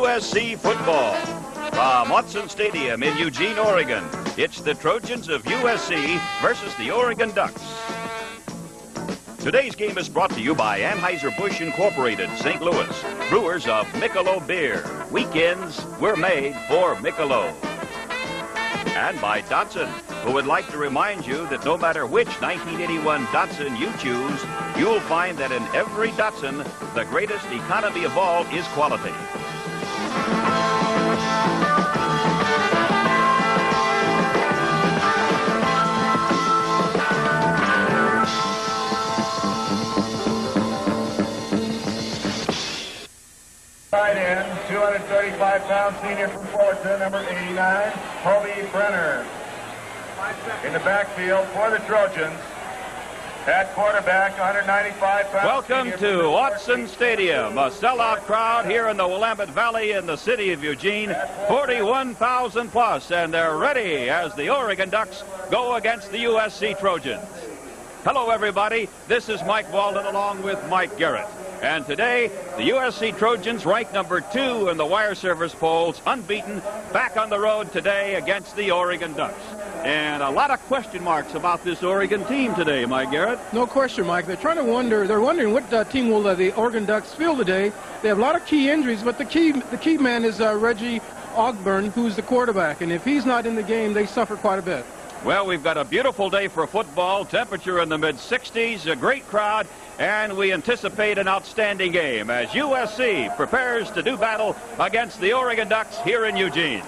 USC football. From Watson Stadium in Eugene, Oregon, it's the Trojans of USC versus the Oregon Ducks. Today's game is brought to you by Anheuser-Busch Incorporated, St. Louis, brewers of Michelob beer. Weekends were made for Michelob. And by Datsun, who would like to remind you that no matter which 1981 Datsun you choose, you'll find that in every Datsun, the greatest economy of all is quality. Tight end, 235-pound senior from Fullerton, number 89, Hobie Brenner. In the backfield for the Trojans, at quarterback, 195-pound. Welcome to Watson Stadium, a sellout crowd here in the Willamette Valley in the city of Eugene, 41,000 plus, and they're ready as the Oregon Ducks go against the USC Trojans. Hello, everybody. This is Mike Walden along with Mike Garrett. And today, the USC Trojans rank number 2 in the wire service polls, unbeaten, back on the road today against the Oregon Ducks. And a lot of question marks about this Oregon team today, Mike Garrett. No question, Mike. They're wondering what team will the Oregon Ducks field today. They have a lot of key injuries, but the key man is Reggie Ogburn, who's the quarterback. And if he's not in the game, they suffer quite a bit. Well, we've got a beautiful day for football, temperature in the mid-60s, a great crowd, and we anticipate an outstanding game as USC prepares to do battle against the Oregon Ducks here in Eugene.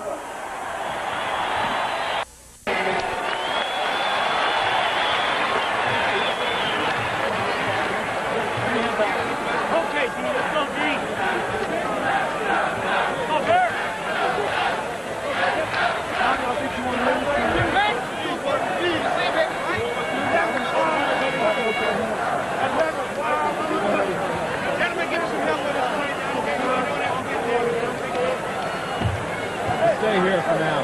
Stay here for now.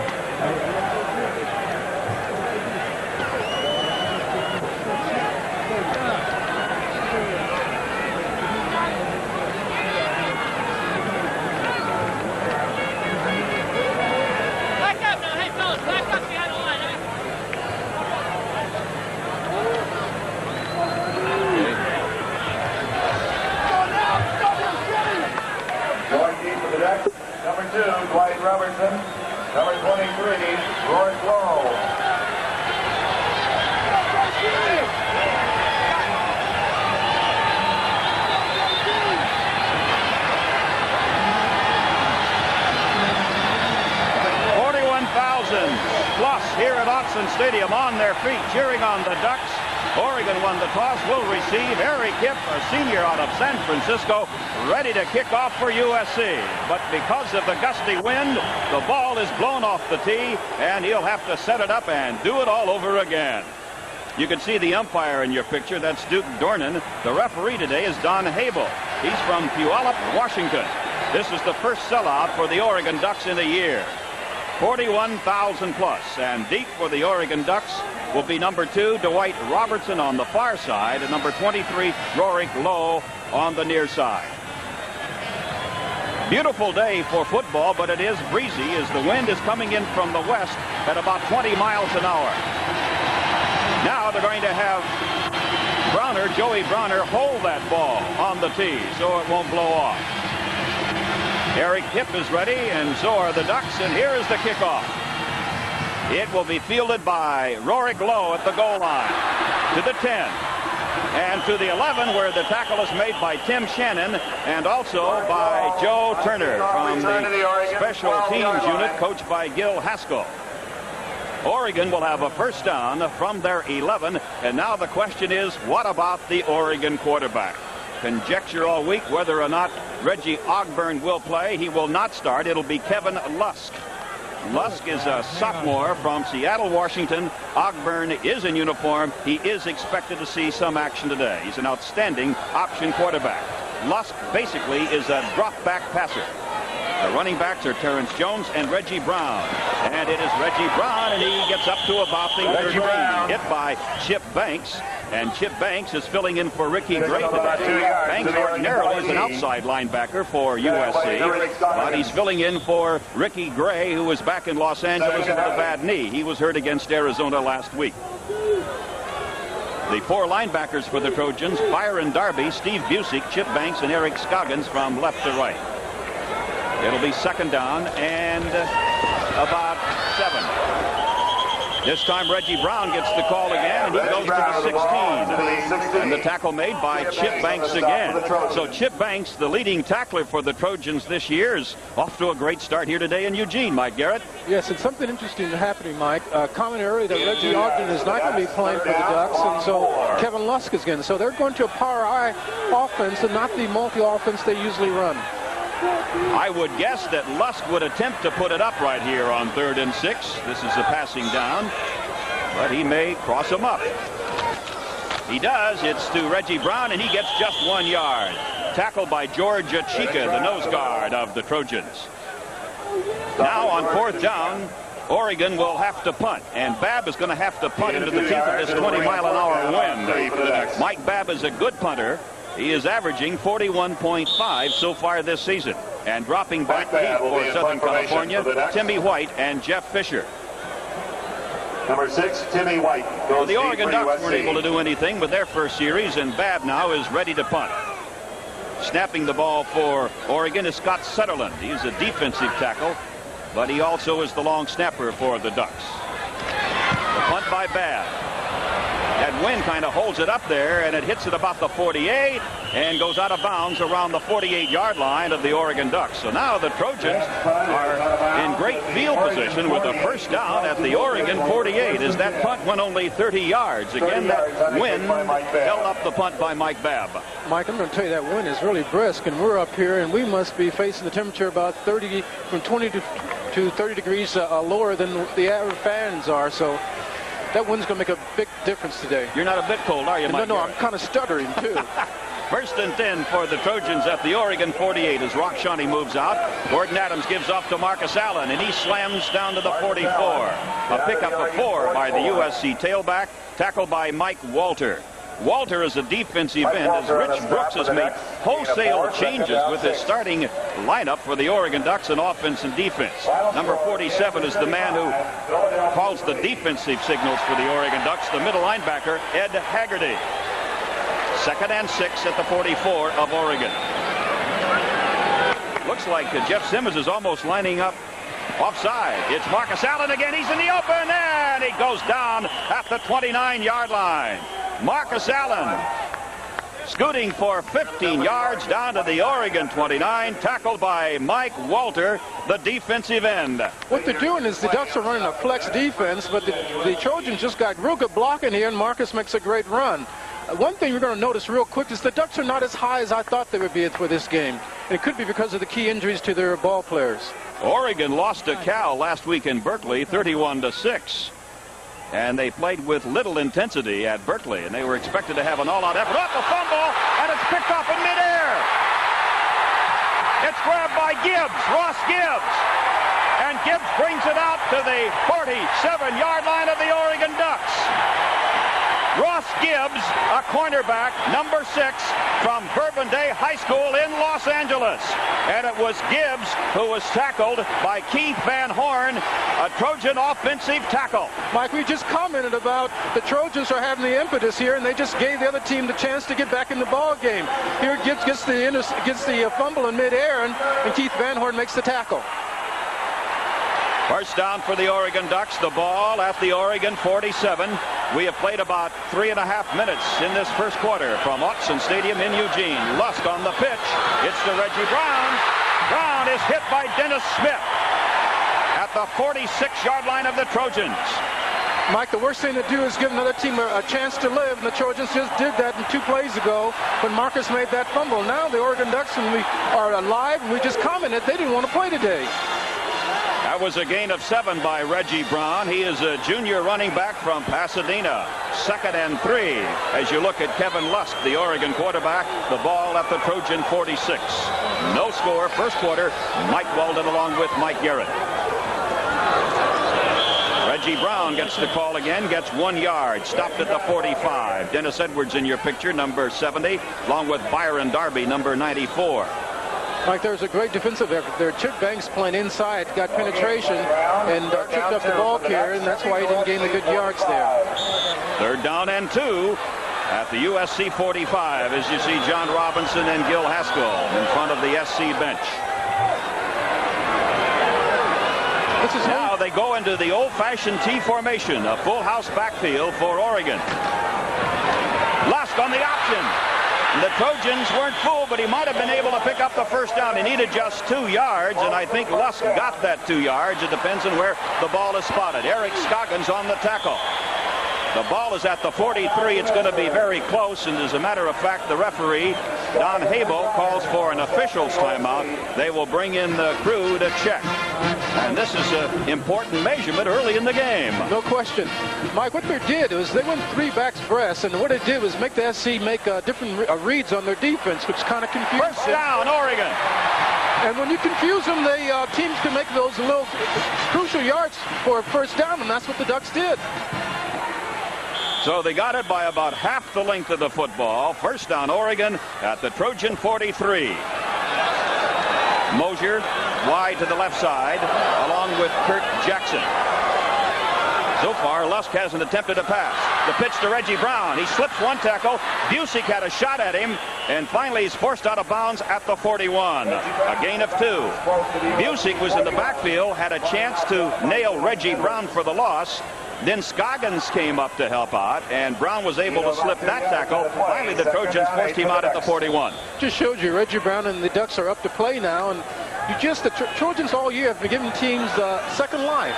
Back up now, hey fellas, back up behind the line, eh? Going deep for the Ducks, number 2, Dwight Robertson. Number 23, Rourke Lowe. Plus here at Watson Stadium on their feet, cheering on the Ducks. Oregon won the toss, will receive. Harry Kipp, a senior out of San Francisco, ready to kick off for USC. But because of the gusty wind, the ball is blown off the tee, and he'll have to set it up and do it all over again. You can see the umpire in your picture. That's Duke Dornan. The referee today is Don Habel. He's from Puyallup, Washington. This is the first sellout for the Oregon Ducks in a year. 41,000 plus, and deep for the Oregon Ducks will be number 2, Dwight Robertson on the far side, and number 23, Rourke Lowe on the near side. Beautiful day for football, but it is breezy as the wind is coming in from the west at about 20 miles an hour. Now they're going to have Joey Browner, hold that ball on the tee so it won't blow off. Harry Kipp is ready, and so are the Ducks, and here is the kickoff. It will be fielded by Rourke Lowe at the goal line, to the 10, and to the 11, where the tackle is made by Tim Shannon, and also by Joe Turner from the Special Teams Unit, coached by Gil Haskell. Oregon will have a first down from their 11, and now the question is, what about the Oregon quarterback? Conjecture all week whether or not Reggie Ogburn will play. He will not start. It'll be Kevin Lusk. Lusk is a sophomore from Seattle, Washington. Ogburn is in uniform. He is expected to see some action today. He's an outstanding option quarterback. Lusk basically is a drop-back passer. The running backs are Terrence Jones and Reggie Brown. And it is Reggie Brown, and he gets up to about the 30. Hit by Chip Banks. And Chip Banks is filling in for Ricky Gray today. Banks ordinarily is an outside linebacker for USC, but he's filling in for Ricky Gray, who was back in Los Angeles with a bad knee. He was hurt against Arizona last week. The 4 linebackers for the Trojans: Byron Darby, Steve Busick, Chip Banks, and Eric Scoggins from left to right. It'll be second down and about 7. This time Reggie Brown gets the call again, and he goes to the 16. And the tackle made by Chip Banks again. So Chip Banks, the leading tackler for the Trojans this year, is off to a great start here today in Eugene. Mike Garrett. Yes, and something interesting happening, Mike. Comment earlier that Reggie Ogden is not going to be playing for the Ducks, and so Kevin Lusk is going. So they're going to a power I offense and not the multi-offense they usually run. I would guess that Lusk would attempt to put it up right here on 3rd and 6. This is a passing down, but he may cross him up. He does. It's to Reggie Brown, and he gets just 1 yard. Tackled by George Achika, the nose guard of the Trojans. Now on 4th down, Oregon will have to punt, and Babb is going to have to punt into the teeth of this 20-mile-an-hour wind. Mike Babb is a good punter. He is averaging 41.5 so far this season. And dropping back deep for Southern California, Timmy White and Jeff Fisher. Number 6, Timmy White. Well, the Oregon Ducks weren't able to do anything with their first series, and Babb now is ready to punt. Snapping the ball for Oregon is Scott Sutherland. He's a defensive tackle, but he also is the long snapper for the Ducks. The punt by Babb. That wind kind of holds it up there, and it hits it about the 48 and goes out of bounds around the 48-yard line of the Oregon Ducks. So now the Trojans are in great field position with a first down at the Oregon 48 as that punt went only 30 yards. Again, that wind held up the punt by Mike Babb. Mike, I'm going to tell you that wind is really brisk, and we're up here, and we must be facing the temperature about 30, from 20 to 30 degrees lower than the average fans are. So that wind's going to make a big difference today. You're not a bit cold, are you, Mike? No, I'm kind of stuttering, too. First and 10 for the Trojans at the Oregon 48 as Rock Shawnee moves out. Gordon Adams gives off to Marcus Allen, and he slams down to the 44. A pickup of 4 by the USC tailback, tackled by Mike Walter. Walter is a defensive end as Rich Brooks has made wholesale changes with his starting lineup for the Oregon Ducks in offense and defense. Number 47 is the man who calls the defensive signals for the Oregon Ducks, the middle linebacker, Ed Haggerty. 2nd and 6 at the 44 of Oregon. Looks like Jeff Simmons is almost lining up offside. It's Marcus Allen again. He's in the open, and he goes down at the 29-yard line. Marcus Allen scooting for 15 yards down to the Oregon 29, tackled by Mike Walter, the defensive end. What they're doing is the Ducks are running a flex defense, but the Trojans just got real good blocking here, and Marcus makes a great run. One thing we're going to notice real quick is the Ducks are not as high as I thought they would be for this game. And it could be because of the key injuries to their ball players. Oregon lost to Cal last week in Berkeley, 31-6. And they played with little intensity at Berkeley, and they were expected to have an all-out effort. Off the fumble, and it's picked off in midair. It's grabbed by Gibbs, Ross Gibbs. And Gibbs brings it out to the 47-yard line of the Oregon Ducks. Ross Gibbs, a cornerback, number 6 from Bourbon Day High School in Los Angeles. And it was Gibbs who was tackled by Keith Van Horn, a Trojan offensive tackle. Mike, we just commented about the Trojans are having the impetus here, and they just gave the other team the chance to get back in the ball game. Here Gibbs gets the fumble in midair, and Keith Van Horn makes the tackle. First down for the Oregon Ducks. The ball at the Oregon 47. We have played about 3.5 minutes in this first quarter from Autzen Stadium in Eugene. Lusk on the pitch. It's to Reggie Brown. Brown is hit by Dennis Smith at the 46-yard line of the Trojans. Mike, the worst thing to do is give another team a chance to live, and the Trojans just did that 2 plays ago when Marcus made that fumble. Now the Oregon Ducks are alive, and we just commented they didn't want to play today. That was a gain of 7 by Reggie Brown. He is a junior running back from Pasadena. 2nd and 3 as you look at Kevin Lusk, the Oregon quarterback. The ball at the Trojan 46. No score. First quarter. Mike Walden along with Mike Garrett. Reggie Brown gets the call again, gets 1 yard, stopped at the 45. Dennis Edwards in your picture, number 70, along with Byron Darby, number 94. Mike, there's a great defensive effort there. Chip Banks playing inside, got penetration, and tripped up the ball carrier, and that's why he didn't gain the good yards there. 3rd down and 2 at the USC 45 as you see John Robinson and Gil Haskell in front of the SC bench. Now they go into the old-fashioned T formation, a full house backfield for Oregon. Lusk on the option. The Trojans weren't fooled, but he might have been able to pick up the first down. He needed just 2 yards, and I think Lusk got that 2 yards. It depends on where the ball is spotted. Eric Scoggins on the tackle. The ball is at the 43. It's going to be very close, and as a matter of fact, the referee, Don Habo, calls for an official's timeout. They will bring in the crew to check. And this is an important measurement early in the game. No question. Mike, what they did was they went 3 backs press, and what it did was make the SC make different reads on their defense, which kind of confused them. First down, Oregon. And when you confuse them, teams can make those little crucial yards for a first down, and that's what the Ducks did. So they got it by about half the length of the football. First down, Oregon at the Trojan 43. Mosier wide to the left side, along with Kurt Jackson. So far, Lusk hasn't attempted a pass. The pitch to Reggie Brown. He slips 1 tackle. Busick had a shot at him, and finally he's forced out of bounds at the 41. A gain of 2. Busick was in the backfield, had a chance to nail Reggie Brown for the loss. Then Scoggins came up to help out, and Brown was able to slip that tackle. Finally, the Trojans forced him out at the 41. Just showed you Reggie Brown and the Ducks are up to play now, and the Trojans all year have been giving teams second life.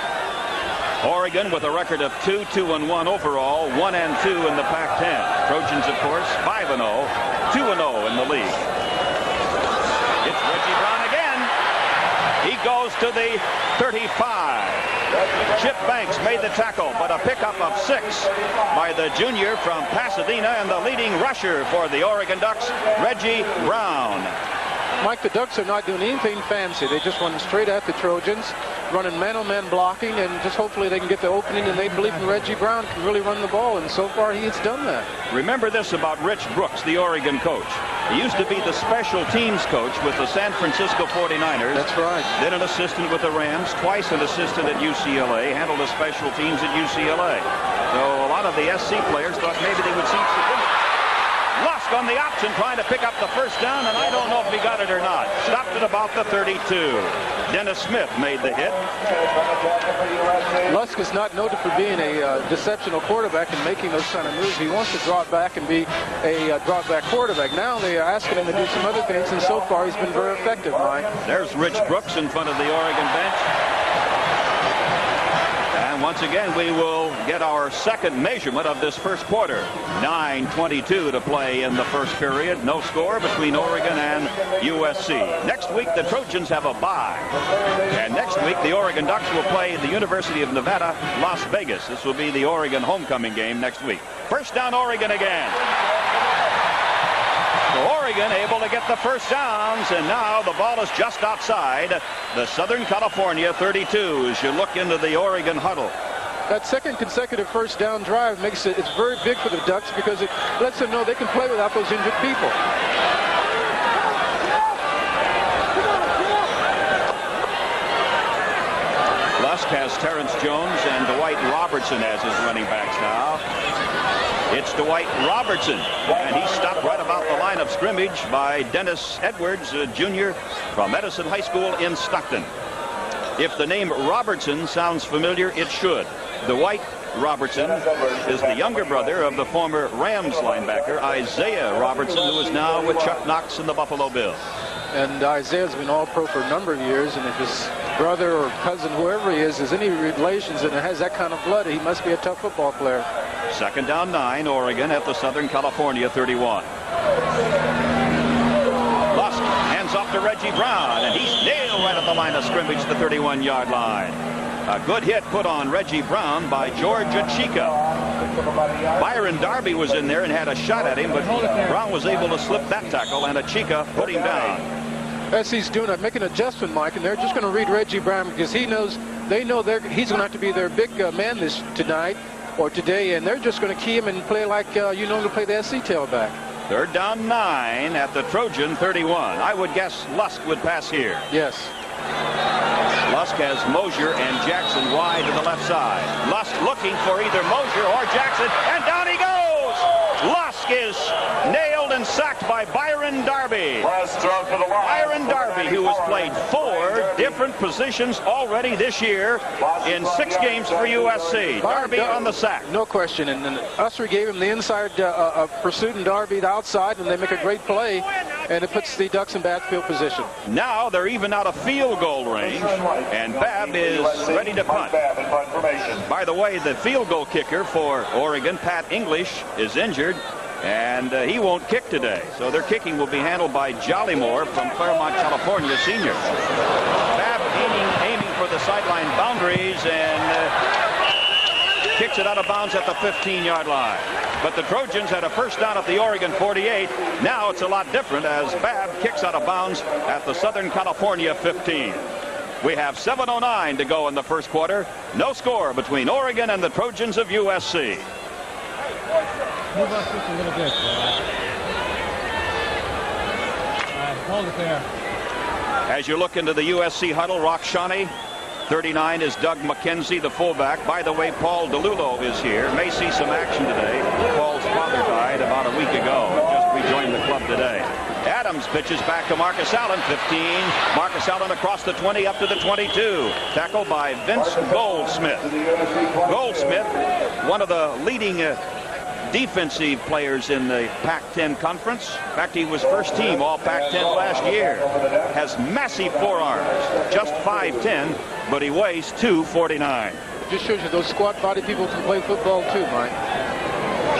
Oregon with a record of 2-2-1 overall, 1-2 in the Pac-10. Trojans, of course, 5-0, 2-0 in the league. It's Reggie Brown again. He goes to the 35. Chip Banks made the tackle, but a pickup of 6 by the junior from Pasadena, and the leading rusher for the Oregon Ducks, Reggie Brown. Mike, the Ducks are not doing anything fancy. They just run straight at the Trojans, running man-on-man blocking, and just hopefully they can get the opening, and they believe in Reggie Brown can really run the ball, and so far he has done that. Remember this about Rich Brooks, the Oregon coach. He used to be the special teams coach with the San Francisco 49ers. That's right. Then an assistant with the Rams, twice an assistant at UCLA, handled the special teams at UCLA. So a lot of the SC players thought maybe they would see some. Lusk on the option trying to pick up the first down, and I don't know if he got it or not. Stopped at about the 32. Dennis Smith made the hit. Lusk is not noted for being a deceptional quarterback and making those kind of moves. He wants to drop back and be a drop back quarterback. Now they are asking him to do some other things, and so far he's been very effective, Mike. There's Rich Brooks in front of the Oregon bench. And once again, we will get our second measurement of this first quarter. 9:22 to play in the first period. No score between Oregon and USC. Next week, the Trojans have a bye. And next week, the Oregon Ducks will play the University of Nevada, Las Vegas. This will be the Oregon homecoming game next week. First down, Oregon again. So Oregon able to get the first downs, and now the ball is just outside the Southern California 32 as you look into the Oregon huddle. That second consecutive first down drive makes it's very big for the Ducks because it lets them know they can play without those injured people. Lusk has Terrence Jones and Dwight Robertson as his running backs now. It's Dwight Robertson, and he's stopped right about the line of scrimmage by Dennis Edwards, a junior from Edison High School in Stockton. If the name Robertson sounds familiar, it should. Dwight Robertson is the younger brother of the former Rams linebacker, Isaiah Robertson, who is now with Chuck Knox in the Buffalo Bills. And Isaiah's been all-pro for a number of years, and if his brother or cousin, whoever he is, has any relations and has that kind of blood, he must be a tough football player. Second down 9, Oregon at the Southern California 31. Lusk hands off to Reggie Brown, and he's nailed right at the line of scrimmage, the 31-yard line. A good hit put on Reggie Brown by George Achika. Byron Darby was in there and had a shot at him, but Brown was able to slip that tackle, and Achika put him down. As he's making an adjustment, Mike, and they're just going to read Reggie Brown because they know he's going to have to be their big man tonight or today, and they're just going to key him and play like you know to play the SC tailback. Third down 9 at the Trojan 31. I would guess Lusk would pass here. Yes. Lusk has Mosier and Jackson wide to the left side. Lusk looking for either Mosier or Jackson, and down he goes! Lusk is nailed and sacked by Byron Darby. Byron Darby, who has played 4 different positions already this year in 6 games for USC. Darby on the sack. No question. And Usser gave him the inside pursuit and Darby the outside, and they make a great play, and it puts the Ducks in bad field position. Now they're even out of field goal range, and Babb is ready to punt. By the way, the field goal kicker for Oregon, Pat English, is injured, and he won't kick today. So their kicking will be handled by Jollymore from Claremont, California, senior. Babb aiming for the sideline boundaries and kicks it out of bounds at the 15-yard line. But the Trojans had a first down at the Oregon 48. Now it's a lot different as Babb kicks out of bounds at the Southern California 15. We have 7:09 to go in the first quarter. No score between Oregon and the Trojans of USC. Move us just a little bit. Hold it there. As you look into the USC huddle, Rockshani. 39 is Doug McKenzie, the fullback. By the way, Paul DeLulo is here. May see some action today. Paul's father died about a week ago and just rejoined the club today. Adams pitches back to Marcus Allen, 15. Marcus Allen across the 20 up to the 22. Tackled by Vince Goldsmith. Goldsmith, one of the leading defensive players in the Pac-10 conference. In fact, he was first team all Pac-10 last year. Has massive forearms, just 5'10", but he weighs 249. Just shows you those squat body people can play football too, Mike.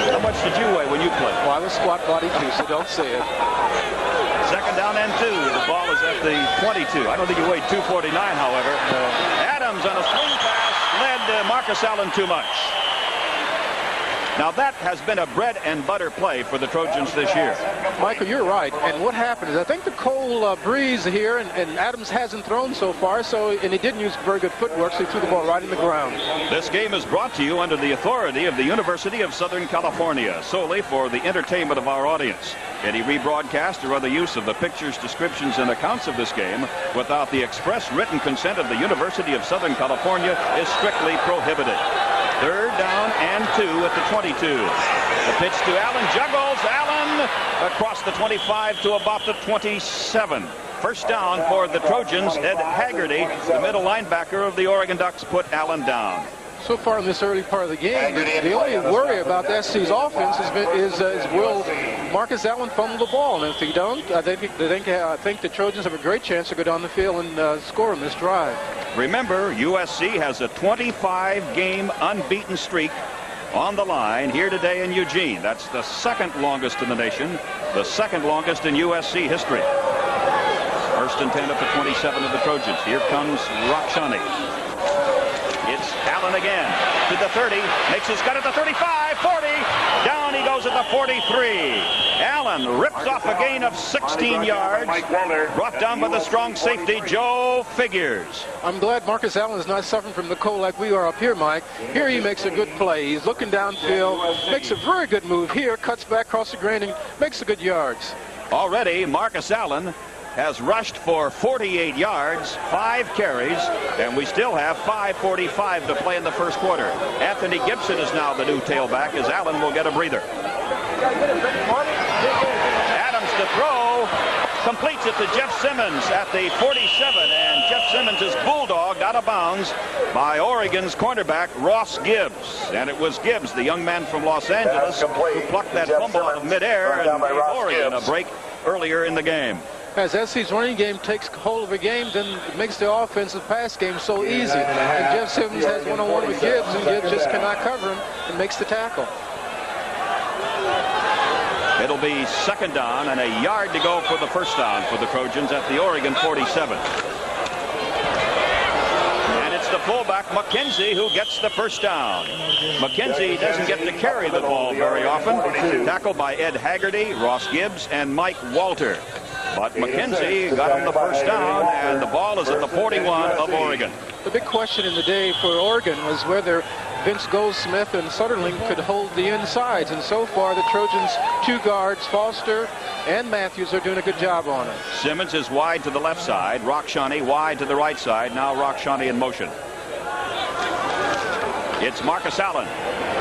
How much did you weigh when you played? Well, I was squat body too, so don't say it. Second down and 2. The ball is at the 22. I don't think he weighed 249, however. Adams on a swing pass led Marcus Allen too much. Now that has been a bread and butter play for the Trojans this year. Michael, you're right. And what happened is I think the cold breeze here, and Adams hasn't thrown so far, and he didn't use very good footwork, so he threw the ball right in the ground. This game is brought to you under the authority of the University of Southern California, solely for the entertainment of our audience. Any rebroadcast or other use of the pictures, descriptions, and accounts of this game without the express written consent of the University of Southern California is strictly prohibited. Third down and 2 at the 22. The pitch to Allen, juggles. Allen across the 25 to about the 27. First down for the Trojans. Ed Haggerty, the middle linebacker of the Oregon Ducks, put Allen down. So far in this early part of the game, the only worry about the SC's offense is will Marcus Allen fumble the ball? And if they don't, I think the Trojans have a great chance to go down the field and score in this drive. Remember, USC has a 25-game unbeaten streak on the line here today in Eugene. That's the second longest in the nation, the second longest in USC history. First and 10 at the 27 of the Trojans. Here comes Rockshani. It's Allen again to the 30, makes his cut at the 35, 40, down he goes at the 43. Allen rips off a gain of 16 yards, brought down by the strong safety, Joe Figures. I'm glad Marcus Allen is not suffering from the cold like we are up here, Mike. Here he makes a good play. He's looking downfield, makes a very good move here, cuts back across the grain and makes the good yards. Already, Marcus Allen has rushed for 48 yards, 5 carries, and we still have 5:45 to play in the first quarter. Anthony Gibson is now the new tailback as Allen will get a breather. Adams to throw, completes it to Jeff Simmons at the 47, and Jeff Simmons is bulldogged out of bounds by Oregon's cornerback Ross Gibbs. And it was Gibbs, the young man from Los Angeles, who plucked that fumble out of midair and gave Oregon a break earlier in the game. As SC's running game takes hold of a game, then it makes the offensive pass game so easy. And Jeff Simmons has one-on-one with Gibbs, and Gibbs just cannot cover him and makes the tackle. It'll be second down and a yard to go for the first down for the Trojans at the Oregon 47. And it's the fullback, McKenzie, who gets the first down. McKenzie doesn't get to carry the ball very often. Tackled by Ed Haggerty, Ross Gibbs, and Mike Walter. But McKenzie got him the first down, and the ball is at the 41 of Oregon. The big question in the day for Oregon was whether Vince Goldsmith and Sutherland could hold the insides, and so far the Trojans' two guards, Foster and Matthews, are doing a good job on it. Simmons is wide to the left side. Rockshani wide to the right side. Now Rockshani in motion. It's Marcus Allen.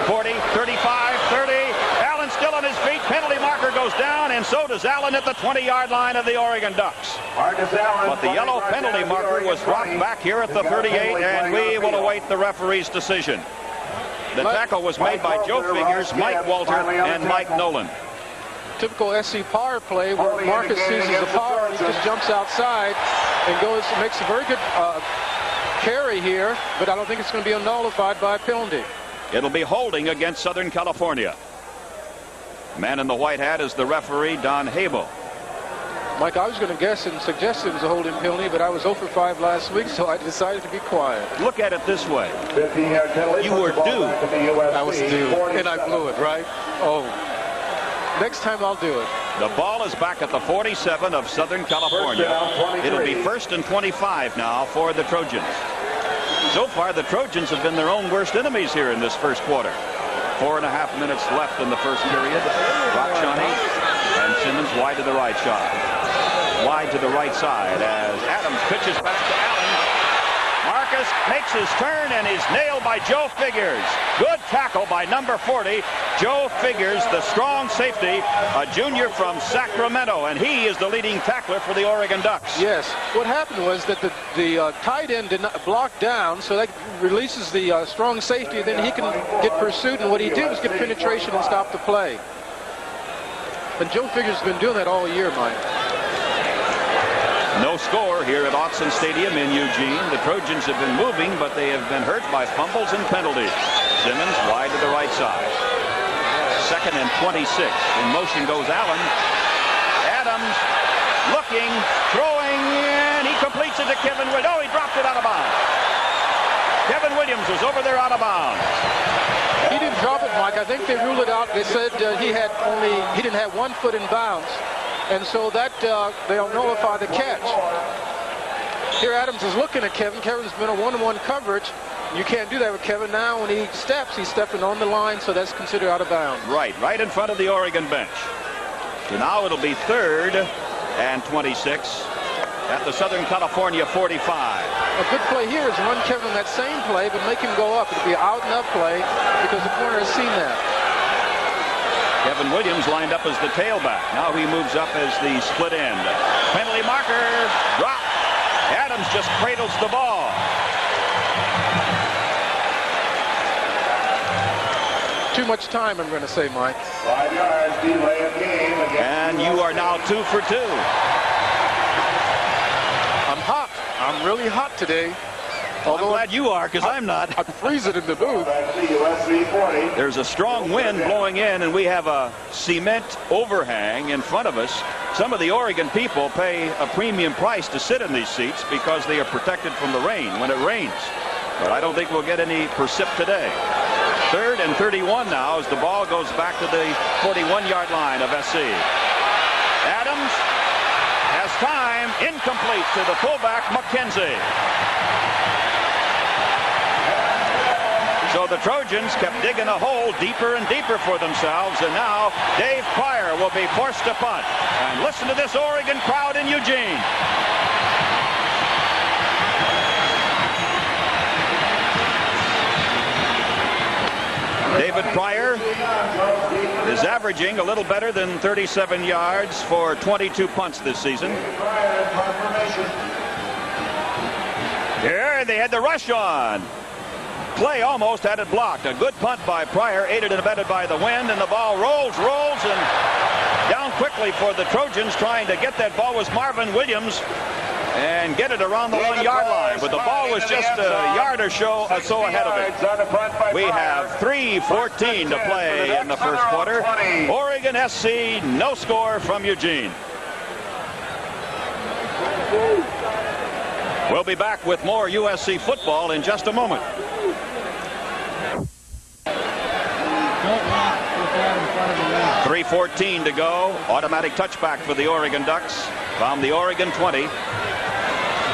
40, 35, 30. Allen still on his feet. Penalty marker goes down, and so does Allen at the 20-yard line of the Oregon Ducks. But the yellow penalty marker was dropped back here at the 38, and we will await the referee's decision. The tackle was made by Joe Figures, Mike Walter, and Mike Nolan. Typical SC power play where Marcus seizes the power and he just jumps outside and goes and makes a very good carry here, but I don't think it's going to be nullified by a penalty. It'll be holding against Southern California. Man in the white hat is the referee, Don Habel. Mike, I was going to guess and suggest it was a holding penalty, but I was 0 for 5 last week, so I decided to be quiet. Look at it this way. You were due. I was due, and I blew it, right? Oh, next time I'll do it. The ball is back at the 47 of Southern California. It'll be 1st and 25 now for the Trojans. So far, the Trojans have been their own worst enemies here in this first quarter. 4.5 minutes left in the first period. Rockshani and Simmons wide to the right side. Wide to the right side as Adams pitches back to Allen. Marcus makes his turn and is nailed by Joe Figures. Good tackle by number 40, Joe Figures, the strong safety, a junior from Sacramento, and he is the leading tackler for the Oregon Ducks. Yes. What happened was that the tight end did not block down, so that releases the strong safety. Then he can get pursuit, and what he did was get penetration and stop the play. And Joe Figures has been doing that all year, Mike. No score here at Autzen Stadium in Eugene. The Trojans have been moving, but they have been hurt by fumbles and penalties. Simmons wide to the right side. 2nd and 26. In motion goes Allen. Adams looking, throwing, and he completes it to Kevin Williams. Oh, he dropped it out of bounds. Kevin Williams was over there out of bounds. He didn't drop it, Mike. I think they ruled it out. They said he didn't have 1 foot in bounds. And so that they'll nullify the catch. Here Adams is looking at Kevin. Kevin's been a one-on-one coverage. You can't do that with Kevin. Now when he steps, he's stepping on the line, so that's considered out of bounds. Right in front of the Oregon bench. So now it'll be 3rd and 26 at the Southern California 45. A good play here is run Kevin that same play, but make him go up. It'll be an out and up play because the corner has seen that. Kevin Williams lined up as the tailback. Now he moves up as the split end. Penalty marker dropped. Adams just cradles the ball. Too much time, I'm going to say, Mike. 5 yards, delay of game. And you are now 2 for 2. I'm hot. I'm really hot today. Although I'm glad you are, because I'm not. I'm freezing in the booth. There's a strong wind blowing in, and we have a cement overhang in front of us. Some of the Oregon people pay a premium price to sit in these seats because they are protected from the rain when it rains. But I don't think we'll get any precip today. 3rd and 31 now as the ball goes back to the 41-yard line of SC. Adams has time, incomplete to the fullback, McKenzie. So the Trojans kept digging a hole deeper and deeper for themselves, and now Dave Pryor will be forced to punt. And listen to this Oregon crowd in Eugene. David Pryor is averaging a little better than 37 yards for 22 punts this season. Here they had the rush on. Clay almost had it blocked. A good punt by Pryor, aided and abetted by the wind, and the ball rolls, and down quickly for the Trojans. Trying to get that ball was Marvin Williams and get it around the 1-yard line, but the ball was just a yard or so ahead of it. We have 3:14 to play in the first quarter. Oregon SC, no score from Eugene. We'll be back with more USC football in just a moment. 3:14 to go. Automatic touchback for the Oregon Ducks from the Oregon 20.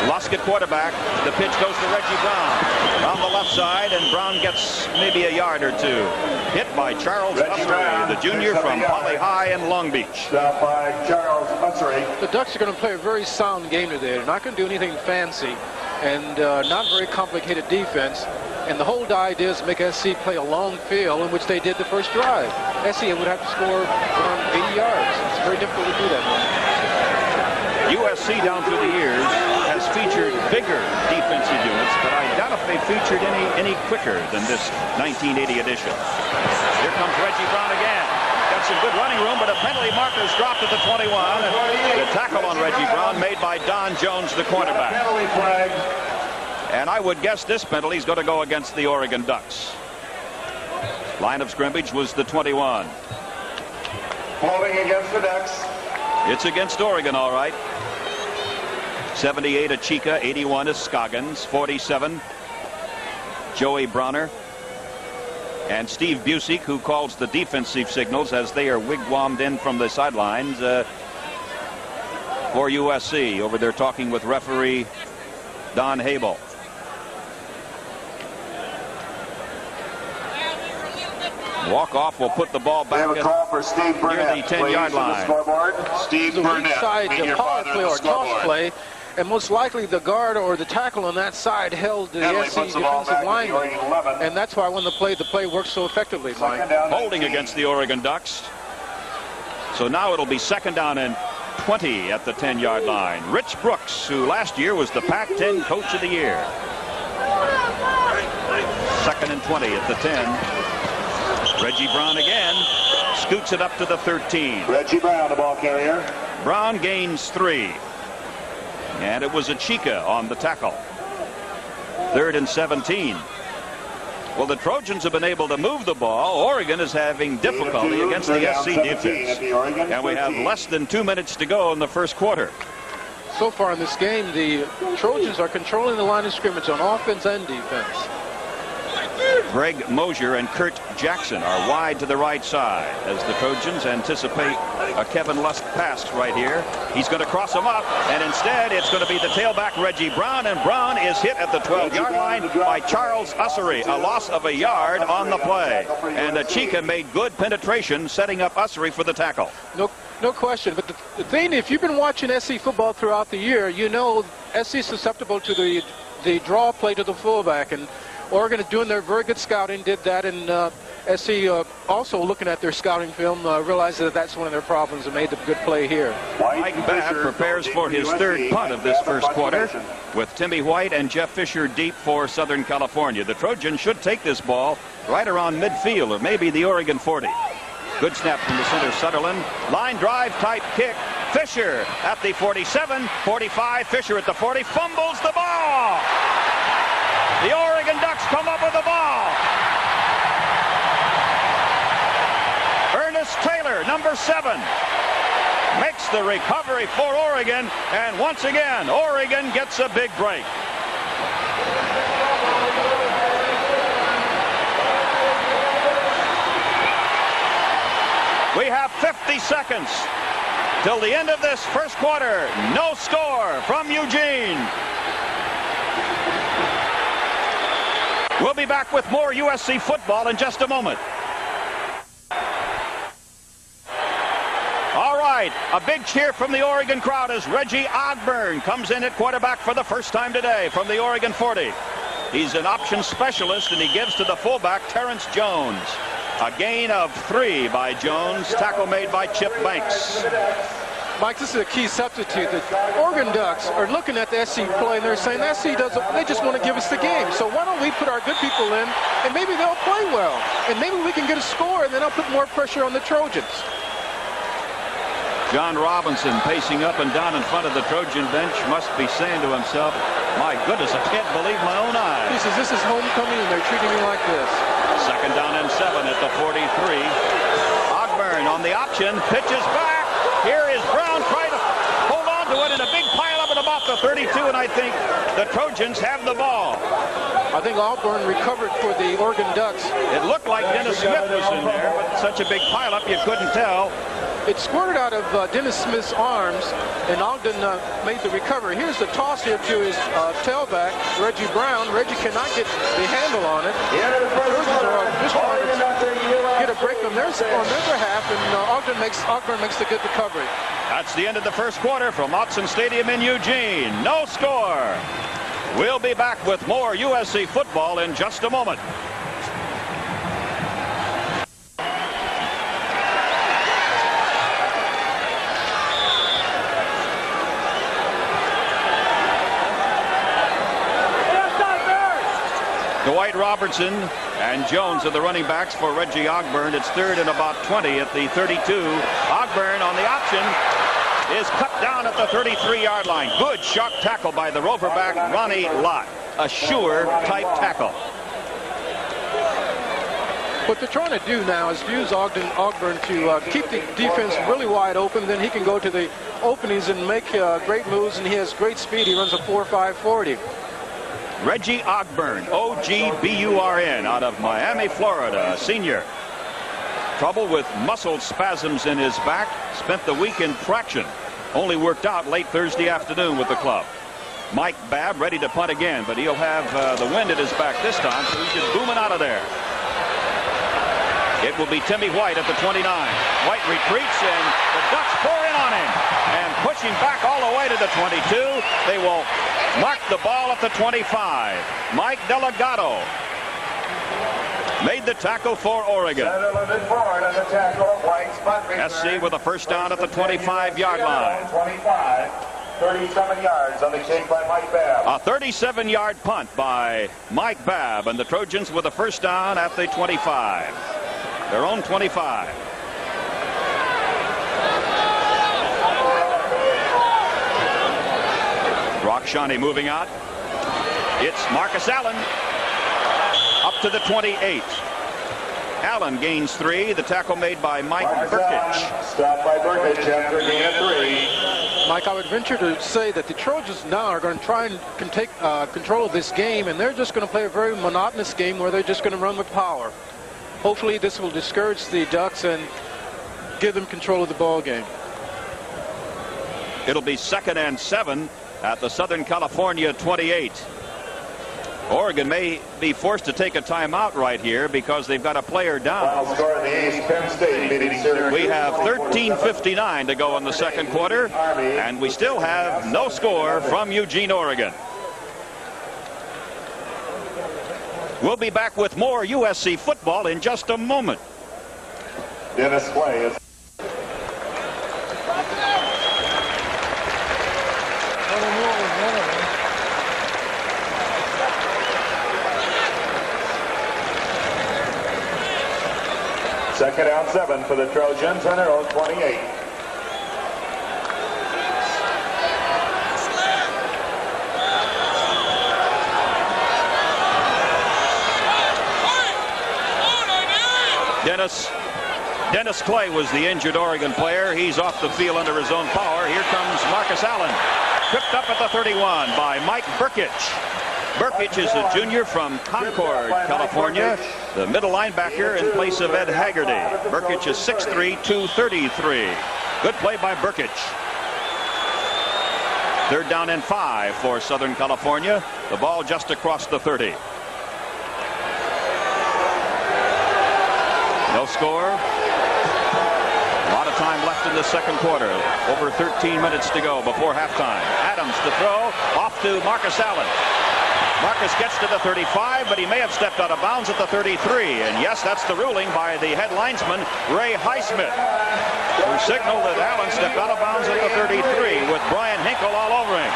Luskett quarterback. The pitch goes to Reggie Brown on the left side, and Brown gets maybe a yard or two. Hit by Charles Ussery, the junior from Poly High in Long Beach. By Charles Ussery. The Ducks are going to play a very sound game today. They're not going to do anything fancy, and not very complicated defense. And the whole idea is to make SC play a long field, in which they did the first drive. SC would have to score around 80 yards. It's very difficult to do that. USC down through the years has featured bigger defensive units, but I doubt if they featured any quicker than this 1980 edition. Here comes Reggie Brown again. Got some good running room, but a penalty marker's dropped at the 21. The tackle on Reggie Brown made by Don Jones, the cornerback. Penalty flag. And I would guess this penalty is going to go against the Oregon Ducks. Line of scrimmage was the 21. Holding against the Ducks. It's against Oregon, all right. 78 Achika, 81 is Scoggins, 47 Joey Bronner, and Steve Busick, who calls the defensive signals as they are wigwammed in from the sidelines for USC. Over there talking with referee Don Habel. Walk-off will put the ball back They have a call for Steve Burnett, near the 10-yard line. Steve The weak Burnett, side, meet the your power father play on the or toss scoreboard. play, and most likely the guard or the tackle on that side held the Henley SC puts the ball defensive back at the lineman, Oregon 11. and that's why when the play works so effectively, Mike. Second down, Holding 19. against the Oregon Ducks. So now it'll be second down and 20 at the 10-yard line. Rich Brooks, who last year was the Pac-10 Coach of the Year. Second and 20 at the 10. Reggie Brown again scoots it up to the 13. Reggie Brown, the ball carrier. Brown gains 3. And it was Achika on the tackle. 3rd and 17. Well, the Trojans have been able to move the ball. Oregon is having difficulty against the SC defense. And we have less than 2 minutes to go in the first quarter. So far in this game, the Trojans are controlling the line of scrimmage on offense and defense. Greg Mosier and Kurt Jackson are wide to the right side as the Trojans anticipate a Kevin Lusk pass right here. He's going to cross him up, and instead it's going to be the tailback Reggie Brown, and Brown is hit at the 12-yard line by Charles Ussery, a loss of a yard on the play. And Achika made good penetration, setting up Ussery for the tackle. No question, but the thing, if you've been watching SC football throughout the year, you know SC is susceptible to the draw play to the fullback, and Oregon is doing their very good scouting, did that, and SC also looking at their scouting film realized that that's one of their problems and made the good play here. Mike Babb prepares for his third punt of this first quarter with Timmy White and Jeff Fisher deep for Southern California. The Trojans should take this ball right around midfield, or maybe the Oregon 40. Good snap from the center, Sutherland. Line drive type kick. Fisher at the 47, 45, Fisher at the 40, fumbles the ball. The Oregon Ducks come up with the ball. Ernest Taylor, number 7, makes the recovery for Oregon, and once again, Oregon gets a big break. We have 50 seconds till the end of this first quarter. No score from Eugene. We'll be back with more USC football in just a moment. All right, a big cheer from the Oregon crowd as Reggie Ogburn comes in at quarterback for the first time today from the Oregon 40. He's an option specialist, and he gives to the fullback, Terrence Jones. A gain of 3 by Jones. Tackle made by Chip Banks. Mike, this is a key substitute. The Oregon Ducks are looking at the SC play, and they're saying SC doesn't, they just want to give us the game. So why don't we put our good people in, and maybe they'll play well. And maybe we can get a score, and then I'll put more pressure on the Trojans. John Robinson pacing up and down in front of the Trojan bench must be saying to himself, my goodness, I can't believe my own eyes. He says, this is homecoming, and they're treating me like this. Second down and 7 at the 43. Ogburn on the option, pitches back. Here is Brown trying to hold on to it in a big pile up at about the 32, and I think The Trojans have the ball. I think Ogburn recovered for the Oregon Ducks. It looked like Dennis Smith was in there, but such a big pileup you couldn't tell. It squirted out of Dennis Smith's arms, and Ogden made the recovery. Here's the toss here to his tailback, Reggie Brown. Reggie cannot get the handle on it. Trojans are just trying to get a break on their behalf, and Ogburn makes the good recovery. That's the end of the first quarter from Autzen Stadium in Eugene. No score. We'll be back with more USC football in just a moment. Dwight Robertson and Jones are the running backs for Reggie Ogburn. It's third and about 20 at the 32. Ogburn on the option is cut down at the 33-yard line. Good sharp tackle by the Rover back Ronnie Lott. A sure type tackle. What they're trying to do now is use Ogburn to keep the defense really wide open. Then he can go to the openings and make great moves, and he has great speed. He runs a 4.5 40. Reggie Ogburn, O-G-B-U-R-N, out of Miami, Florida, a senior. Trouble with muscle spasms in his back. Spent the week in traction. Only worked out late Thursday afternoon with the club. Mike Babb ready to punt again, but he'll have the wind at his back this time, so he's just booming out of there. It will be Timmy White at the 29. White retreats, and the Ducks pour in on him and push him back all the way to the 22. They will mark the ball at the 25. Mike Delgado made the tackle for Oregon. SC with a first down at the 25-yard line. 37 yards on the kick by Mike Babb. A 37-yard punt by Mike Babb, and the Trojans with a first down at the 25. Their own 25. Brock Shawnee moving out. It's Marcus Allen up to the 28. Allen gains 3. The tackle made by Mike Burkich. Stopped by Burkich after gain of 3. Mike, I would venture to say that the Trojans now are going to try and take control of this game, and they're just going to play a very monotonous game where they're just going to run with power. Hopefully this will discourage the Ducks and give them control of the ball game. It'll be 2nd and 7 at the Southern California 28. Oregon may be forced to take a timeout right here because they've got a player down. Final score in the East, Penn State beating Syracuse. We have 13:59 to go in the second quarter, and we still have no score from Eugene, Oregon. We'll be back with more USC football in just a moment. Dennis Clay is. Second down 7 for the Trojans on their own 28. Dennis Clay was the injured Oregon player. He's off the field under his own power. Here comes Marcus Allen. Tripped up at the 31 by Mike Burkich. Burkich is a junior from Concord, California. The middle linebacker in place of Ed Haggerty. Burkich is 6'3", 233. Good play by Burkich. Third down and 5 for Southern California. The ball just across the 30. No score. A lot of time left in the second quarter. Over 13 minutes to go before halftime. Adams to throw. Off to Marcus Allen. Marcus gets to the 35, but he may have stepped out of bounds at the 33. And yes, that's the ruling by the head linesman, Ray Highsmith, who signaled that Allen stepped out of bounds at the 33 with Brian Hinkle all over him.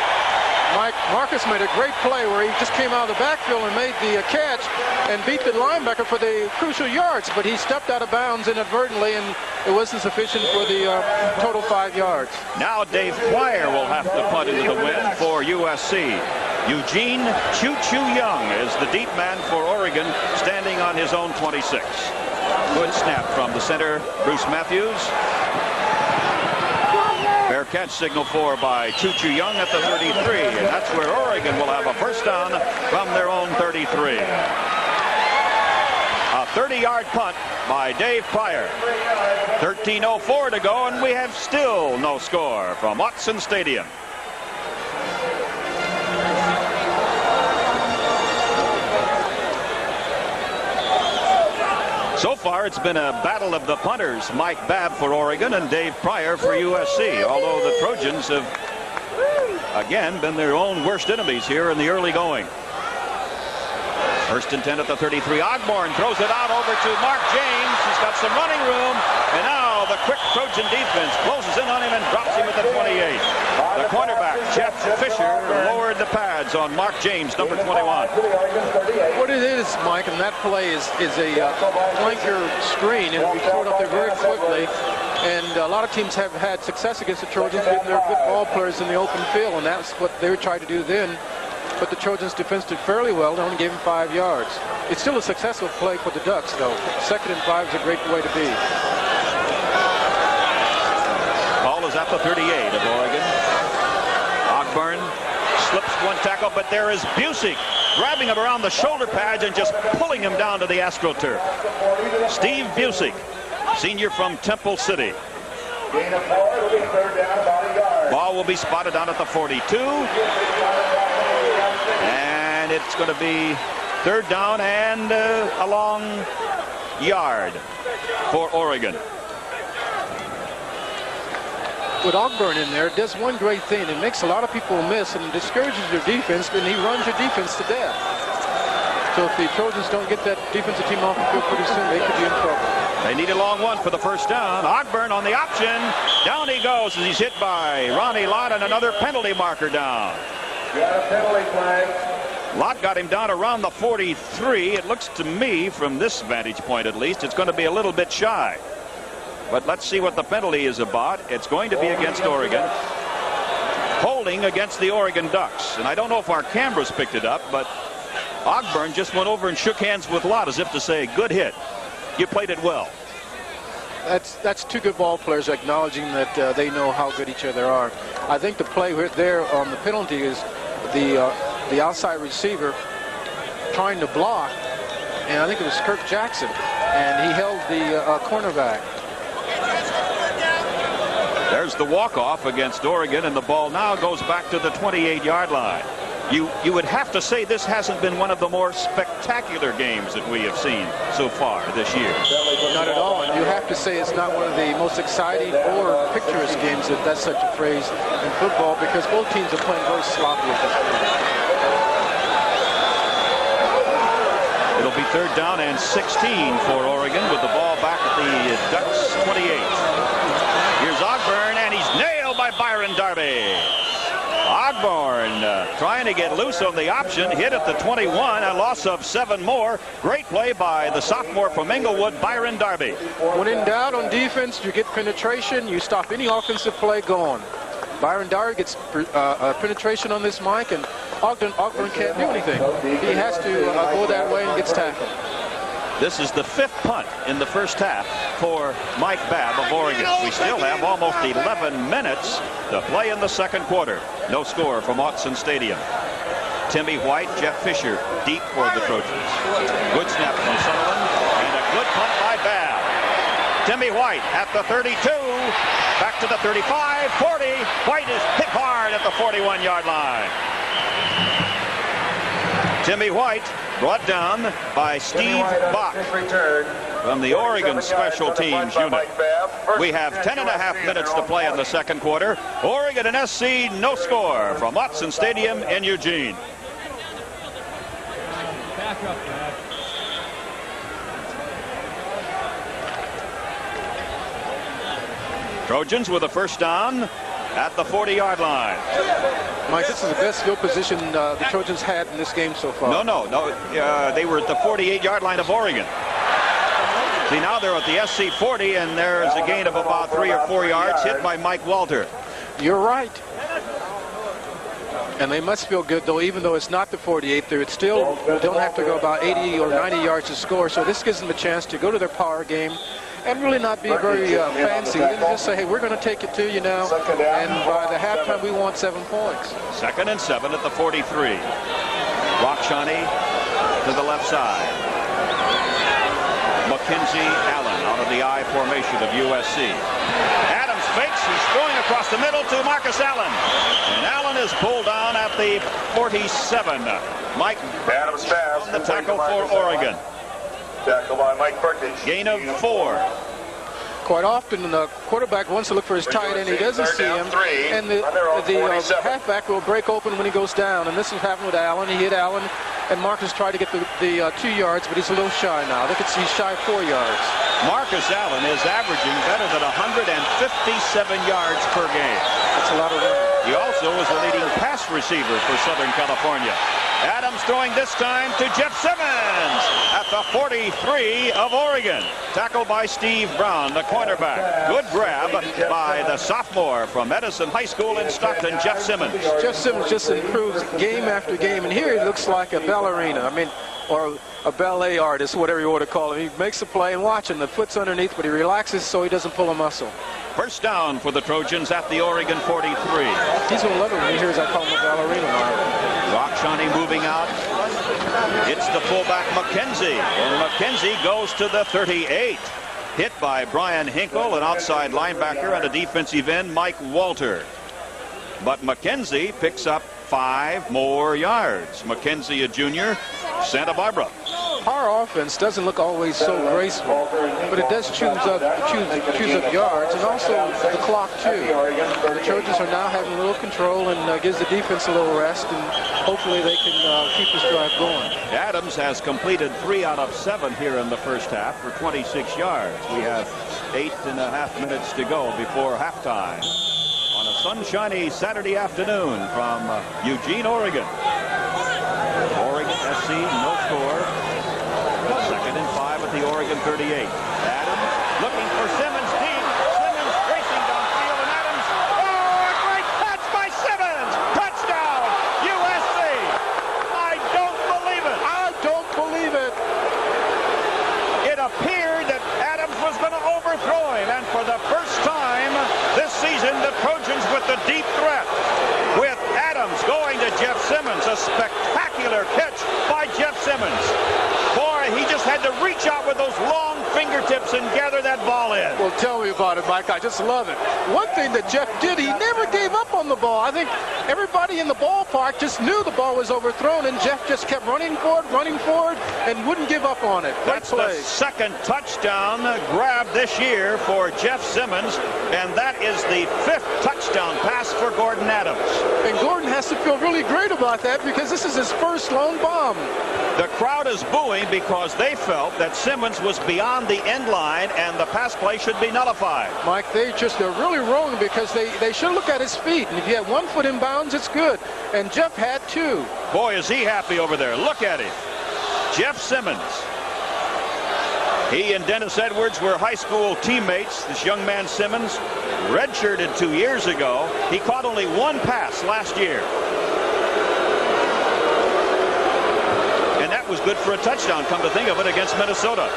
Marcus made a great play where he just came out of the backfield and made the catch and beat the linebacker for the crucial yards, but he stepped out of bounds inadvertently, and it wasn't sufficient for the total 5 yards. Now Dave Plyer will have to punt into the wind for USC. Eugene Choo-Choo Young is the deep man for Oregon, standing on his own 26. Good snap from the center, Bruce Matthews. Fair catch signaled for by Choo-Choo Young at the 33, and that's where Oregon will have a first down from their own 33. A 30-yard punt by Dave Pryor. 13:04 to go, and we have still no score from Watson Stadium. So far, it's been a battle of the punters. Mike Babb for Oregon and Dave Pryor for USC, although the Trojans have, again, been their own worst enemies here in the early going. First and 10 at the 33. Ogborn throws it out over to Mark James. He's got some running room, and now the quick Trojan defense closes in on him and drops him at the 28. The cornerback, Jeff Fisher, lowered the pads on Mark James, number 21. What it is, Mike, and that play is a flanker screen, and we throw it up there very quickly. And a lot of teams have had success against the Trojans, getting their good ball players in the open field, and that's what they were trying to do then. But the Trojans defense did fairly well. They only gave him 5 yards. It's still a successful play for the Ducks, though. 2nd and 5 is a great way to be. Ball is at the 38 of Oregon. Ogburn slips one tackle, but there is Busick grabbing him around the shoulder pads and just pulling him down to the AstroTurf. Steve Busick, senior from Temple City. Ball will be spotted down at the 42. And it's going to be 3rd down and a long yard for Oregon. With Ogburn in there, it does one great thing. It makes a lot of people miss and discourages your defense, and he runs your defense to death. So if the Trojans don't get that defensive team off the field pretty soon, they could be in trouble. They need a long one for the first down. Ogburn on the option. Down he goes as he's hit by Ronnie Lott, and another penalty marker down. Got a penalty flag. Lott got him down around the 43. It looks to me, from this vantage point at least, it's going to be a little bit shy. But let's see what the penalty is about. It's going to be against Oregon. Holding against the Oregon Ducks. And I don't know if our cameras picked it up, but Ogburn just went over and shook hands with Lott as if to say, good hit. You played it well. That's two good ball players acknowledging that they know how good each other are. I think the play there on the penalty is the outside receiver trying to block, and I think it was Kirk Jackson, and he held the cornerback. There's the walk-off against Oregon, and the ball now goes back to the 28-yard line. You would have to say this hasn't been one of the more spectacular games that we have seen so far this year. Not at all. And you have to say it's not one of the most exciting or picturesque games, if that's such a phrase, in football, because both teams are playing very sloppy at this point. It'll be 3rd down and 16 for Oregon with the ball back at the Ducks 28. Here's Ogburn, and he's nailed by Byron Darby. Ogburn trying to get loose on the option, hit at the 21, a loss of 7 more. Great play by the sophomore from Inglewood, Byron Darby. When in doubt on defense, you get penetration, you stop any offensive play going. Byron Darby gets penetration on this mic, and Ogburn can't do anything. He has to go that way and gets tackled. This is the 5th punt in the first half for Mike Babb of Oregon. We still have almost 11 minutes to play in the 2nd quarter. No score from Watson Stadium. Timmy White, Jeff Fisher deep for the Trojans. Good snap from Sullivan, and a good punt by Babb. Timmy White at the 32, back to the 35, 40. White is hit hard at the 41-yard line. Timmy White brought down by Steve Bach from the Oregon Special Teams unit. We have 10.5 minutes to play in the 2nd quarter. Oregon and SC, no score from Watson Stadium in Eugene. Trojans with a first down at the 40-yard line. Mike, this is the best field position the Trojans had in this game so far. No. They were at the 48-yard line of Oregon. See, now they're at the SC 40, and there's a gain of about 3 or 4 yards hit by Mike Walter. You're right. And they must feel good, though, even though it's not the 48th, they still don't have to go about 80 or 90 yards to score. So this gives them a chance to go to their power game and really not be very fancy. And just say, hey, we're going to take it to you now. And by the halftime, we want 7 points. 2nd and 7 at the 43. Rockshani to the left side. Mackenzie Allen out of the I formation of USC. Adams fakes. He's throwing across the middle to Marcus Allen. And Allen is pulled down at the 47. Mike Adams pass. on the tackle for Oregon. Tackle by Mike Burkage. Gain of 4. Quite often, the quarterback wants to look for his tight end. He doesn't see him, and the halfback will break open when he goes down. And this has happened with Allen. He hit Allen, and Marcus tried to get the 2 yards, but he's a little shy now. Look, he's shy 4 yards. Marcus Allen is averaging better than 157 yards per game. That's a lot of running. He also is the leading pass receiver for Southern California. Adams throwing this time to Jeff Simmons at the 43 of Oregon. Tackled by Steve Brown, the cornerback. Good grab by the sophomore from Edison High School in Stockton, Jeff Simmons. Jeff Simmons just improves game after game, and here he looks like a ballerina. I mean, or a ballet artist, whatever you want to call him. He makes a play and watch him. The foot's underneath, but he relaxes so he doesn't pull a muscle. First down for the Trojans at the Oregon 43. He's going to love it when he hears I call him a ballerina. Rockshani moving out. It's the fullback McKenzie. And McKenzie goes to the 38. Hit by Brian Hinkle, an outside linebacker, and a defensive end, Mike Walter. But McKenzie picks up 5 more yards. McKenzie, a junior, Santa Barbara. Our offense doesn't look always so graceful, but it does choose up yards and also the clock too. The Trojans are now having a little control and gives the defense a little rest, and hopefully they can keep this drive going. Adams has completed 3 out of 7 here in the first half for 26 yards. We have 8.5 minutes to go before halftime on a sunshiny Saturday afternoon from Eugene, Oregon. Oregon SC, no score. 2nd and 5 at the Oregon 38. Adams looking for Simmons deep. Simmons racing downfield, and Adams. Oh, a great catch by Simmons! Touchdown, USC! I don't believe it. I don't believe it. It appeared that Adams was going to overthrow him, and for the first time this season, the Trojans with the deep threat. With Adams going to Jeff Simmons, a spectacular catch by Jeff Simmons. Boy, he just had to reach out with those long fingertips and gather that ball in. Well, tell me about it, Mike. I just love it. One thing that Jeff did, he never gave up on the ball. I think everybody in the ballpark just knew the ball was overthrown, and Jeff just kept running forward, and wouldn't give up on it. Great That's play. the 2nd touchdown grab this year for Jeff Simmons, and that is the 5th touchdown pass for Gordon Adams. And Gordon has to feel really great about that because this is his first lone bomb. The crowd is booing because they felt that Simmons was beyond the end line and the pass play should be nullified. Mike, they're really wrong because they should look at his feet. And if you have 1 foot in bounds, it's good. And Jeff had 2. Boy, is he happy over there. Look at him. Jeff Simmons. He and Dennis Edwards were high school teammates. This young man, Simmons, redshirted 2 years ago. He caught only 1 pass last year. And that was good for a touchdown, come to think of it, against Minnesota.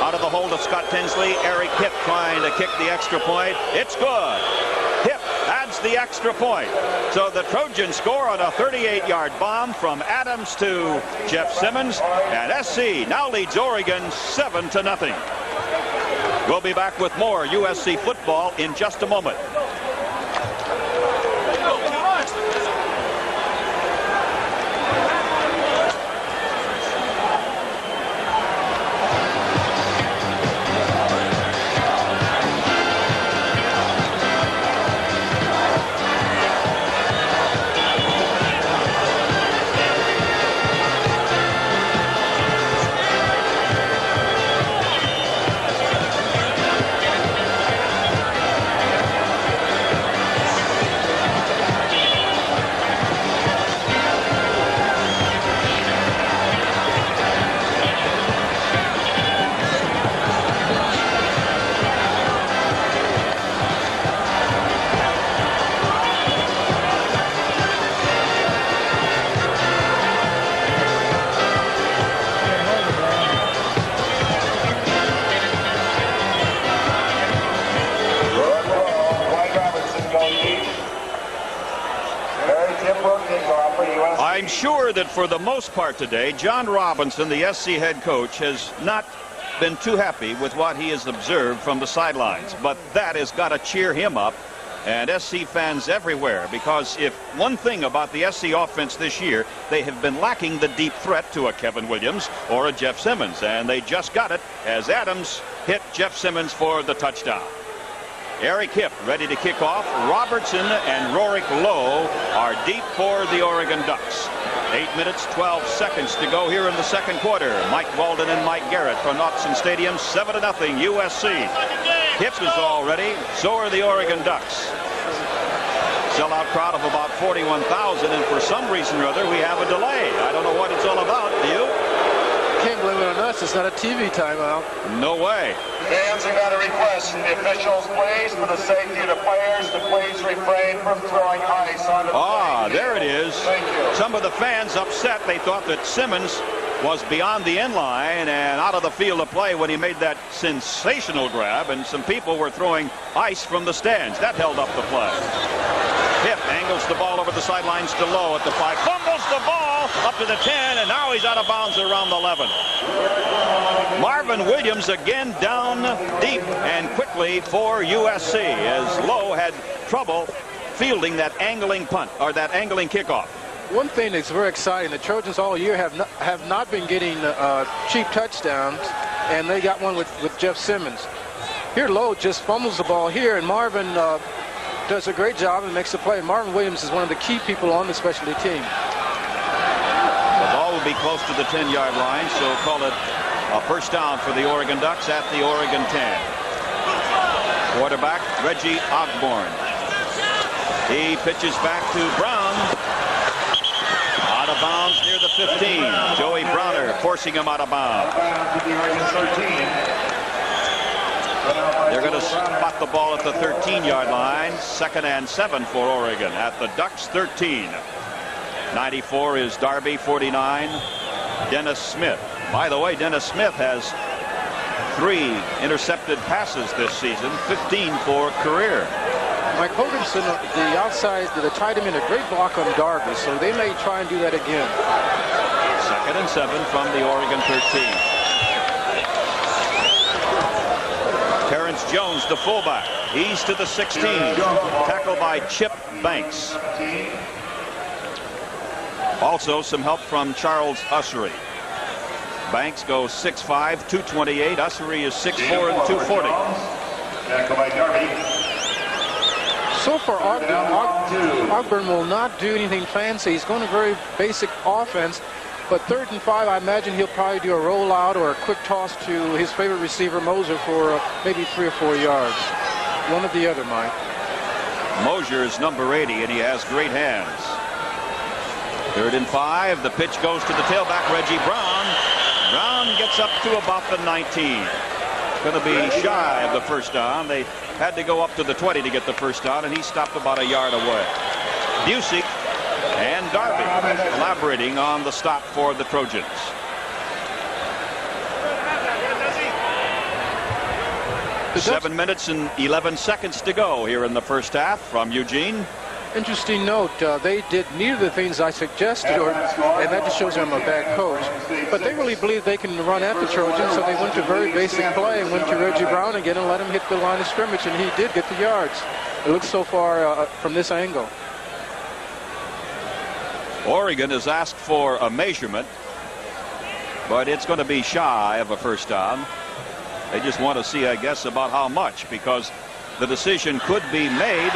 Out of the hold of Scott Tinsley, Eric Hipp trying to kick the extra point. It's good. Hipp adds the extra point. So the Trojans score on a 38-yard bomb from Adams to Jeff Simmons. And SC now leads Oregon 7-0. We'll be back with more USC football in just a moment. I'm sure that for the most part today, John Robinson, the SC head coach, has not been too happy with what he has observed from the sidelines. But that has got to cheer him up, and SC fans everywhere, because if one thing about the SC offense this year, they have been lacking the deep threat to a Kevin Williams or a Jeff Simmons, and they just got it as Adams hit Jeff Simmons for the touchdown. Eric Hipp ready to kick off. Robertson and Rorik Lowe are deep for the Oregon Ducks. 8 minutes, 12 seconds to go here in the second quarter. Mike Walden and Mike Garrett from Autzen Stadium, 7-0 USC. Hipp is all ready, so are the Oregon Ducks. Sellout crowd of about 41,000, and for some reason or other, we have a delay. I don't know what it's all about. Do you? Can't blame it on us. It's not a TV timeout. No way. Fans are going to request from the officials, please, for the safety of the players, to please refrain from throwing ice onto the there it is. Thank you. Some of the fans upset. They thought that Simmons was beyond the end line and out of the field of play when he made that sensational grab, and some people were throwing ice from the stands. That held up the play. Hipp angles the ball over the sidelines to Lowe at the 5. Fumbles the ball up to the 10, and now he's out of bounds around the 11. Marvin Williams again down deep and quickly for USC as Lowe had trouble fielding that angling punt, or that angling kickoff. One thing that's very exciting, the Trojans all year have not been getting cheap touchdowns, and they got one with Jeff Simmons. Here Lowe just fumbles the ball here, and Marvin does a great job and makes the play. Marvin Williams is one of the key people on the specialty team. The ball will be close to the 10-yard line, so call it a first down for the Oregon Ducks at the Oregon 10. Quarterback Reggie Ogborn. He pitches back to Brown. Out of bounds near the 15. Joey Browner forcing him out of bounds. They're going to spot the ball at the 13-yard line. 2nd and 7 for Oregon at the Ducks 13. 94 is Darby. 49 Dennis Smith. By the way, Dennis Smith has 3 intercepted passes this season, 15 for career. Mike Hoganson, the outside, they tied him in a great block on Darby, so they may try and do that again. 2nd and 7 from the Oregon 13. Terrence Jones, the fullback. He's to the 16. Tackled by Chip Banks. Also some help from Charles Ussery. Banks goes 6'5", 228. Ussery is 6'4", and 240. Tackled by Darby. So far, Ogburn will not do anything fancy. He's going to very basic offense. But 3rd and 5, I imagine he'll probably do a rollout or a quick toss to his favorite receiver, Moser, for maybe 3 or 4 yards. One or the other, Mike. Mosier is number 80, and he has great hands. 3rd and 5. The pitch goes to the tailback, Reggie Brown. Brown gets up to about the 19. Going to be shy of the first down. They had to go up to the 20 to get the first down, and he stopped about a yard away. Busick and Darby collaborating on the stop for the Trojans. The 7 minutes and 11 seconds to go here in the first half from Eugene. Interesting note, they did neither of the things I suggested, and that just shows I'm a bad coach. But they really believe they can run at the Trojans, so they went to very basic play and went to Reggie Brown again and let him hit the line of scrimmage, and he did get the yards. It looks so far from this angle. Oregon has asked for a measurement, but it's going to be shy of a first down. They just want to see, I guess, about how much, because the decision could be made.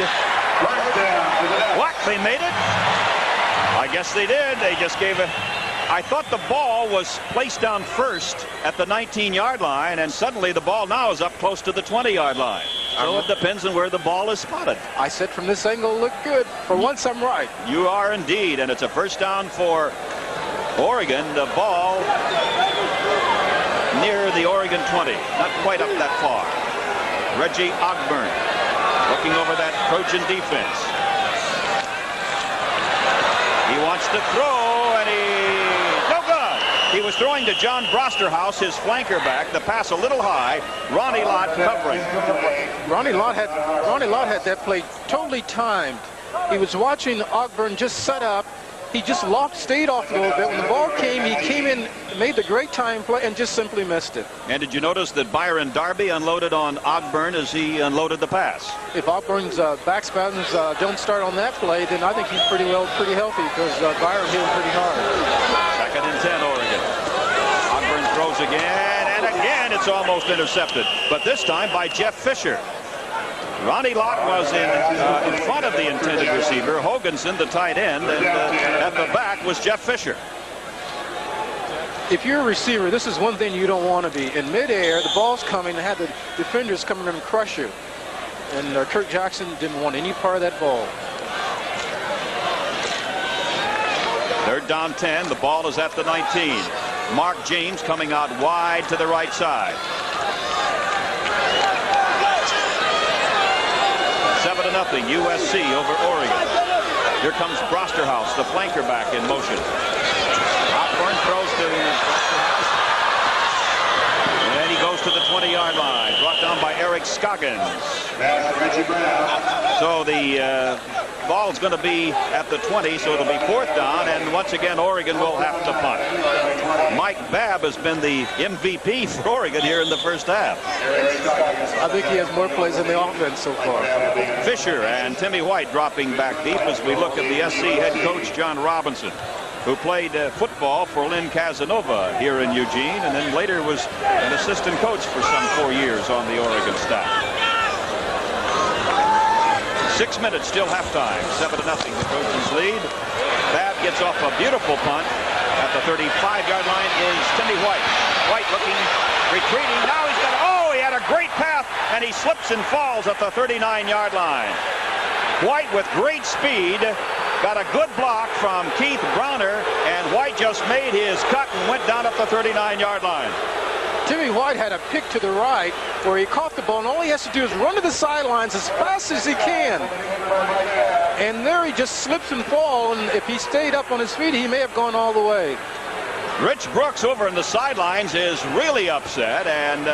What? They made it? I guess they did. They just gave it. I thought the ball was placed down first at the 19-yard line, and suddenly the ball now is up close to the 20-yard line. So it depends on where the ball is spotted. I said from this angle, look good. For once, I'm right. You are indeed, and it's a first down for Oregon. The ball near the Oregon 20, not quite up that far. Reggie Ogburn looking over that Trojan defense. He wants to throw, and no good. He was throwing to John Brosterhouse, his flanker back. The pass a little high. Ronnie Lott covering. Ronnie Lott had that play totally timed. He was watching Ogburn just set up. He just stayed off a little bit. When the ball came, he came in, made the great time play, and just simply missed it. And did you notice that Byron Darby unloaded on Ogburn as he unloaded the pass? If Ogburn's back spasms don't start on that play, then I think he's pretty healthy, because Byron hit him pretty hard. 2nd and 10, Oregon. Ogburn throws again, and again it's almost intercepted, but this time by Jeff Fisher. Ronnie Lott was in front of the intended receiver, Hoganson, the tight end, and at the back was Jeff Fisher. If you're a receiver, this is one thing you don't want to be. In midair, the ball's coming, and have the defenders come in and crush you. And Kirk Jackson didn't want any part of that ball. 3rd down 10. The ball is at the 19. Mark James coming out wide to the right side. 7-0 USC over Oregon. Here comes Brosterhouse, the flanker back in motion. Ogburn throws to and he goes to the 20-yard line, brought down by Eric Scoggins. So the ball is going to be at the 20, so it'll be 4th down, and once again Oregon will have to punt. Mike Babb has been the MVP for Oregon here in the first half. I think he has more plays in the offense so far. Fisher and Timmy White dropping back deep as we look at the SC head coach John Robinson, who played football for Lynn Casanova here in Eugene, and then later was an assistant coach for some 4 years on the Oregon staff. 6 minutes, still halftime. 7-0, the Trojans lead. Babb gets off a beautiful punt. At the 35-yard line is Timmy White. White looking, retreating. Now he's got, he had a great path, and he slips and falls at the 39-yard line. White with great speed. Got a good block from Keith Browner, and White just made his cut and went down at the 39-yard line. Timmy White had a pick to the right where he caught the ball, and all he has to do is run to the sidelines as fast as he can. And there he just slips and falls, and if he stayed up on his feet, he may have gone all the way. Rich Brooks over in the sidelines is really upset, and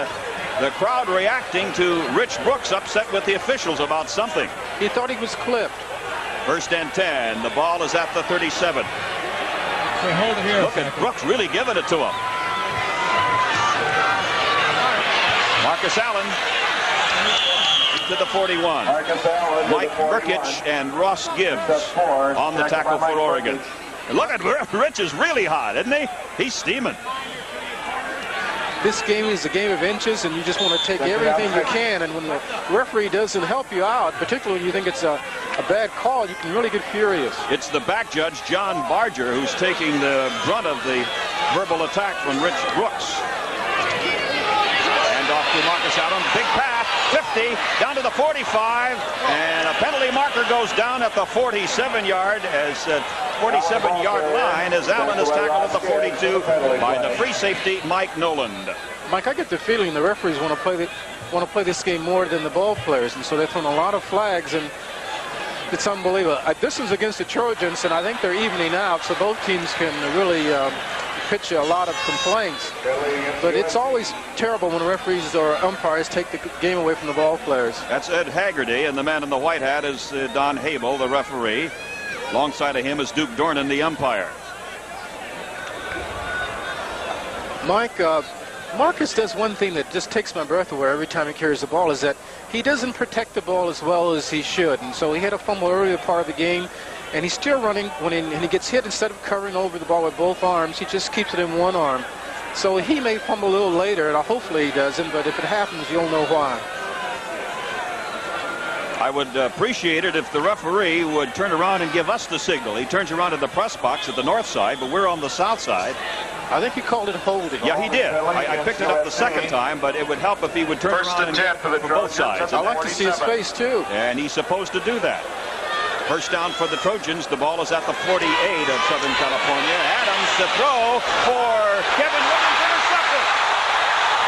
the crowd reacting to Rich Brooks upset with the officials about something. He thought he was clipped. 1st and 10. The ball is at the 37. Hold it here. Look at Brooks really giving it to him. Marcus Allen to the 41. Mike Burkich and Ross Gibbs on the tackle for Oregon. And look at Rich is really hot, isn't he? He's steaming. This game is a game of inches, and you just want to take everything you can. And when the referee doesn't help you out, particularly when you think it's a bad call, you can really get furious. It's the back judge, John Barger, who's taking the brunt of the verbal attack from Rich Brooks. And off to Marcus Allen. Big pass, 50, down to the 45, and a penalty marker goes down at the 47-yard line as Allen is tackled at the 42 by the free safety Mike Noland. Mike, I get the feeling the referees want to play this game more than the ball players, and so they're throwing a lot of flags, and it's unbelievable. This is against the Trojans, and I think they're evening out, so both teams can really pitch a lot of complaints. But it's always terrible when referees or umpires take the game away from the ball players. That's Ed Haggerty, and the man in the white hat is Don Habel, the referee. Alongside of him is Duke Dornan, the umpire. Mike, Marcus does one thing that just takes my breath away every time he carries the ball, is that he doesn't protect the ball as well as he should. And so he had a fumble earlier part of the game, and he's still running. When he gets hit, instead of covering over the ball with both arms, he just keeps it in one arm. So he may fumble a little later, and hopefully he doesn't, but if it happens, you'll know why. I would appreciate it if the referee would turn around and give us the signal. He turns around to the press box at the north side, but we're on the south side. I think he called it holding. Yeah, he did. I picked it up the second time, but it would help if he would turn around and for both sides. I like to see his face, too. And he's supposed to do that. First down for the Trojans. The ball is at the 48 of Southern California. Adams to throw for Kevin Williams, intercepted.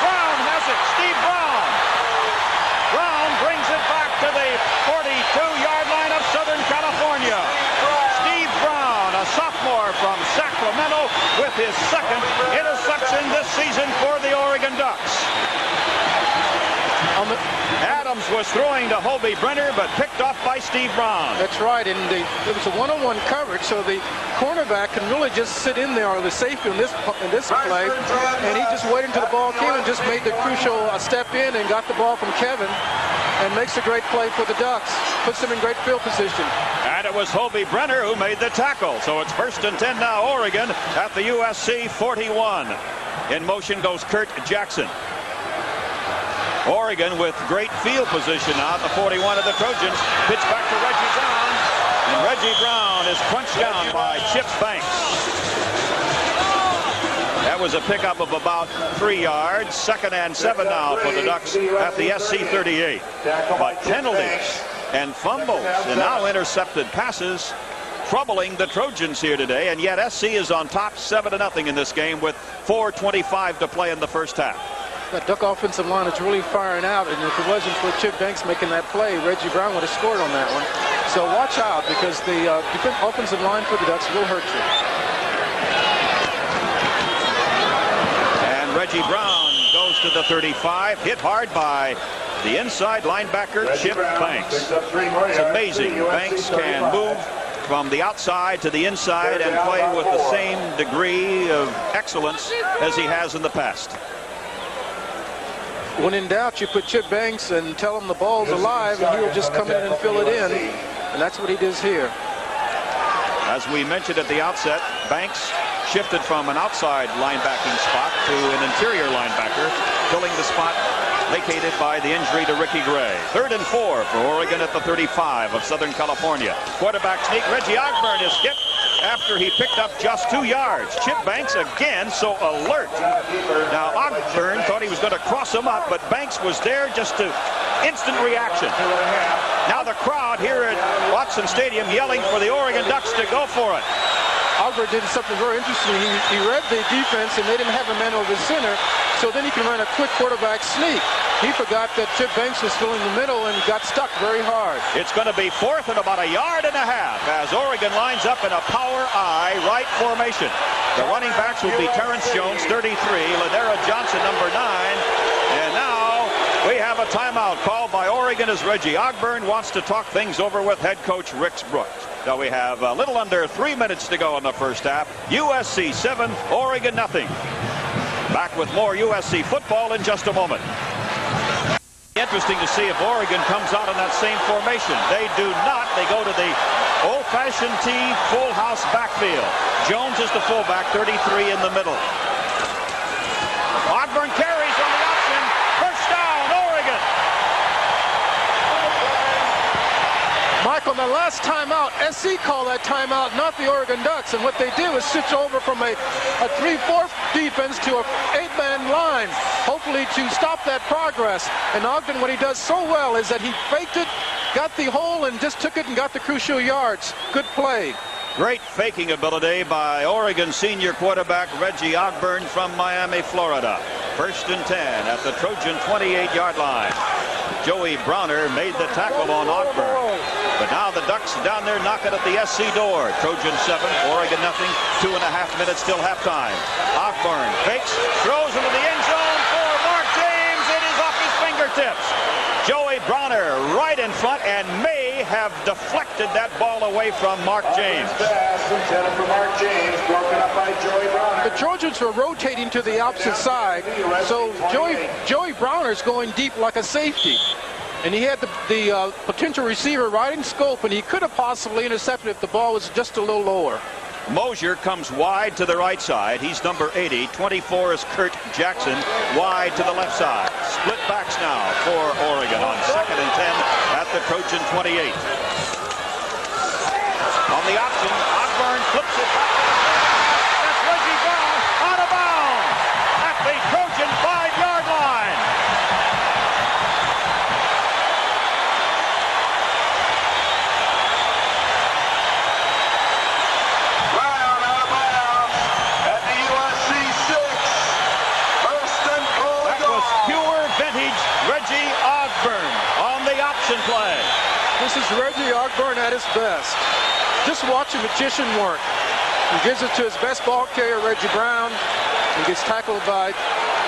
Brown has it. Steve Brown. Brown brings it back to the 42-yard line of Southern California. Steve Brown, a sophomore from Sacramento, with his second interception this season for the Oregon Ducks. Adams was throwing to Hobie Brenner, but picked off by Steve Brown. That's right, and it was a one-on-one coverage, so the cornerback can really just sit in there, or the safety in this play, and he just waited until the ball came and just made the crucial step in and got the ball from Kevin, and makes a great play for the Ducks. Puts them in great field position. And it was Hobie Brenner who made the tackle. So it's 1st and 10 now, Oregon at the USC 41. In motion goes Kurt Jackson. Oregon with great field position now at the 41 of the Trojans. Pitch back to Reggie Brown. And Reggie Brown is crunched down by Chip Banks. That was a pickup of about 3 yards. 2nd and 7 now for the Ducks at the SC 38. But penalties and fumbles and now intercepted passes troubling the Trojans here today, and yet SC is on top 7-0 in this game with 4:25 to play in the first half. That Duck offensive line is really firing out, and if it wasn't for Chip Banks making that play, Reggie Brown would have scored on that one. So watch out, because the offensive line for the Ducks will hurt you. And Reggie Brown goes to the 35, hit hard by the inside linebacker, Chip Banks. It's amazing. Banks can move from the outside to the inside and play with the same degree of excellence as he has in the past. When in doubt, you put Chip Banks and tell him the ball's alive, and he'll just come in and fill it in. And that's what he does here. As we mentioned at the outset, Banks shifted from an outside linebacking spot to an interior linebacker, filling the spot vacated by the injury to Ricky Gray. 3rd and 4 for Oregon at the 35 of Southern California. Quarterback sneak. Reggie Ogburn is hit after he picked up just 2 yards. Chip Banks again so alert. Now Ogburn thought he was going to cross him up, but Banks was there just to instant reaction. Now the crowd here at Watson Stadium yelling for the Oregon Ducks to go for it. Ogburn did something very interesting. He read the defense and they didn't have a man over the center, so then he can run a quick quarterback sneak. He forgot that Chip Banks was still in the middle and got stuck very hard. It's going to be 4th and about 1.5 yards as Oregon lines up in a power I right formation. The running backs will be Terrence Jones, 33, Ladera Johnson, number 9, and now we have a timeout called by Oregon as Reggie Ogburn wants to talk things over with head coach Rick Brooks. So we have a little under 3 minutes to go in the first half. USC 7, Oregon nothing. Back with more USC football in just a moment. Interesting to see if Oregon comes out in that same formation. They do not. They go to the old-fashioned T full house backfield. Jones is the fullback, 33 in the middle. Ogburn carries on the option. First down, Oregon. Michael, the last timeout, SC called that timeout, not the Oregon Ducks. And what they did was switch over from a 3-4 defense to a 8-man line, hopefully to stop that progress. And Ogden, what he does so well is that he faked it, got the hole, and just took it and got the crucial yards. Good play. Great faking ability by Oregon senior quarterback Reggie Ogburn from Miami, Florida. 1st and 10 at the Trojan 28-yard line. Joey Browner made the tackle on Ogburn. But now the Ducks down there knocking at the SC door. Trojan 7, Oregon nothing. 2.5 minutes till halftime. Ogburn fakes, throws into the end zone for Mark James. It is off his fingertips. Joey Browner right in front and may have deflected that ball away from Mark James. The Trojans were rotating to the opposite side, so Joey Browner's going deep like a safety. And he had the potential receiver right in scope, and he could have possibly intercepted if the ball was just a little lower. Mosier comes wide to the right side. He's number 80. 24 is Kurt Jackson, wide to the left side. Split backs now for Oregon on 2nd and 10 at the Trojan 28. On the option, Ogburn flips it back. That's Reggie Brown out of bounds at the Trojan 5-yard line. Reggie Ogburn on the option play. This is Reggie Ogburn at his best. Just watch a magician work. He gives it to his best ball carrier, Reggie Brown. He gets tackled by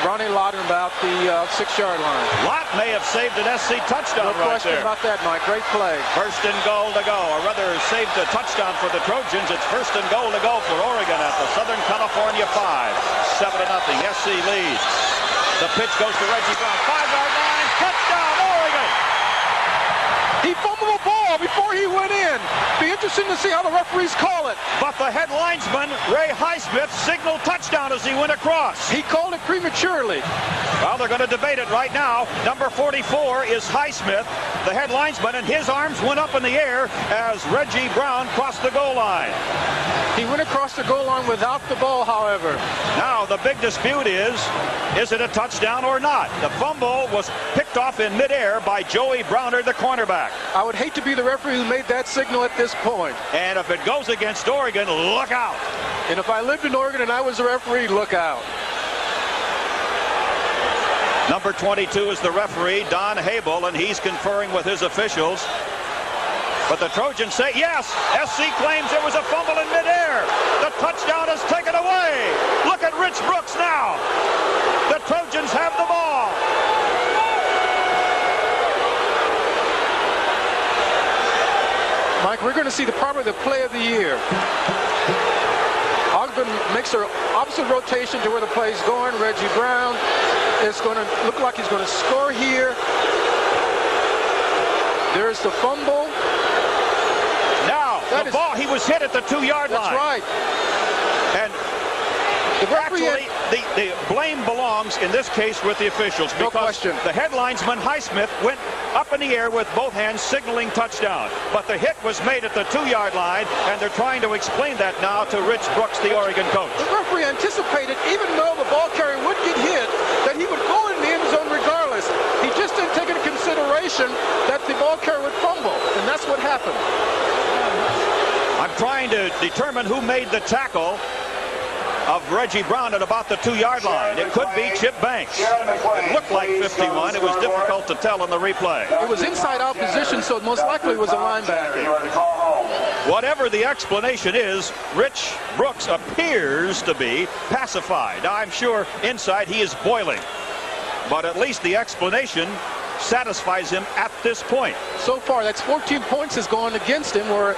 Ronnie Lott about the 6-yard line. Lott may have saved an SC touchdown No right question there. about that, Mike. Great play. First and goal to go, or rather saved a touchdown for the Trojans. It's first and goal to go for Oregon at the Southern California 5. 7-0. SC leads. The pitch goes to Reggie Brown. 5-yard line. Touchdown, Oregon. He fumbled the ball before he went in. Be interesting to see how the referees call it. But the head linesman, Ray Highsmith, signaled touchdown as he went across. He called it prematurely. Well, they're going to debate it right now. Number 44 is Highsmith, the head linesman, and his arms went up in the air as Reggie Brown crossed the goal line. He went across the goal line without the ball, however. Now, the big dispute is it a touchdown or not? The fumble was picked off in midair by Joey Browner, the cornerback. I would hate to be the referee who made that signal at this point. And if it goes against Oregon, look out. And if I lived in Oregon and I was a referee, look out. Number 22 is the referee, Don Habel, and he's conferring with his officials. But the Trojans say, yes, SC claims there was a fumble in midair. The touchdown is taken away. Look at Rich Brooks now. The Trojans have the ball. Mike, we're going to see probably the play of the year. Ogden makes her opposite rotation to where the play's going. Reggie Brown is going to look like he's going to score here. There's the fumble. Now, the ball, he was hit at the 2-yard line. That's right. And actually, the blame belongs in this case with the officials, because the head linesman Highsmith went up in the air with both hands signaling touchdown. But the hit was made at the 2-yard line, and they're trying to explain that now to Rich Brooks, the Oregon coach. The referee anticipated, even though the ball carrier would get hit, that he would go in the end zone regardless. He just didn't take into consideration that the ball carrier would fumble, and that's what happened. I'm trying to determine who made the tackle of Reggie Brown at about the 2-yard line. It could be Chip Banks. It looked like 51. It was difficult to tell in the replay. It was inside out position, so most likely it was a linebacker. Whatever the explanation is, Rich Brooks appears to be pacified. Now, I'm sure inside he is boiling, but at least the explanation satisfies him at this point. So far, that's 14 points has gone against him, where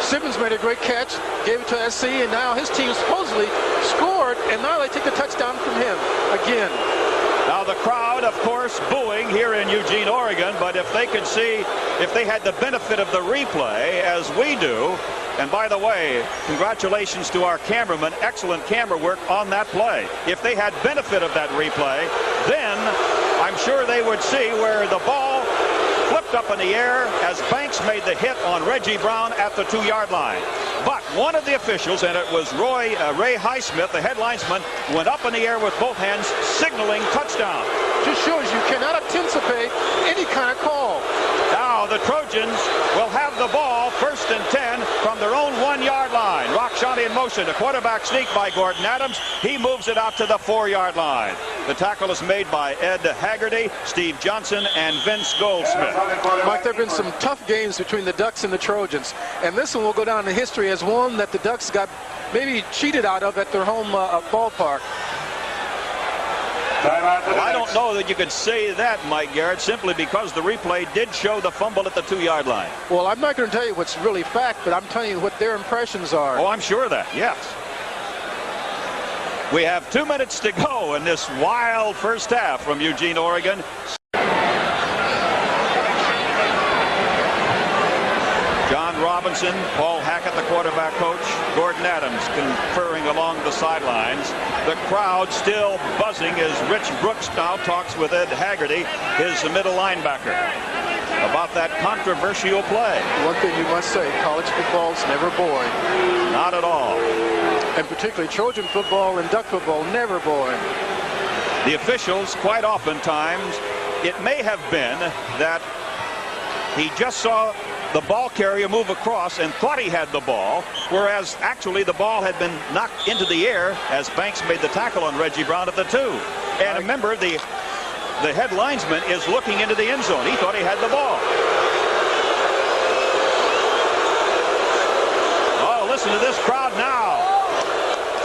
Simmons made a great catch, gave it to SC, and now his team supposedly scored, and now they take the touchdown from him again. Now the crowd, of course, booing here in Eugene, Oregon, but if they could see, if they had the benefit of the replay, as we do, and by the way, congratulations to our cameraman, excellent camera work on that play. If they had benefit of that replay, then I'm sure they would see where the ball flipped up in the air as Banks made the hit on Reggie Brown at the 2-yard line. But one of the officials, and it was Ray Highsmith, the head linesman, went up in the air with both hands, signaling touchdown. Just shows you cannot anticipate any kind of call. Now the Trojans will have the ball, 1st and 10 from their own 1-yard line. Rakshani in motion, a quarterback sneak by Gordon Adams. He moves it out to the 4-yard line. The tackle is made by Ed Haggerty, Steve Johnson, and Vince Goldsmith. Mike, there have been some tough games between the Ducks and the Trojans, and this one will go down in history as one that the Ducks got maybe cheated out of at their home ballpark. Well, I don't know that you could say that, Mike Garrett, simply because the replay did show the fumble at the 2-yard line. Well, I'm not going to tell you what's really fact, but I'm telling you what their impressions are. Oh, I'm sure of that, yes. We have 2 minutes to go in this wild first half from Eugene, Oregon. John Robinson, Paul Hackett, the quarterback coach, Gordon Adams conferring along the sidelines. The crowd still buzzing as Rich Brooks now talks with Ed Haggerty, his middle linebacker, about that controversial play. One thing you must say, college football's never boring. Not at all. And particularly Trojan football and Duck football, never boring. The officials, quite oftentimes, it may have been that he just saw the ball carrier move across and thought he had the ball, whereas actually the ball had been knocked into the air as Banks made the tackle on Reggie Brown at the 2. And remember, the head linesman is looking into the end zone. He thought he had the ball. Oh, listen to this crowd now.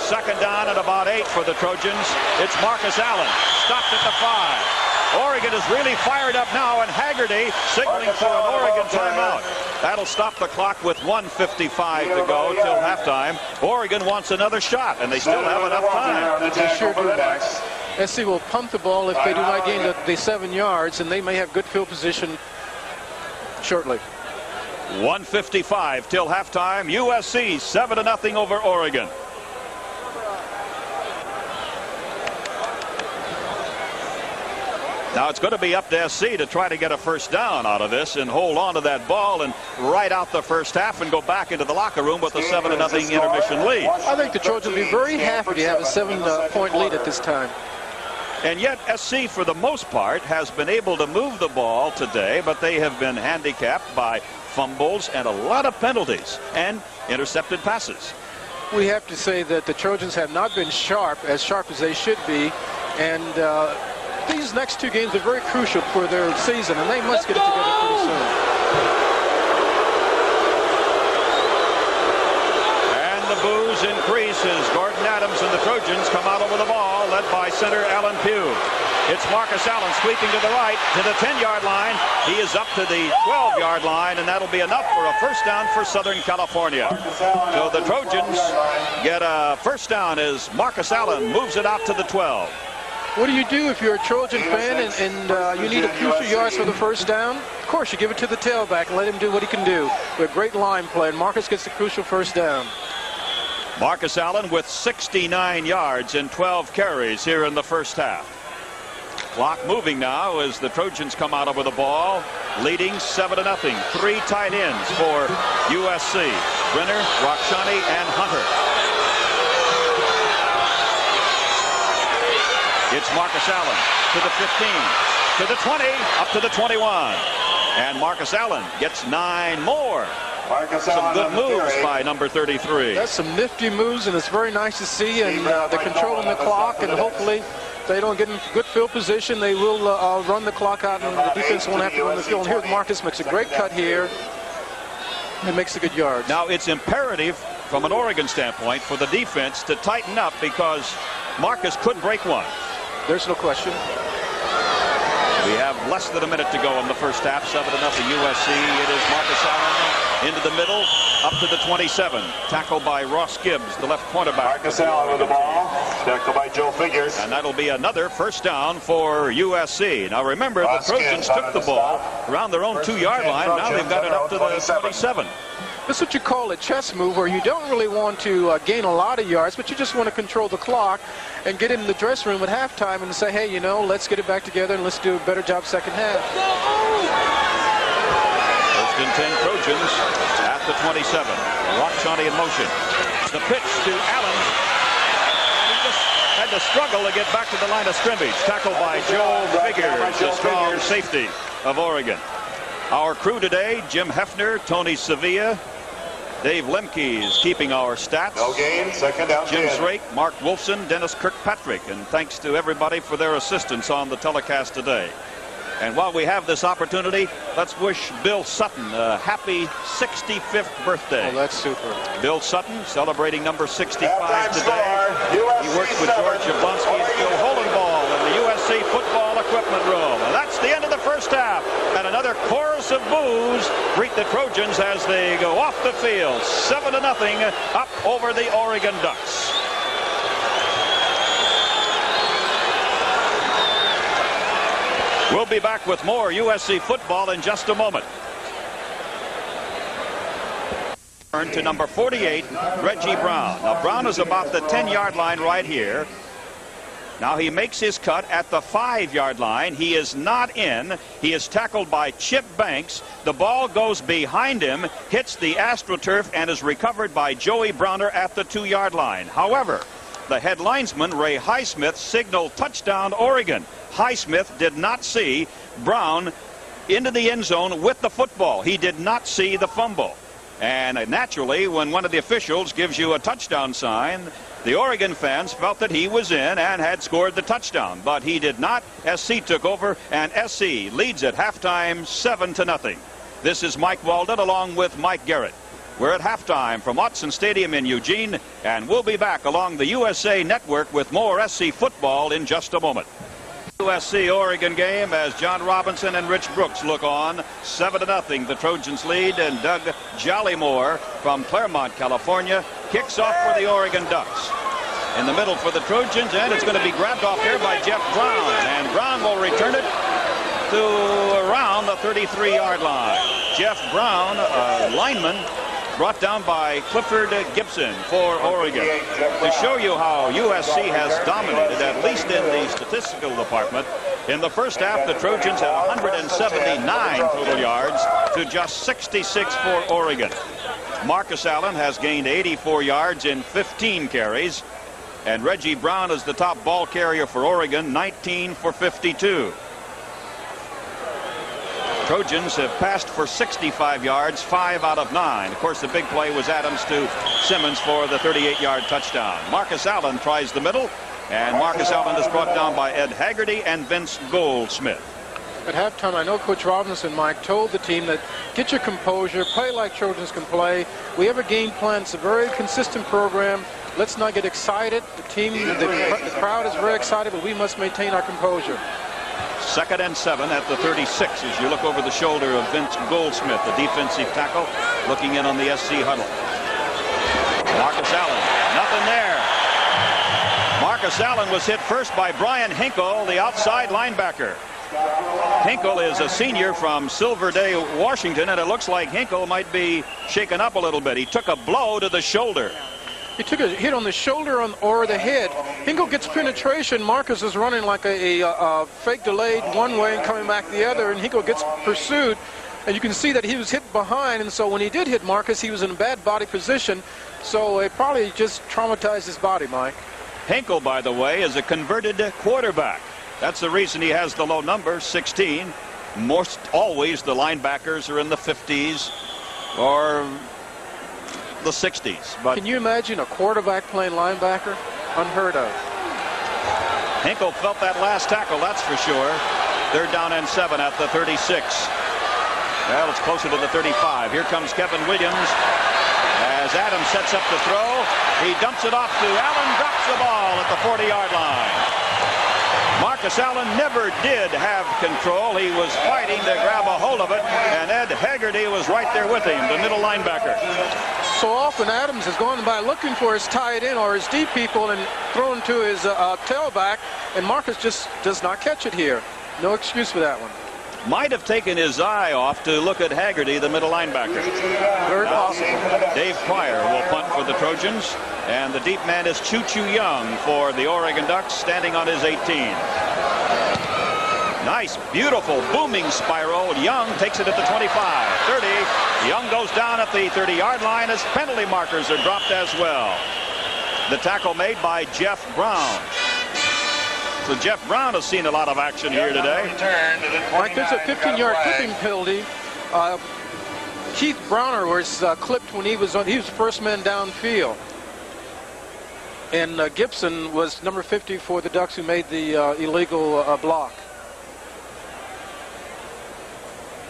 second down and about 8 for the Trojans. It's Marcus Allen, stopped at the 5. Oregon is really fired up now, and Haggerty signaling for an Oregon timeout. That'll stop the clock with 1:55 to go till halftime. Oregon wants another shot, and they still have enough time. They sure do, Max. SC will punt the ball if they do not gain the 7 yards, and they may have good field position shortly. 1:55 till halftime. USC 7-0 over Oregon. Now it's going to be up to SC to try to get a first down out of this and hold on to that ball and ride out the first half and go back into the locker room with a 7-0 intermission lead. I think the Trojans will be very happy to have a 7-point lead at this time. And yet SC, for the most part, has been able to move the ball today, but they have been handicapped by fumbles and a lot of penalties and intercepted passes. We have to say that the Trojans have not been sharp as they should be, and these next 2 games are very crucial for their season, and they must get it together pretty soon. And the boos increase as Gordon Adams and the Trojans come out over the ball, led by center Alan Pugh. It's Marcus Allen sweeping to the right to the 10-yard line. He is up to the 12-yard line, and that'll be enough for a first down for Southern California. So the Trojans get a first down as Marcus Allen moves it out to the 12. What do you do if you're a Trojan fan and you need a few yards for the first down? Of course, you give it to the tailback and let him do what he can do. With great line play, and Marcus gets the crucial first down. Marcus Allen with 69 yards and 12 carries here in the first half. Clock moving now as the Trojans come out over the ball, leading 7-0. 3 tight ends for USC. Brenner, Rakshani, and Hunter. It's Marcus Allen to the 15, to the 20, up to the 21. And Marcus Allen gets 9 more. Some good moves by number 33. That's some nifty moves, and it's very nice to see. And they're controlling the clock, and hopefully if they don't get in good field position, they will run the clock out, and the defense won't have to run the field. And here's Marcus makes a great cut here and makes a good yard. Now it's imperative from an Oregon standpoint for the defense to tighten up because Marcus could break one. There's no question. We have less than a minute to go in the first half. 7-0 USC. It is Marcus Allen into the middle, up to the 27. Tackled by Ross Gibbs, the left cornerback. Marcus Allen with the ball. Tackled by Joe Figures. And that'll be another first down for USC. Now remember, the Trojans took the ball around their own 2-yard line. Now they've got it up to the 27. This is what you call a chess move, where you don't really want to gain a lot of yards, but you just want to control the clock and get in the dressing room at halftime and say, hey, you know, let's get it back together and let's do a better job second half. First and 10 Trojans at the 27. Rakshani in motion. The pitch to Allen. He just had to struggle to get back to the line of scrimmage. Tackled by Joe Figures, the strong safety of Oregon. Our crew today, Jim Hefner, Tony Sevilla, Dave Lemke is keeping our stats. No gain, second down. Jim Srake, Mark Wolfson, Dennis Kirkpatrick, and thanks to everybody for their assistance on the telecast today. And while we have this opportunity, let's wish Bill Sutton a happy 65th birthday. Oh, that's super. Bill Sutton celebrating number 65 today. He works with George Jablonski and Phil Holenball in the USC football equipment room. And that's the end of the first half. And another chorus of boos greet the Trojans as they go off the field. 7-0 up over the Oregon Ducks. We'll be back with more USC football in just a moment. Turn to number 48, Reggie Brown. Now Brown is about the 10-yard line right here. Now he makes his cut at the 5-yard line. He is not in. He is tackled by Chip Banks. The ball goes behind him, hits the AstroTurf, and is recovered by Joey Browner at the 2-yard line. However, the head linesman, Ray Highsmith, signaled touchdown Oregon. Highsmith did not see Brown into the end zone with the football. He did not see the fumble. And naturally, when one of the officials gives you a touchdown sign, the Oregon fans felt that he was in and had scored the touchdown. But he did not. SC took over, and SC leads at halftime 7-0. This is Mike Walden along with Mike Garrett. We're at halftime from Watson Stadium in Eugene, and we'll be back along the USA Network with more SC football in just a moment. USC Oregon game as John Robinson and Rich Brooks look on. 7-0 the Trojans lead, and Doug Jollymore from Claremont, California kicks off for the Oregon Ducks. In the middle for the Trojans, and it's going to be grabbed off here by Jeff Brown, and Brown will return it to around the 33-yard line. Jeff Brown, lineman, brought down by Clifford Gibson for Oregon. To show you how USC has dominated, at least in the statistical department, in the first half the Trojans had 179 total yards to just 66 for Oregon. Marcus Allen has gained 84 yards in 15 carries, and Reggie Brown is the top ball carrier for Oregon, 19 for 52. Trojans have passed for 65 yards, 5 out of 9. Of course, the big play was Adams to Simmons for the 38-yard touchdown. Marcus Allen tries the middle, and Marcus Allen is brought down by Ed Haggerty and Vince Goldsmith. At halftime, I know Coach Robinson, Mike, told the team that get your composure, play like Trojans can play. We have a game plan. It's a very consistent program. Let's not get excited. The crowd is very excited, but we must maintain our composure. 2nd and 7 at the 36 as you look over the shoulder of Vince Goldsmith, the defensive tackle, looking in on the SC huddle. Marcus Allen, nothing there. Marcus Allen was hit first by Brian Hinkle, the outside linebacker. Hinkle is a senior from Silver Day, Washington, and it looks like Hinkle might be shaken up a little bit. He took a blow to the shoulder. He took a hit on the shoulder or the head. Hinkle gets penetration. Marcus is running like a fake delayed one way and coming back the other, and Hinkle gets pursued. And you can see that he was hit behind, and so when he did hit Marcus, he was in a bad body position. So it probably just traumatized his body, Mike. Hinkle, by the way, is a converted quarterback. That's the reason he has the low number, 16. Most always the linebackers are in the 50s or the 60s. But can you imagine a quarterback playing linebacker? Unheard of. Hinkle felt that last tackle, that's for sure. 3rd down and 7 at the 36. Well, it's closer to the 35. Here comes Kevin Williams as Adams sets up the throw. He dumps it off to Allen, drops the ball at the 40-yard line. Marcus Allen never did have control. He was fighting to grab a hold of it, and Ed Haggerty was right there with him, the middle linebacker. So often Adams has gone by looking for his tight end or his deep people and thrown to his tailback, and Marcus just does not catch it here. No excuse for that one. Might have taken his eye off to look at Haggerty, the middle linebacker. Very possible. Dave Pryor will punt for the Trojans, and the deep man is Choo-Choo Young for the Oregon Ducks, standing on his 18. Nice, beautiful, booming spiral. Young takes it at the 25, 30. Young goes down at the 30-yard line as penalty markers are dropped as well. The tackle made by Jeff Brown. So Jeff Brown has seen a lot of action here today. Mike, there's a 15-yard clipping penalty. Keith Browner was clipped when he was first man downfield. And Gibson was number 50 for the Ducks, who made the illegal block.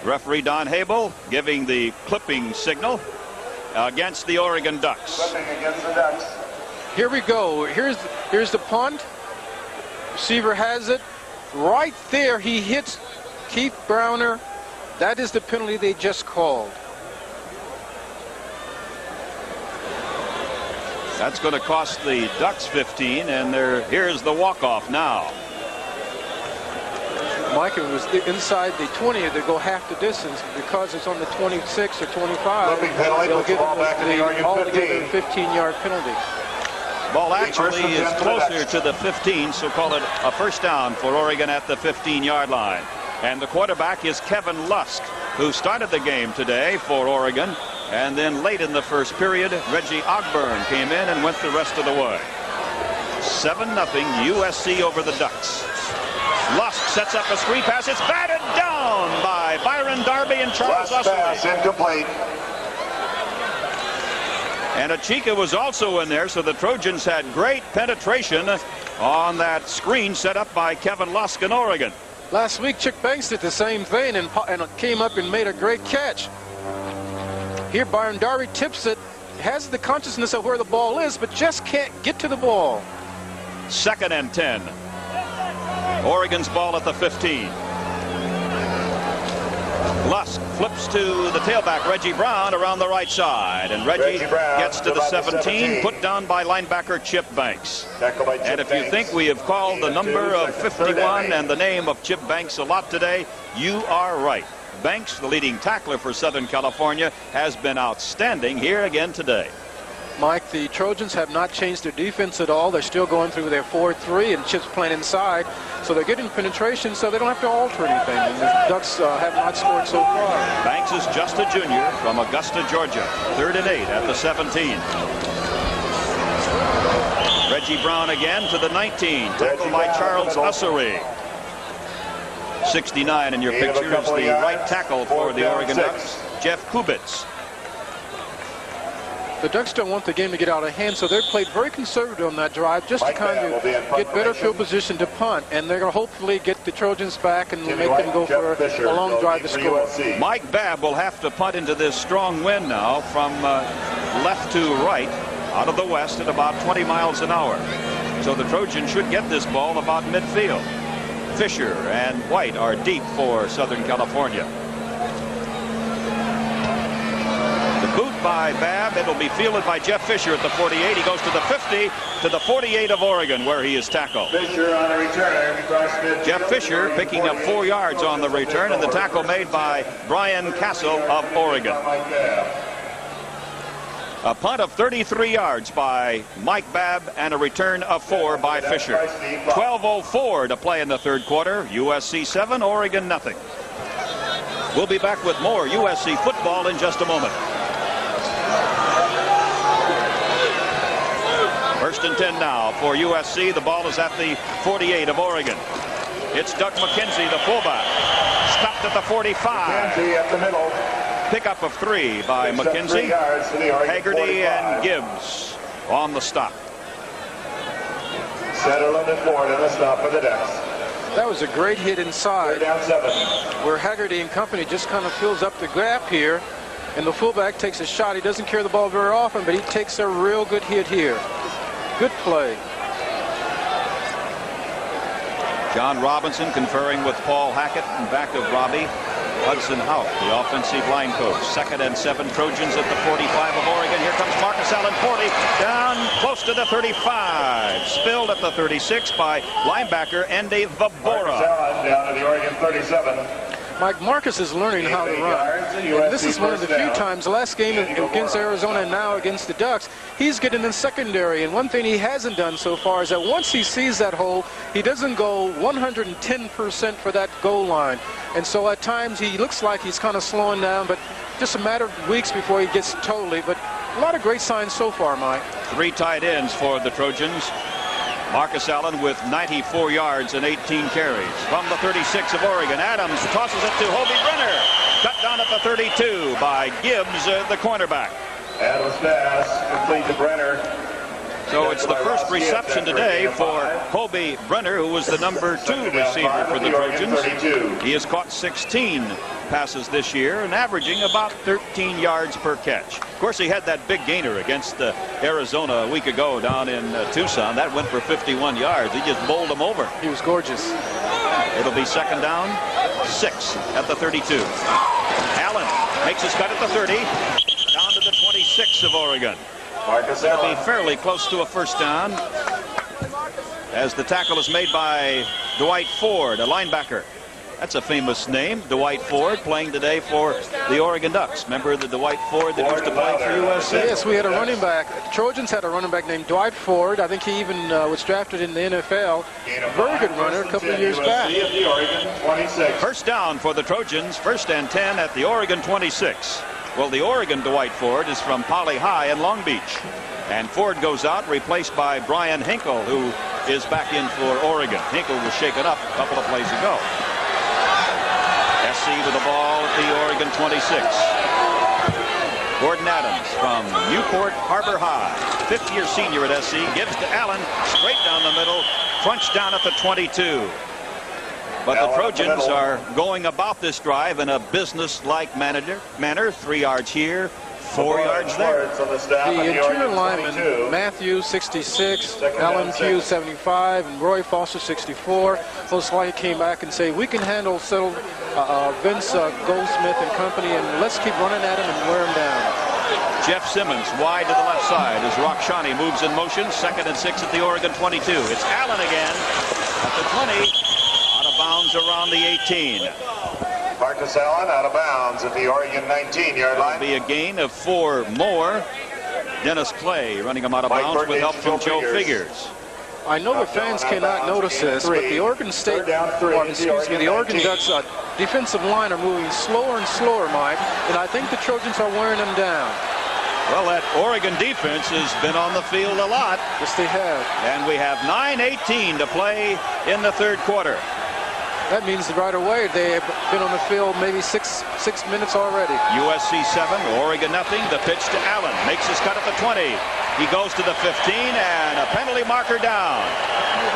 Referee Don Habel giving the clipping signal against the Oregon Ducks. Clipping against the Ducks. Here we go. Here's the punt. Receiver has it. Right there, he hits Keith Browner. That is the penalty they just called. That's going to cost the Ducks 15, and here's the walk-off now. Mike, it was inside the 20, they go half the distance. Because it's on the 26 or 25, they'll give them altogether 15-yard penalty. Ball actually is closer to the 15, so call it a first down for Oregon at the 15-yard line. And the quarterback is Kevin Lusk, who started the game today for Oregon. And then late in the first period, Reggie Ogburn came in and went the rest of the way. 7-0 USC over the Ducks. Lusk sets up a screen pass. It's batted down by Byron Darby and Charles Last pass incomplete. And Achika was also in there, so the Trojans had great penetration on that screen set up by Kevin Lusk in Oregon. Last week, Chick Banks did the same thing and came up and made a great catch. Here, Byron Darby tips it, has the consciousness of where the ball is, but just can't get to the ball. 2nd and 10. Oregon's ball at the 15. Lusk flips to the tailback, Reggie Brown, around the right side. And Reggie gets to the 17, put down by linebacker Chip Banks. And if you think we have called the number of 51 and the name of Chip Banks a lot today, you are right. Banks, the leading tackler for Southern California, has been outstanding here again today. Mike, the Trojans have not changed their defense at all. They're still going through their 4-3, and Chip's playing inside, so they're getting penetration, so they don't have to alter anything. And the Ducks have not scored so far. Banks is just a junior from Augusta, Georgia. 3rd and 8 at the 17. Reggie Brown again to the 19, tackled by Charles Ussery. 69 in your picture is the right tackle for the Oregon Ducks, Jeff Kubitz. The Ducks don't want the game to get out of hand, so they're played very conservative on that drive just to kind of get better field position to punt, and they're going to hopefully get the Trojans back and make them go for a long drive to score. Mike Babb will have to punt into this strong wind now from left to right out of the west at about 20 miles an hour. So the Trojans should get this ball about midfield. Fisher and White are deep for Southern California. Boot by Babb. It'll be fielded by Jeff Fisher at the 48. He goes to the 50, to the 48 of Oregon, where he is tackled. Fisher on a return. Jeff Fisher picking up 4 yards on the return, and the tackle made by Brian Castle of Oregon. A punt of 33 yards by Mike Babb and a return of 4 by Fisher. 12:04 to play in the 3rd quarter. USC 7, Oregon nothing. We'll be back with more USC football in just a moment. 1st and 10 now for USC. The ball is at the 48 of Oregon. It's Doug McKenzie, the fullback. Stopped at the 45. McKenzie at the middle. Pickup of 3 by McKenzie. Haggerty and Gibbs on the stop. Sutherland and Ford on the stop for the Ducks. That was a great hit inside, Down 7. where Haggerty and company just kind of fills up the gap here, and the fullback takes a shot. He doesn't carry the ball very often, but he takes a real good hit here. Good play. John Robinson conferring with Paul Hackett in back of Robbie. Hudson Houck, the offensive line coach. 2nd and 7, Trojans at the 45 of Oregon. Here comes Marcus Allen, 40, down close to the 35. Spilled at the 36 by linebacker Andy Vabora. Down to the Oregon 37. Mike, Marcus is learning how to run. And this is one of the few times, the last game against Arizona and now against the Ducks, he's getting in secondary. And one thing he hasn't done so far is that once he sees that hole, he doesn't go 110% for that goal line. And so at times he looks like he's kind of slowing down, but just a matter of weeks before he gets totally. But a lot of great signs so far, Mike. 3 tight ends for the Trojans. Marcus Allen with 94 yards and 18 carries. From the 36 of Oregon, Adams tosses it to Hobie Brenner. Cut down at the 32 by Gibbs, the cornerback. Adams pass, complete to Brenner. So it's the first reception today for Hobie Brenner, who was the number 2 receiver for the Trojans. He has caught 16 passes this year and averaging about 13 yards per catch. Of course, he had that big gainer against Arizona a week ago down in Tucson. That went for 51 yards. He just bowled them over. He was gorgeous. It'll be 2nd down, 6 at the 32. Allen makes his cut at the 30, down to the 26 of Oregon. It'll be fairly close to a 1st down as the tackle is made by Dwight Ford, a linebacker. That's a famous name, Dwight Ford, playing today for the Oregon Ducks. Remember the Dwight Ford that used to play for USC? Yes, we had a running back. The Trojans had a running back named Dwight Ford. I think he even was drafted in the NFL. Very good runner a couple of years back. 1st down for the Trojans, 1st and 10 at the Oregon 26. Well, the Oregon Dwight Ford is from Poly High in Long Beach. And Ford goes out, replaced by Brian Hinkle, who is back in for Oregon. Hinkle was shaken up a couple of plays ago. SC with the ball at the Oregon 26. Gordon Adams from Newport Harbor High, 5th-year senior at SC, gives to Allen, straight down the middle, crunched down at the 22. But the Trojans are going about this drive in a business-like manner. 3 yards here, 4 yards there. The interior linemen, Matthew 66, Alan Pugh 75, and Roy Foster 64, most likely came back and say, we can handle Vince Goldsmith and company, and let's keep running at him and wear him down. Jeff Simmons wide to the left side as Rockshani moves in motion. 2nd and 6 at the Oregon 22. It's Allen again at the 20, out of bounds around the 18. Marcus Allen out of bounds at the Oregon 19-yard line. It'll be a gain of 4 more. Dennis Clay running him out of bounds with help from Joe Figures. I know the fans cannot notice this, but the Oregon State, the Oregon Ducks defensive line are moving slower and slower, Mike, and I think the Trojans are wearing them down. Well, that Oregon defense has been on the field a lot. Yes, they have. And we have 9:18 to play in the 3rd quarter. That means right away they have been on the field maybe six minutes already. USC 7, Oregon nothing. The pitch to Allen. Makes his cut at the 20. He goes to the 15 and a penalty marker down.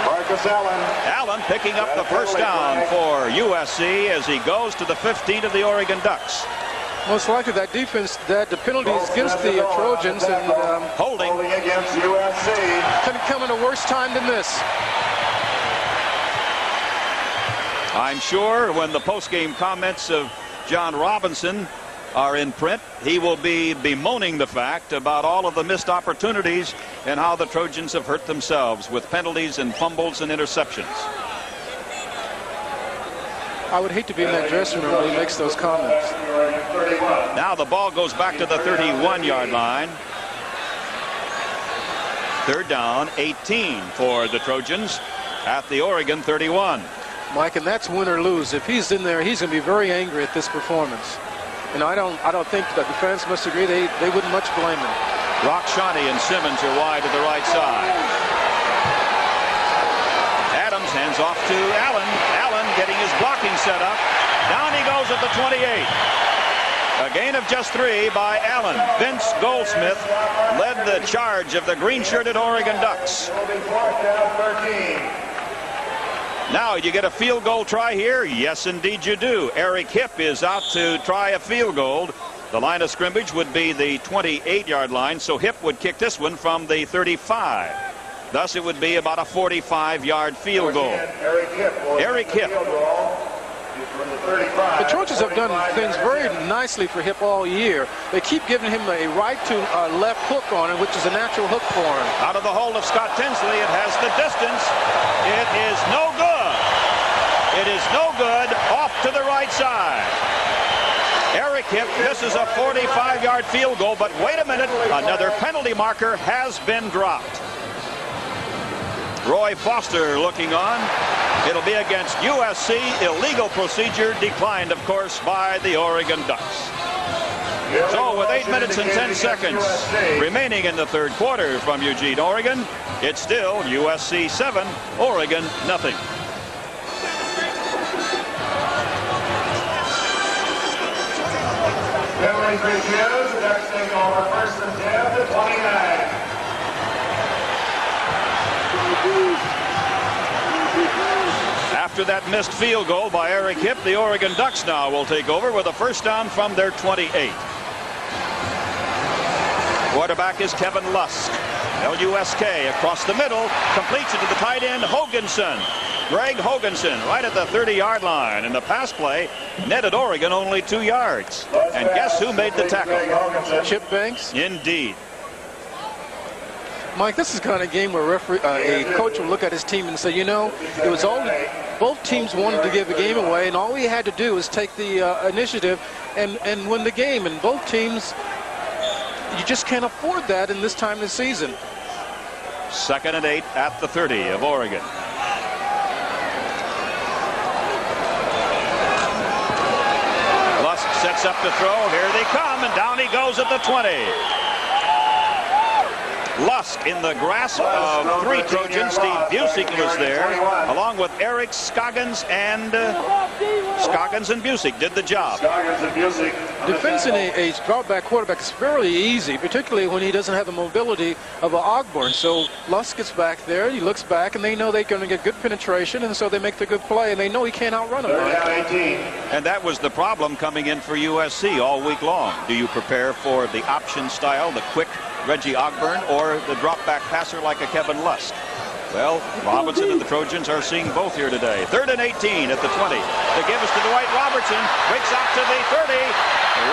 Marcus Allen. Allen picking up the first down for USC as he goes to the 15 of the Oregon Ducks. Most likely that defense, the penalties against the Trojans and holding against USC. Couldn't come in a worse time than this. I'm sure when the post-game comments of John Robinson are in print, he will be bemoaning the fact about all of the missed opportunities and how the Trojans have hurt themselves with penalties and fumbles and interceptions. I would hate to be in that dressing room when he makes those comments. Now the ball goes back to the 31-yard line. 3rd down, 18 for the Trojans at the Oregon 31. Mike, and that's win or lose. If he's in there, he's going to be very angry at this performance. And I don't think that the fans must agree they wouldn't much blame him. Rockshani and Simmons are wide to the right side. Adams hands off to Allen. Allen getting his blocking set up. Down he goes at the 28. A gain of just 3 by Allen. Vince Goldsmith led the charge of the green-shirted Oregon Ducks. Now, you get a field goal try here? Yes, indeed you do. Eric Hipp is out to try a field goal. The line of scrimmage would be the 28-yard line, so Hipp would kick this one from the 35. Thus, it would be about a 45-yard field goal. Eric Hipp. The Trojans have done things very nicely for Hipp all year. They keep giving him a right to left hook on it, which is a natural hook for him. Out of the hold of Scott Tinsley, it has the distance. It is no good. It is no good. Off to the right side. Eric Hipp, this is a 45-yard field goal, but wait a minute. Another penalty marker has been dropped. Roy Foster looking on. It'll be against USC. Illegal procedure declined, of course, by the Oregon Ducks. So with 8 minutes and 10 seconds remaining in the 3rd quarter from Eugene, Oregon, it's still USC 7, Oregon nothing. Penalties refused. The Ducks take over 1st and 10 to 29. After that missed field goal by Eric Hipp, the Oregon Ducks now will take over with a first down from their 28. Quarterback is Kevin Lusk. L-U-S-K across the middle, completes it to the tight end Hoganson. Greg Hoganson right at the 30-yard line, and the pass play netted Oregon only 2 yards. And guess who made the tackle? Chip Banks. Indeed. Mike, this is the kind of game where a coach will look at his team and say, you know, it was all both teams wanted to give the game away, and all we had to do was take the initiative and win the game. And both teams, you just can't afford that in this time of the season. 2nd and 8 at the 30 of Oregon. Lusk sets up to throw. Here they come, and down he goes at the 20. Lusk in the grasp of 3 Trojans. Steve Busick was there, along with Eric Scoggins and Busick did the job. Defensing a drop-back quarterback is fairly easy, particularly when he doesn't have the mobility of an Ogburn. So Lusk gets back there, he looks back, and they know they're going to get good penetration, and so they make the good play, and they know he can't outrun him. And that was the problem coming in for USC all week long. Do you prepare for the option style, the quick Reggie Ogburn, or the drop-back passer like a Kevin Lusk? Well, Robinson and the Trojans are seeing both here today. 3rd and 18 at the 20. The give is to Dwight Robertson. Breaks out to the 30.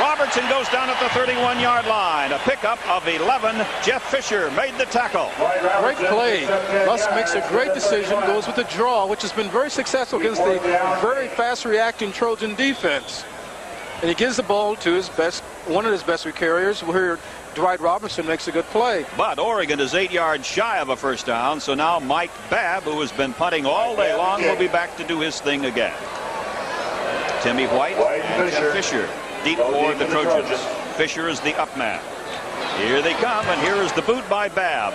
Robertson goes down at the 31-yard line. A pickup of 11. Jeff Fisher made the tackle. Great play. Lusk makes a great decision. Goes with the draw, which has been very successful against the very fast-reacting Trojan defense. And he gives the ball to one of his best carriers, where Dwight Robertson makes a good play. But Oregon is 8 yards shy of a first down, so now Mike Babb, who has been punting all day long, will be back to do his thing again. Timmy White and Jeff Fisher deep for the Trojans. Fisher is the up man. Here they come, and here is the boot by Babb.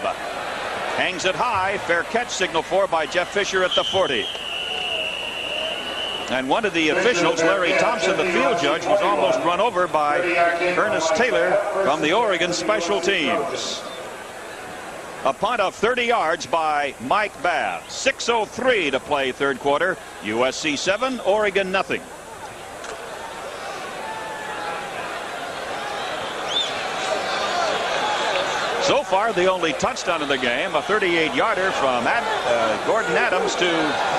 Hangs it high. Fair catch signal for by Jeff Fisher at the 40. And one of the officials, Larry Thompson, the field judge, was almost run over by Ernest Taylor from the Oregon special teams. A punt of 30 yards by Mike Babb. 6:03 to play third quarter. USC 7, Oregon nothing. So far, the only touchdown in the game, a 38-yarder from Gordon Adams to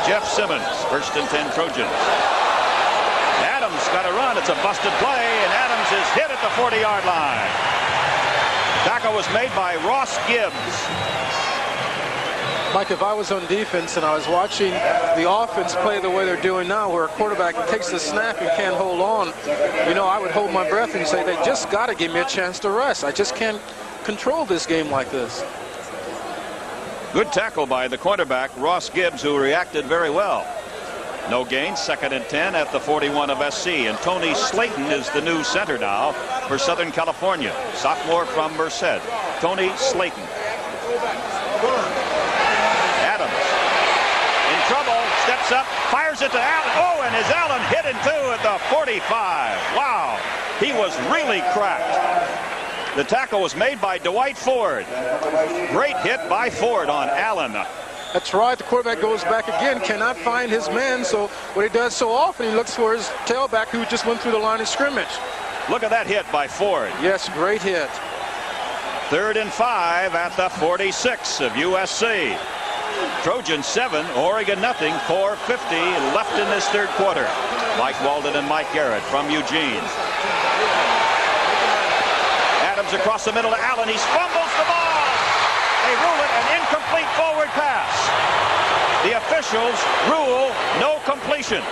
Jeff Simmons. 1st and 10 Trojans. Adams got a run. It's a busted play, and Adams is hit at the 40-yard line. Tackle was made by Ross Gibbs. Mike, if I was on defense and I was watching the offense play the way they're doing now, where a quarterback takes the snap and can't hold on, I would hold my breath and say, they just got to give me a chance to rest. I just can't control this game like this. Good tackle by the quarterback, Ross Gibbs, who reacted very well. No gain. 2nd and 10 at the 41 of SC. And Tony Slayton is the new center now for Southern California. Sophomore from Merced. Tony Slayton. Adams in trouble. Steps up. Fires it to Allen. Oh, and is Allen hit in 2 at the 45. Wow. He was really cracked. The tackle was made by Dwight Ford. Great hit by Ford on Allen. That's right. The quarterback goes back again, cannot find his man. So what he does so often, he looks for his tailback who just went through the line of scrimmage. Look at that hit by Ford. Yes, great hit. 3rd and 5 at the 46 of USC. Trojans 7, Oregon nothing. 4:50 left in this third quarter. Mike Walden and Mike Garrett from Eugene. Adams across the middle to Allen. He fumbles the ball. They rule it an incomplete forward pass. The officials rule no completion.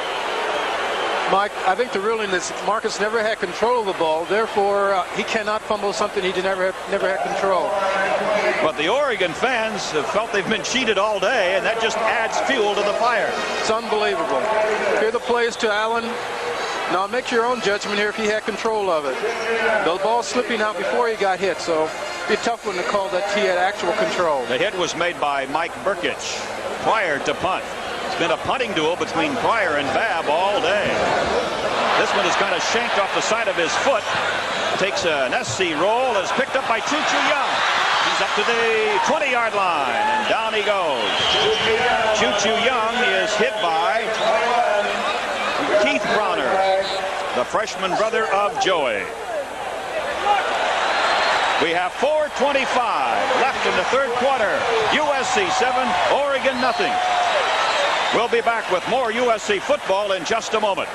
Mike, I think the ruling is Marcus never had control of the ball. Therefore, he cannot fumble something he never had control. But the Oregon fans have felt they've been cheated all day, and that just adds fuel to the fire. It's unbelievable. Here the play is to Allen. Now make your own judgment here if he had control of it. The ball slipping out before he got hit, so it'd be a tough one to call that he had actual control. The hit was made by Mike Burkich prior to punt. It's been a punting duel between Pryor and Babb all day. This one is kind of shanked off the side of his foot. Takes an SC roll, is picked up by Choo-Choo Young. He's up to the 20-yard line, and down he goes. Choo-Choo Young is hit by Keith Browner, the freshman brother of Joey. We have 4:25 left in the third quarter. USC 7, Oregon nothing. We'll be back with more USC football in just a moment.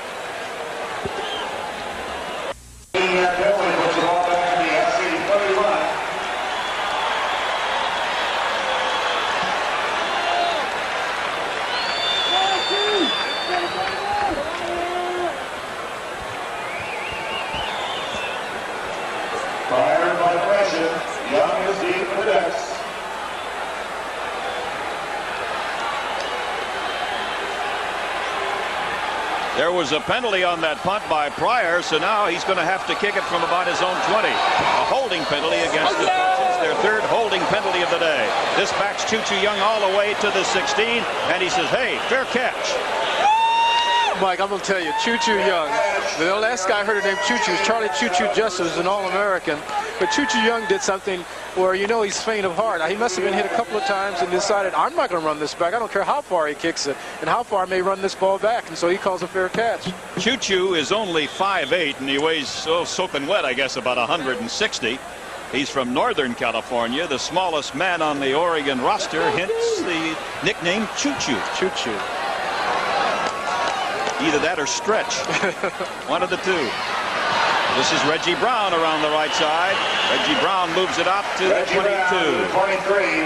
Fired by pressure. Young is deep for Dex. There was a penalty on that punt by Pryor, so now he's going to have to kick it from about his own 20. A holding penalty against the Trojans. their third holding penalty of the day. This backs Choo-Choo Young all the way to the 16, and he says, hey, fair catch. Mike, I'm going to tell you, Choo-Choo Young, the last guy I heard her name Choo-Choo is Charlie Choo-Choo Justice, who's an All-American. But Choo-Choo Young did something where, you know, he's faint of heart. He must have been hit a couple of times and decided, I'm not going to run this back. I don't care how far he kicks it and how far I may run this ball back. And so he calls a fair catch. Choo-Choo is only 5'8", and he weighs, soaking wet, I guess, about 160. He's from Northern California, the smallest man on the Oregon roster, hence the nickname Choo-Choo. Choo-Choo. Either that or stretch. One of the two. This is Reggie Brown around the right side. Reggie Brown moves it up to the 22. 23.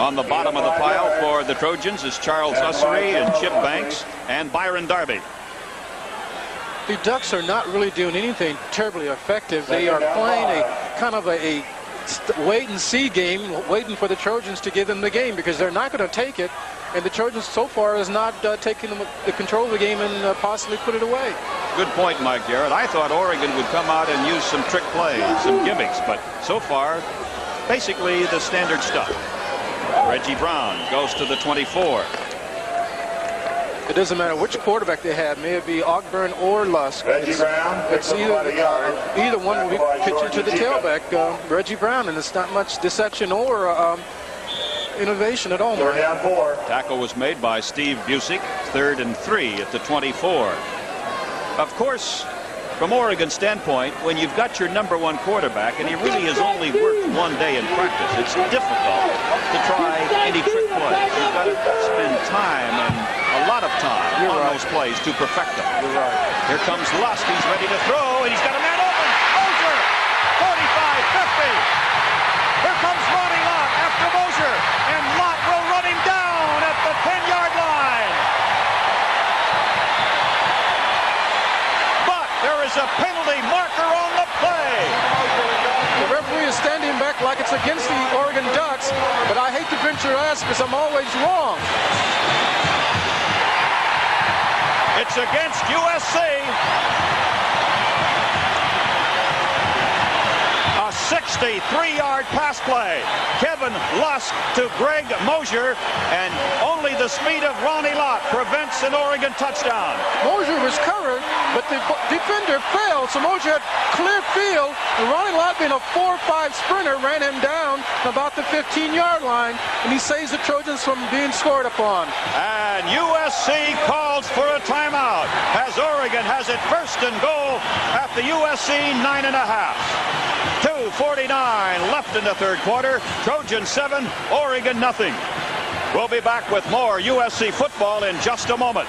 On the bottom of the pile for the Trojans is Charles Ussery and Chip Banks and Byron Darby. The Ducks are not really doing anything terribly effective. They are playing a kind of a wait-and-see game, waiting for the Trojans to give them the game because they're not going to take it. And the Trojans so far has not taken the control of the game and possibly put it away. Good point, Mike Garrett. I thought Oregon would come out and use some trick plays, some gimmicks, but so far, basically the standard stuff. Reggie Brown goes to the 24. It doesn't matter which quarterback they have, may it be Ogburn or Lusk. Reggie Brown. It's either one will be pitching to the tailback, Reggie Brown, and it's not much deception or innovation at all. Third down 4. Tackle was made by Steve Busick. 3rd and 3 at the 24. Of course, from Oregon's standpoint, when you've got your #1 quarterback and he really has only worked one day in practice, it's difficult to try any trick plays. You've got to spend time and a lot of time on those plays to perfect them. You're right. Here comes Lusk. He's ready to throw, and he's got a man open. Moser, 45-50. Here comes Ronnie Lott after Moser, and Lott will run him down at the 10-yard line. But there is a penalty marker on the play. The referee is standing back like it's against the Oregon Ducks, but I hate to venture ask because I'm always wrong. It's against USC. A 63-yard pass play. Kevin Lusk to Greg Moser, and only the speed of Ronnie Lott prevents an Oregon touchdown. Moser was covered, but the defender failed, so Moser had clear field, and Ronnie Lott, being a 4-5 sprinter, ran him down about the 15-yard line, and he saves the Trojans from being scored upon. And USC calls for a timeout as Oregon has it 1st and goal at the USC 9.5. 2:49 left in the 3rd quarter. Trojans 7, Oregon nothing. We'll be back with more USC football in just a moment.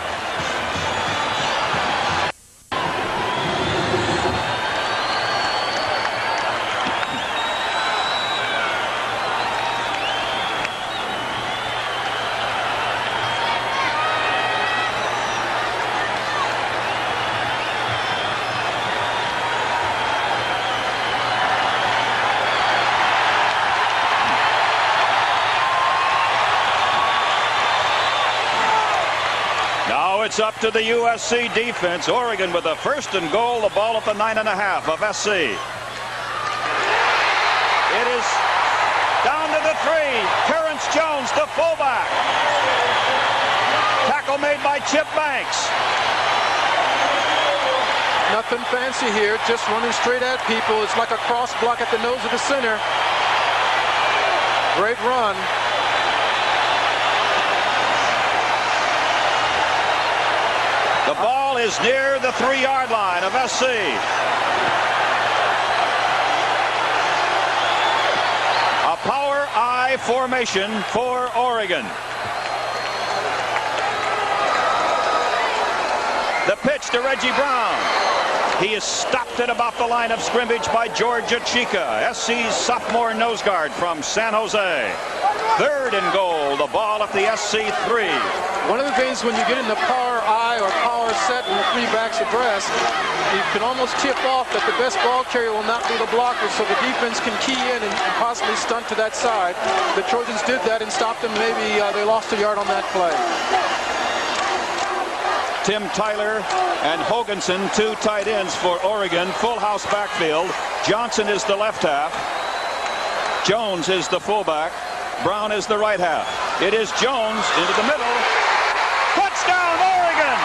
It's up to the USC defense. Oregon with a 1st and goal, the ball at the 9.5 of SC. It is down to the 3. Terrence Jones, the fullback. Tackle made by Chip Banks. Nothing fancy here, just running straight at people. It's like a cross block at the nose of the center. Great run. The ball is near the 3-yard line of SC. A power I formation for Oregon. The pitch to Reggie Brown. He is stopped at about the line of scrimmage by George Achika, SC's sophomore nose guard from San Jose. 3rd and goal, the ball at the SC 3. One of the things when you get in the power I or power set with 3 backs abreast, you can almost tip off that the best ball carrier will not be the blocker, so the defense can key in and possibly stunt to that side. The Trojans did that and stopped them. Maybe they lost a yard on that play. Tim Tyler and Hoganson, 2 tight ends for Oregon. Full house backfield. Johnson is the left half. Jones is the fullback. Brown is the right half. It is Jones into the middle. Touchdown, Oregon!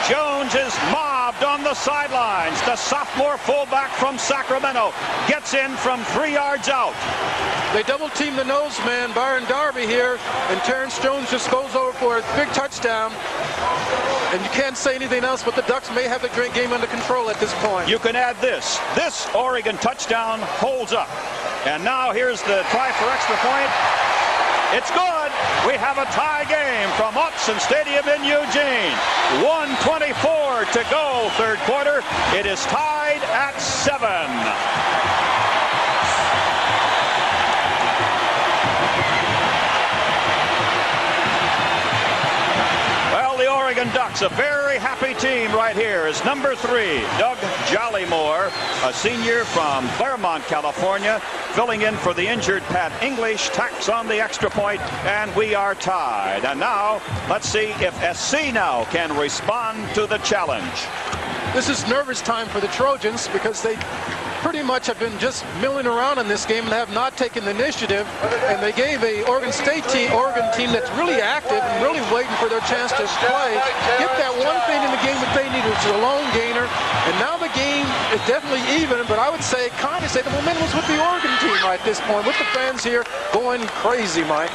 Jones is mobbed on the sidelines. The sophomore fullback from Sacramento gets in from 3 yards out. They double team the nose man, Byron Darby here, and Terrence Jones just goes over for a big touchdown. And you can't say anything else, but the Ducks may have the game under control at this point. You can add this. This Oregon touchdown holds up. And now here's the try for extra point. It's good. We have a tie game from Autzen Stadium in Eugene. 1:24 to go, third quarter. It is tied at 7. Well, the Oregon Ducks, a very happy team right here, is number 3, Doug Jollymore, a senior from Claremont, California, filling in for the injured Pat English, tacks on the extra point, and we are tied. And now, let's see if SC now can respond to the challenge. This is nervous time for the Trojans because they pretty much have been just milling around in this game and have not taken the initiative. And they gave a Oregon team that's really active and really waiting for their chance to play. Get that one thing in the game that they needed, which is a lone gainer. And now the game is definitely even, but I would say, kind of say the momentum was with the Oregon team right at this point, with the fans here going crazy, Mike.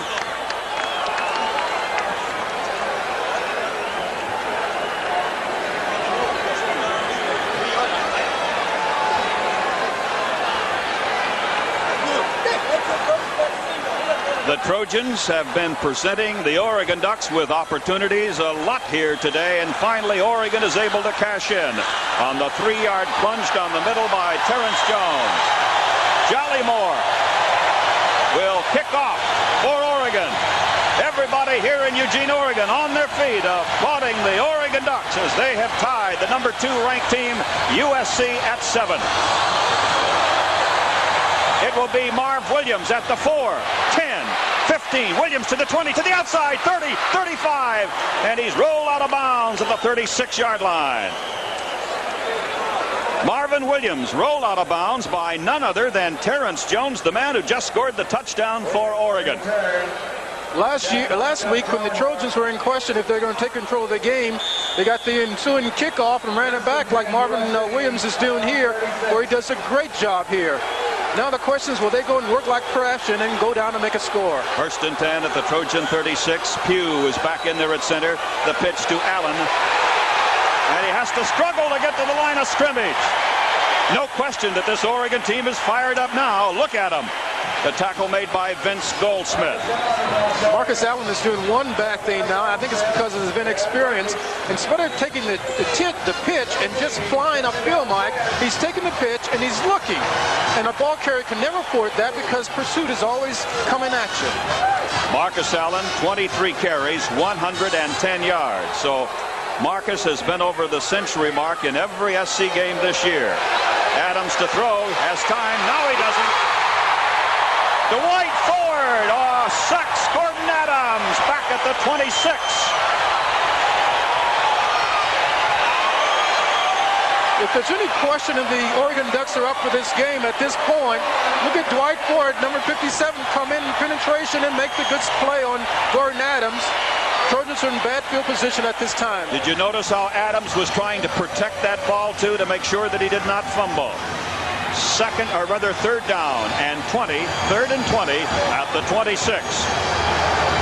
The Trojans have been presenting the Oregon Ducks with opportunities a lot here today, and finally Oregon is able to cash in on the 3-yard plunge down the middle by Terrence Jones. Jollymore will kick off for Oregon. Everybody here in Eugene, Oregon on their feet applauding the Oregon Ducks as they have tied the number 2 ranked team USC at 7. It will be Marv Williams at the 4, 10, 15. Williams to the 20, to the outside, 30, 35. And he's rolled out of bounds at the 36-yard line. Marvin Williams rolled out of bounds by none other than Terrence Jones, the man who just scored the touchdown for Oregon. Last week, when the Trojans were in question if they're going to take control of the game, they got the ensuing kickoff and ran it back like Marvin Williams is doing here, where he does a great job here. Now the question is, will they go and work like trash and then go down and make a score? 1st and 10 at the Trojan 36. Pugh is back in there at center. The pitch to Allen. And he has to struggle to get to the line of scrimmage. No question that this Oregon team is fired up now. Look at him. The tackle made by Vince Goldsmith. Marcus Allen is doing one back thing now. I think it's because of his inexperience. Instead of taking the pitch and just flying upfield, Mike, he's taking the pitch and he's looking. And a ball carrier can never afford that because pursuit is always coming at you. Marcus Allen, 23 carries, 110 yards. So Marcus has been over the century mark in every SC game this year. Adams to throw, has time, now he doesn't. Dwight Ford, sacks Gordon Adams back at the 26. If there's any question if the Oregon Ducks are up for this game at this point, look at Dwight Ford, number 57, come in penetration and make the good play on Gordon Adams. Trojans are in bad field position at this time. Did you notice how Adams was trying to protect that ball too, to make sure that he did not fumble? Third down and 20, 3rd and 20 at the 26.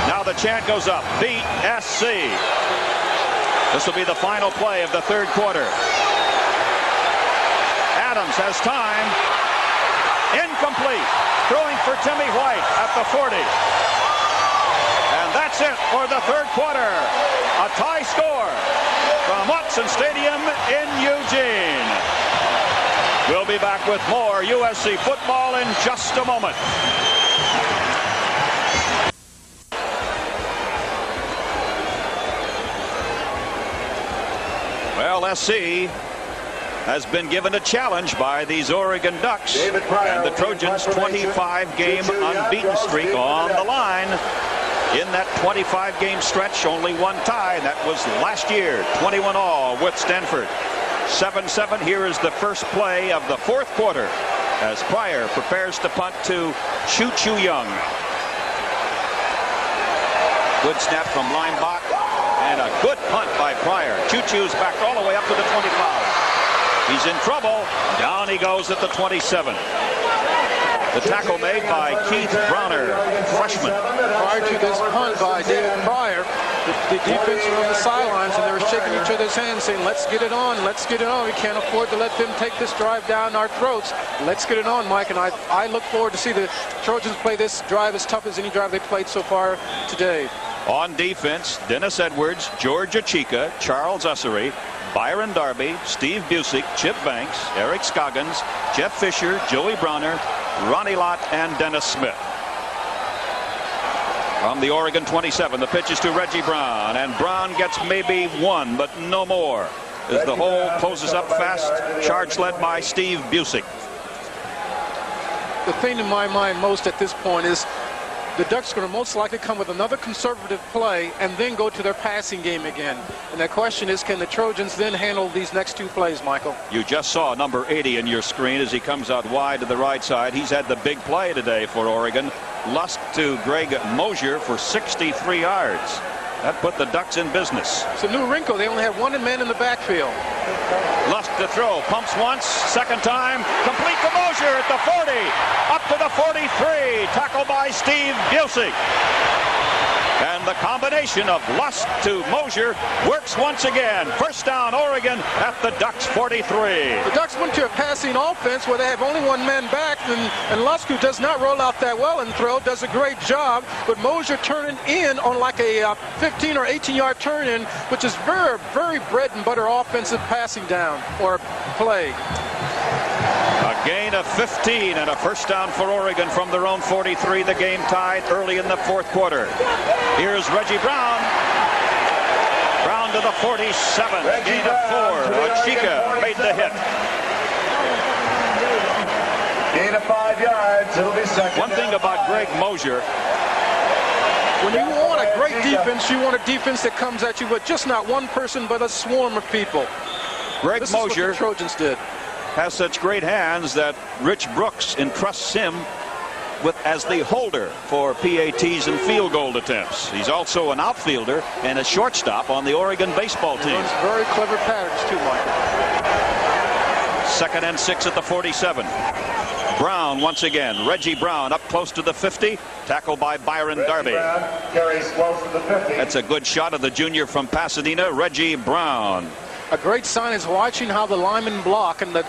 Now the chant goes up, beat SC. This will be the final play of the third quarter. Adams has time. Incomplete. Throwing for Timmy White at the 40. And that's it for the third quarter. A tie score from Autzen Stadium in Eugene. We'll be back with more USC football in just a moment. Well, SC has been given a challenge by these Oregon Ducks, and the Trojans' 25-game unbeaten streak on the line. In that 25-game stretch, only one tie, and that was last year, 21 all with Stanford. 7-7. Here is the first play of the fourth quarter as Pryor prepares to punt to Choo Choo Young. Good snap from Linebach, and a good punt by Pryor. Choo Choo's back all the way up to the 25. He's in trouble. Down he goes at the 27. The tackle made by Keith Browner, freshman. Prior to this punt by David Pryor, the defense were on the sidelines, and they were shaking each other's hands, saying, let's get it on, let's get it on. We can't afford to let them take this drive down our throats. Let's get it on, Mike. And I look forward to see the Trojans play this drive as tough as any drive they played so far today. On defense, Dennis Edwards, George Achika, Charles Ussery, Byron Darby, Steve Busick, Chip Banks, Eric Scoggins, Jeff Fisher, Joey Browner, Ronnie Lott, and Dennis Smith. From the Oregon 27, the pitch is to Reggie Brown, and Brown gets maybe one, but no more, as the hole closes up fast. Charge led by Steve Busick. The thing in my mind most at this point is the Ducks are going to most likely come with another conservative play and then go to their passing game again. And the question is, can the Trojans then handle these next two plays, Michael? You just saw number 80 in your screen as he comes out wide to the right side. He's had the big play today for Oregon. Lusk to Greg Mosier for 63 yards. That put the Ducks in business. It's a new wrinkle. They only have one man in the backfield. Lusk to throw. Pumps once. Second time. Complete to Mosier at the 40. Up to the 43. Tackled by Steve Busick. And the combination of Lusk to Mosier works once again. First down, Oregon at the Ducks 43. The Ducks went to a passing offense where they have only one man back, and Lusk, who does not roll out that well and throw, does a great job. But Mosier turning in on like a 15 or 18-yard turn in, which is very, very bread and butter offensive passing down or play. A gain of 15 and a first down for Oregon from their own 43. The game tied early in the fourth quarter. Here's Reggie Brown. Brown to the 47. Gain of 4. Achika made the hit. Gain of 5 yards. It'll be second. One thing about Greg Mosier. When you want a great defense, you want a defense that comes at you with just not one person, but a swarm of people. Greg This Mosier is what the Trojans did. Has such great hands that Rich Brooks entrusts him with as the holder for PATs and field goal attempts. He's also an outfielder and a shortstop on the Oregon baseball team. Runs very clever patterns too, Michael. Second and 6 at the 47. Brown once again. Reggie Brown up close to the 50. Tackled by Byron Darby. Carries close to the 50. That's a good shot of the junior from Pasadena, Reggie Brown. A great sign is watching how the linemen block, and the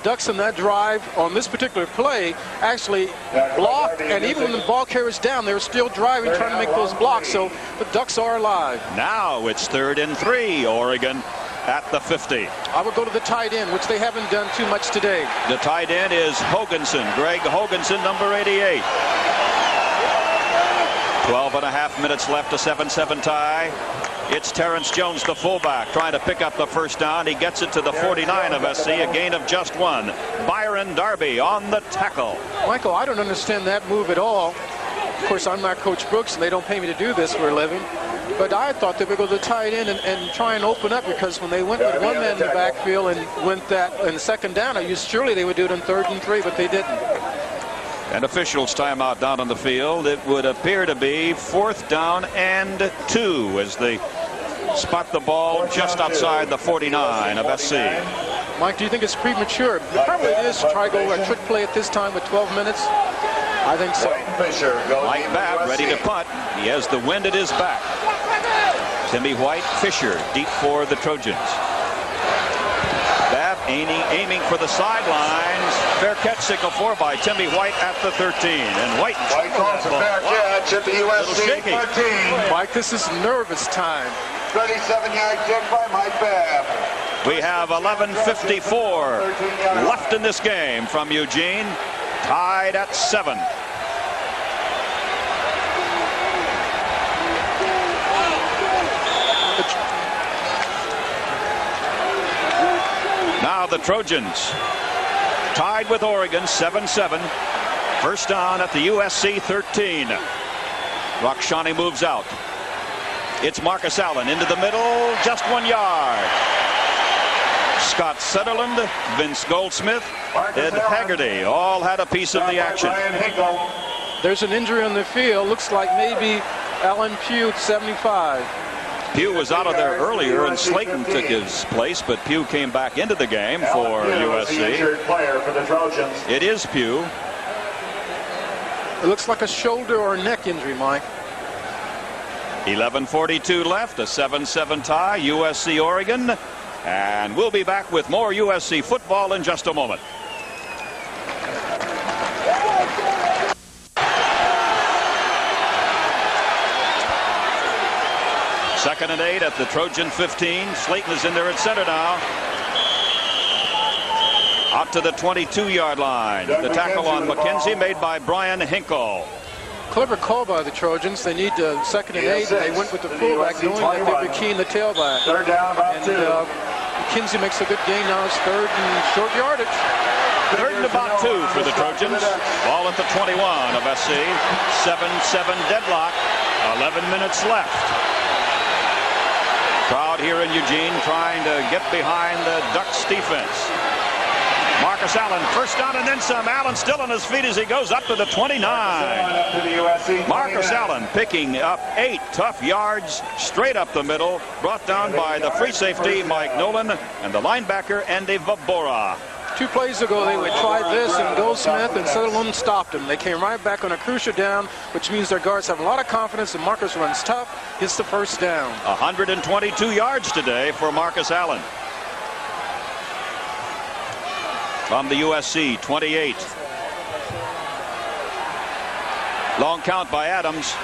Ducks in that drive on this particular play actually blocked, and even when the ball carries down, they're still driving, trying to make those blocks. So the Ducks are alive. Now it's 3rd and 3, Oregon at the 50. I would go to the tight end, which they haven't done too much today. The tight end is Hoganson, Greg Hoganson, number 88. 12.5 minutes left, a 7-7 tie. It's Terrence Jones, the fullback, trying to pick up the first down. He gets it to the 49 of SC, a gain of just 1. Byron Darby on the tackle. Michael, I don't understand that move at all. Of course, I'm not Coach Brooks, and they don't pay me to do this for a living. But I thought they would go to the tight end and try and open up, because when they went with one man in the backfield and went that in second down, surely they would do it in 3rd and 3, but they didn't. And officials timeout down on the field. It would appear to be 4th down and 2 as they spot the ball just outside the 49 of SC. Mike, do you think it's premature? It probably is to try to go a trick play at this time with 12 minutes. I think so. Mike Babb ready to punt. He has the wind at his back. Timmy White, Fisher deep for the Trojans. Babb aiming for the sidelines. Fair catch signal for by Timmy White at the 13. And White calls a fair catch at the USC 13. Mike, this is nervous time. 37-yard kick by Mike Babb. We have 11:54 left in this game from Eugene. Tied at 7. Now the Trojans tied with Oregon 7-7. First down at the USC 13. Rakshani moves out. It's Marcus Allen into the middle, just 1 yard. Scott Sutherland, Vince Goldsmith, Ed Haggerty all had a piece of the action. There's an injury on the field. Looks like maybe Alan Pugh, 75. Pugh was out of there earlier, and Slayton took his place, but Pugh came back into the game for USC. It is Pugh. It looks like a shoulder or neck injury, Mike. 11:42 left, a 7-7 tie, USC Oregon. And we'll be back with more USC football in just a moment. Second and 8 at the Trojan 15. Slayton is in there at center now. Out to the 22-yard line. The tackle on McKenzie made by Brian Hinkle. Clever call by the Trojans. They need second and 8, and they went with the fullback, knowing that they were keen the tailback. Third down, about and, 2. McKenzie makes a good gain now. It's third and short yardage. Third and about 2 for the Trojans. Ball at the 21 of SC. 7-7 deadlock. 11 minutes left. Crowd here in Eugene trying to get behind the Ducks defense. Marcus Allen, first down and then some. Allen still on his feet as he goes up to the 29. Marcus Allen picking up 8 tough yards straight up the middle, brought down by the free safety Mike Nolan and the linebacker Andy Vabora. 2 plays ago they would try this, and Goldsmith and Sutherland stopped them. They came right back on a crucial down, which means their guards have a lot of confidence, and Marcus runs tough, gets the first down. 122 yards today for Marcus Allen. From the USC 28. Long count by Adams.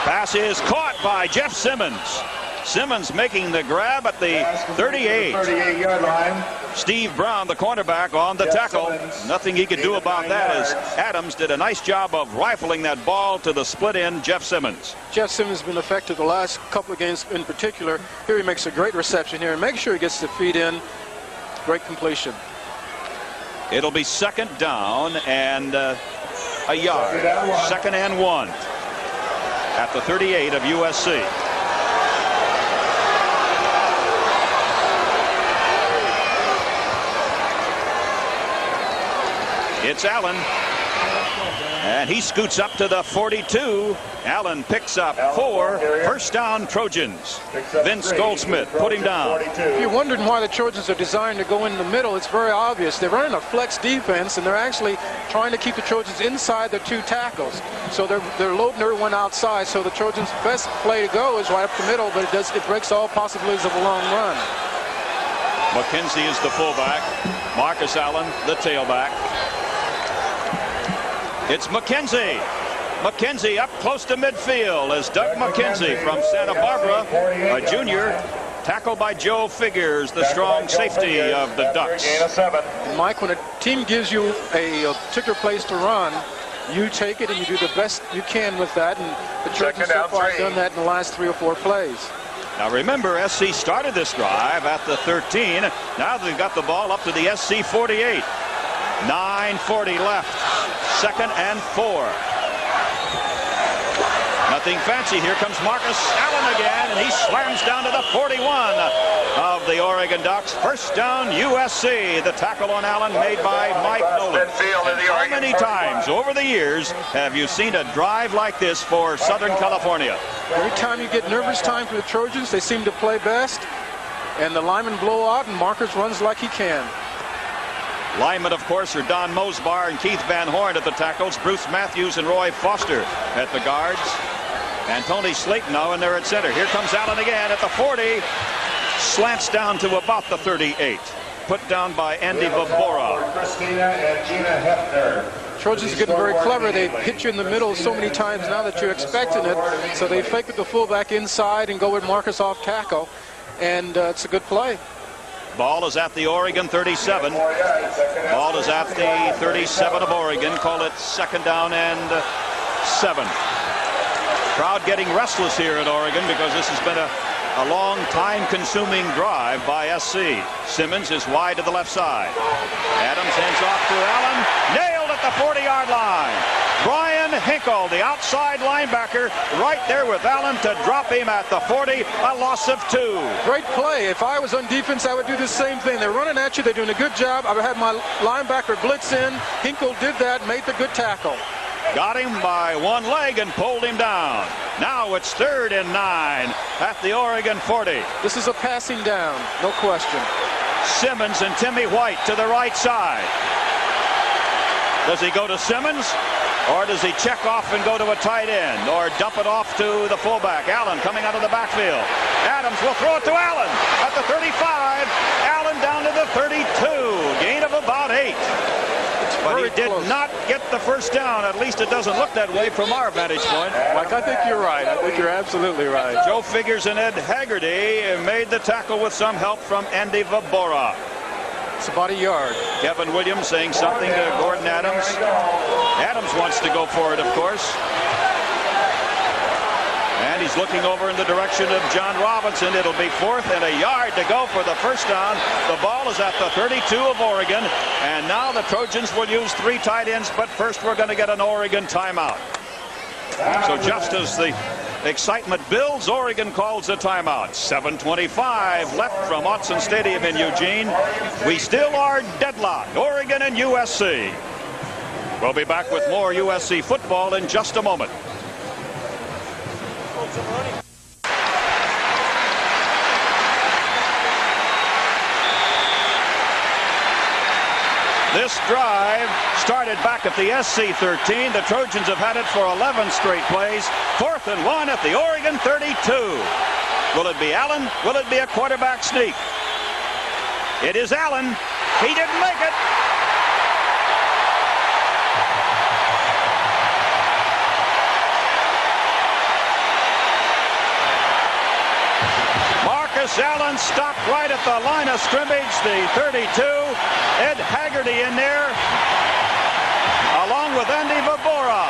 Pass is caught by Jeff Simmons. Simmons making the grab at the 38. 38-yard line. Steve Brown, the cornerback, on the tackle. Nothing he could do about that, as Adams did a nice job of rifling that ball to the split end Jeff Simmons. Jeff Simmons has been effective the last couple of games in particular. Here he makes a great reception here, and make sure he gets the feet in. Great completion. It'll be second down and a yard. Second and 1 at the 38 of USC. It's Allen, and he scoots up to the 42. Allen picks up 4. First down, Trojans. Vince Goldsmith put him down. If you're wondering why the Trojans are designed to go in the middle, it's very obvious. They're running a flex defense, and they're actually trying to keep the Trojans inside their 2 tackles. So they're loading everyone outside. So the Trojans' best play to go is right up the middle, but it breaks all possibilities of a long run. McKenzie is the fullback. Marcus Allen, the tailback. It's McKenzie. McKenzie up close to midfield as Doug McKenzie from Santa Barbara, a junior, tackled by Joe Figures, the strong safety of the Ducks. And Mike, when a team gives you a particular place to run, you take it and you do the best you can with that. And the Trojans so far have done that in the last 3 or 4 plays. Now remember, SC started this drive at the 13. Now they've got the ball up to the SC 48. 9:40 left. Second and 4. Nothing fancy. Here comes Marcus Allen again, and he slams down to the 41 of the Oregon Ducks. First down, USC. The tackle on Allen made by Mike Nolan. How many times over the years have you seen a drive like this for Southern California? Every time you get nervous time for the Trojans, they seem to play best, and the linemen blow out, and Marcus runs like he can. Linemen, of course, are Don Mosbar and Keith Van Horn at the tackles. Bruce Matthews and Roy Foster at the guards. And Tony Slayton now in there at center. Here comes Allen again at the 40. Slants down to about the 38. Put down by Andy Vabora. Christina and Gina Hefner. Trojans are getting very clever. They hit you in the middle so many times now that you're expecting it. So they fake with the fullback inside and go with Marcus off tackle. And it's a good play. Ball is at the Oregon 37. Ball is at the 37 of Oregon. Call it second down and 7. Crowd getting restless here at Oregon because this has been a a long time-consuming drive by SC. Simmons is wide to the left side. Adams hands off to Allen. Nailed at the 40-yard line. Brian Hinkle, the outside linebacker, right there with Allen to drop him at the 40, a loss of 2. Great play. If I was on defense, I would do the same thing. They're running at you. They're doing a good job. I would have my linebacker blitz in. Hinkle did that, made the good tackle. Got him by one leg and pulled him down. Now it's 3rd and 9 at the Oregon 40. This is a passing down, no question. Simmons and Timmy White to the right side. Does he go to Simmons? Or does he check off and go to a tight end? Or dump it off to the fullback? Allen coming out of the backfield. Adams will throw it to Allen at the 35. Allen down to the 32. Gain of about 8. But he did not get the first down. At least it doesn't look that way from our vantage point. Mike, I think you're right. I think you're absolutely right. Joe Figures and Ed Haggerty made the tackle with some help from Andy Vabora. It's about a yard. Kevin Williams saying something to Gordon Adams. Adams wants to go for it, of course. And he's looking over in the direction of John Robinson. It'll be 4th and a yard to go for the first down. The ball is at the 32 of Oregon. And now the Trojans will use 3 tight ends. But first we're going to get an Oregon timeout. So just as the excitement builds, Oregon calls a timeout. 7:25 left from Autzen Stadium in Eugene. We still are deadlocked, Oregon and USC. We'll be back with more USC football in just a moment. This drive started back at the SC 13. The Trojans have had it for 11 straight plays. 4th and 1 at the Oregon 32. Will it be Allen? Will it be a quarterback sneak? It is Allen. He didn't make it. Allen stopped right at the line of scrimmage, the 32. Ed Haggerty in there, along with Andy Vabora.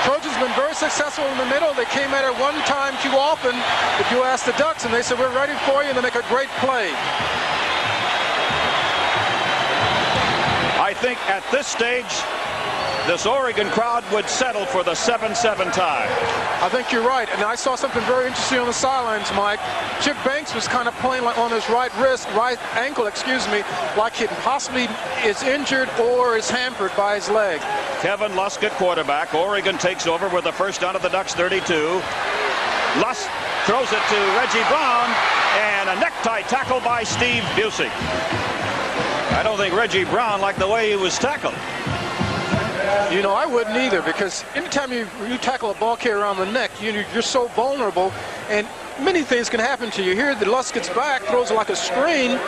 Trojans been very successful in the middle. They came at it one time too often. If you ask the Ducks, and they said, we're ready for you, and they make a great play. I think at this stage, this Oregon crowd would settle for the 7-7 tie. I think you're right. And I saw something very interesting on the sidelines, Mike. Chip Banks was kind of playing like on his right ankle, like he possibly is injured or is hampered by his leg. Kevin Lusk at quarterback. Oregon takes over with the first down of the Ducks 32. Lusk throws it to Reggie Brown, and a necktie tackle by Steve Busey. I don't think Reggie Brown liked the way he was tackled. You know, I wouldn't either, because anytime you tackle a ball carrier around the neck, you're so vulnerable, and many things can happen to you. Here, the Lusk gets back, throws like a screen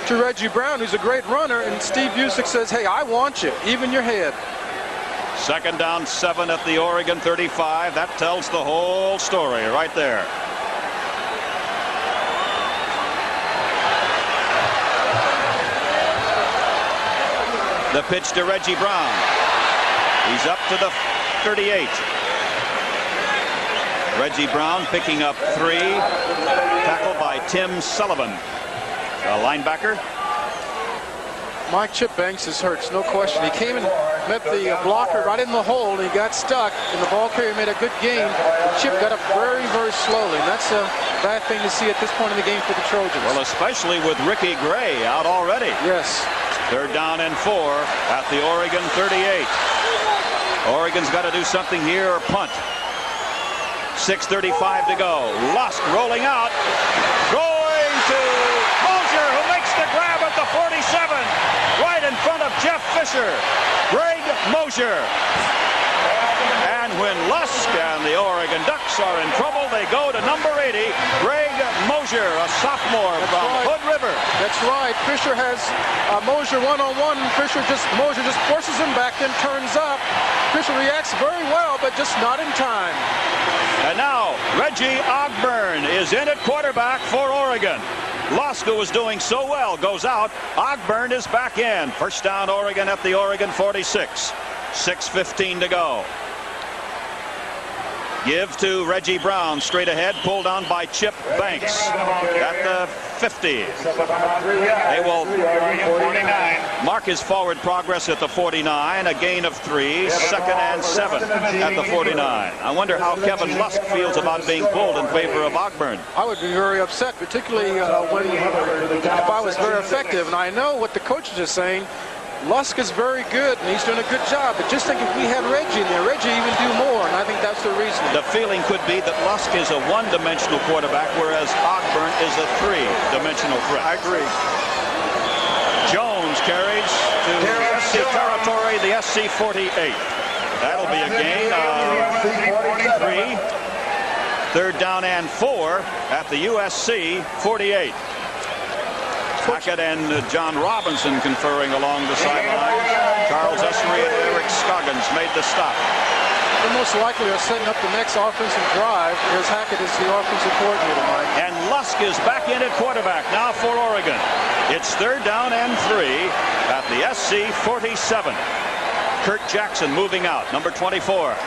to Reggie Brown, who's a great runner, and Steve Busey says, hey, I want you, even your head. 2nd down 7 at the Oregon 35. That tells the whole story right there. The pitch to Reggie Brown. He's up to the 38. Reggie Brown picking up 3. Tackled by Tim Sullivan, a linebacker. Mike, Chip Banks is hurt, no question. He came and met the blocker right in the hole, and he got stuck, and the ball carrier made a good gain. Chip got up very, very slowly, and that's a bad thing to see at this point in the game for the Trojans. Well, especially with Ricky Gray out already. Yes. 3rd down and 4 at the Oregon 38. Oregon's got to do something here or punt. 6:35 to go. Lusk rolling out. Going to Mosier, who makes the grab at the 47. Right in front of Jeff Fisher. Greg Mosier. And when Lusk and the Oregon Ducks are in trouble, they go to number 80, Greg Mosier, a sophomore from Hood River. That's right. Fisher has Mosier one-on-one. Mosier just forces him back, then turns up. Fisher reacts very well, but just not in time. And now Reggie Ogburn is in at quarterback for Oregon. Lusk, who was doing so well, goes out. Ogburn is back in. First down Oregon at the Oregon 46. 6:15 to go. Give to Reggie Brown, straight ahead, pulled on by Chip Banks at the 50. They will mark his forward progress at the 49, a gain of 3, 2nd and 7 at the 49. I wonder how Kevin Lusk feels about being pulled in favor of Ogburn. I would be very upset, particularly if I was very effective. And I know what the coaches are saying. Lusk is very good, and he's doing a good job. But just think if we had Reggie in there, Reggie even do more, and I think that's the reason. The feeling could be that Lusk is a one-dimensional quarterback, whereas Ogburn is a three-dimensional threat. I agree. Jones carries to SC territory, the SC 48. That'll be a gain of 3. 3rd down and 4 at the USC 48. Hackett and John Robinson conferring along the sidelines. Charles Essery and Eric Scoggins made the stop. They most likely are setting up the next offensive drive, because Hackett is the offensive coordinator, Mike. And Lusk is back in at quarterback now for Oregon. It's 3rd down and 3 at the SC 47. Kurt Jackson moving out, number 24.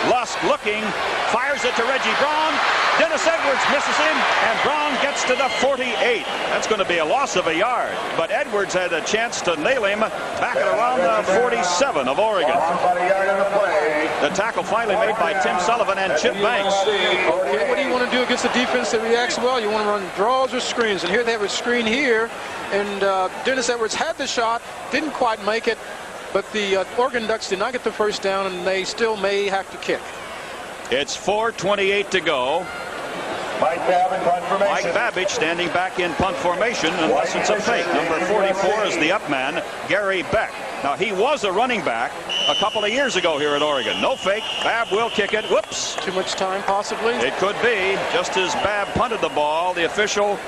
Lusk looking, fires it to Reggie Brown. Dennis Edwards misses him, and Brown gets to the 48. That's going to be a loss of a yard. But Edwards had a chance to nail him back at around the 47 of Oregon. The tackle finally made by Tim Sullivan and Chip Banks. Okay, what do you want to do against a defense that reacts well? You want to run draws or screens, and here they have a screen here, and Dennis Edwards had the shot, didn't quite make it, but the Oregon Ducks did not get the first down, and they still may have to kick. It's 4:28 to go. Mike Babbage standing back in punt formation unless it's a fake. Number 44 is the up man, Gary Beck. Now, he was a running back a couple of years ago here at Oregon. No fake. Babb will kick it. Whoops. Too much time, possibly? It could be. Just as Babb punted the ball, the official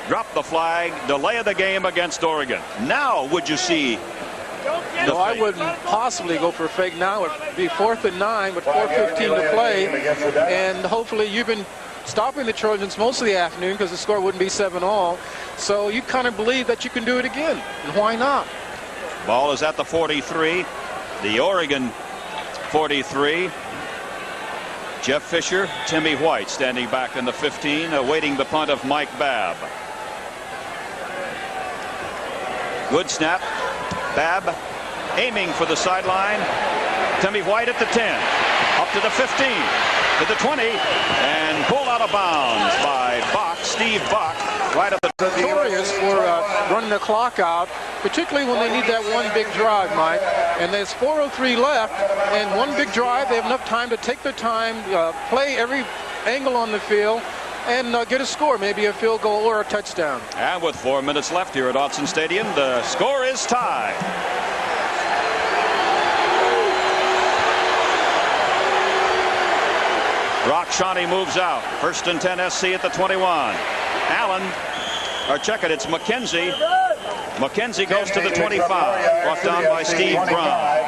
dropped the flag. Delay of the game against Oregon. Now, would you see? No, I wouldn't possibly go for a fake now. It would be 4th and 9 with 4:15 to play. And hopefully you've been stopping the Trojans most of the afternoon because the score wouldn't be 7-all. So you kind of believe that you can do it again. And why not? Ball is at the 43. The Oregon 43. Jeff Fisher, Timmy White standing back in the 15, awaiting the punt of Mike Babb. Good snap. Babb aiming for the sideline. Timmy White at the 10. Up to the 15. To the 20. And pulled out of bounds by Bach, Steve Bach. Right at the... Notorious for running the clock out, particularly when they need that one big drive, Mike. And there's 4:03 left, and one big drive, they have enough time to take their time, play every angle on the field, and get a score, maybe a field goal or a touchdown. And with 4 minutes left here at Autzen Stadium, the score is tied. Rock Shawnee moves out. 1st and 10 SC at the 21. Allen, or check it, it's McKenzie. McKenzie goes to the 25. Brought down by Steve Brown.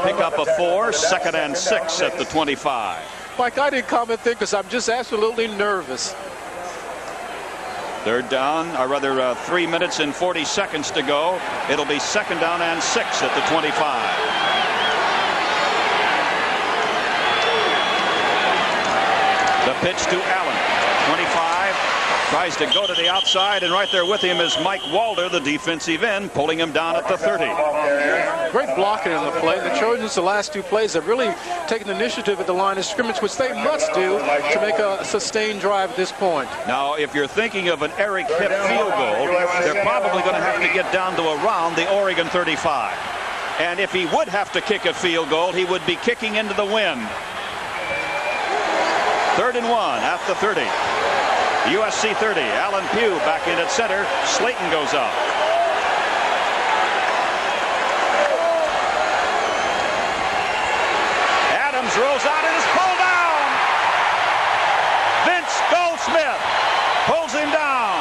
Pick up a 4, 2nd and 6 at the 25. Mike, I didn't comment there because I'm just absolutely nervous. 3rd down, or rather 3 minutes and 40 seconds to go. It'll be 2nd down and 6 at the 25. The pitch to Allen. 25 tries to go to the outside, and right there with him is Mike Walder, the defensive end, pulling him down at the 30. Great blocking on the play. The Trojans, the last 2 plays, have really taken the initiative at the line of scrimmage, which they must do to make a sustained drive at this point. Now, if you're thinking of an Eric Hipp field goal, they're probably going to have to get down to around the Oregon 35. And if he would have to kick a field goal, he would be kicking into the wind. 3rd and 1 at the 30. USC 30. Allen Pugh back in at center. Slayton goes out. Adams rolls out and is pulled down. Vince Goldsmith pulls him down.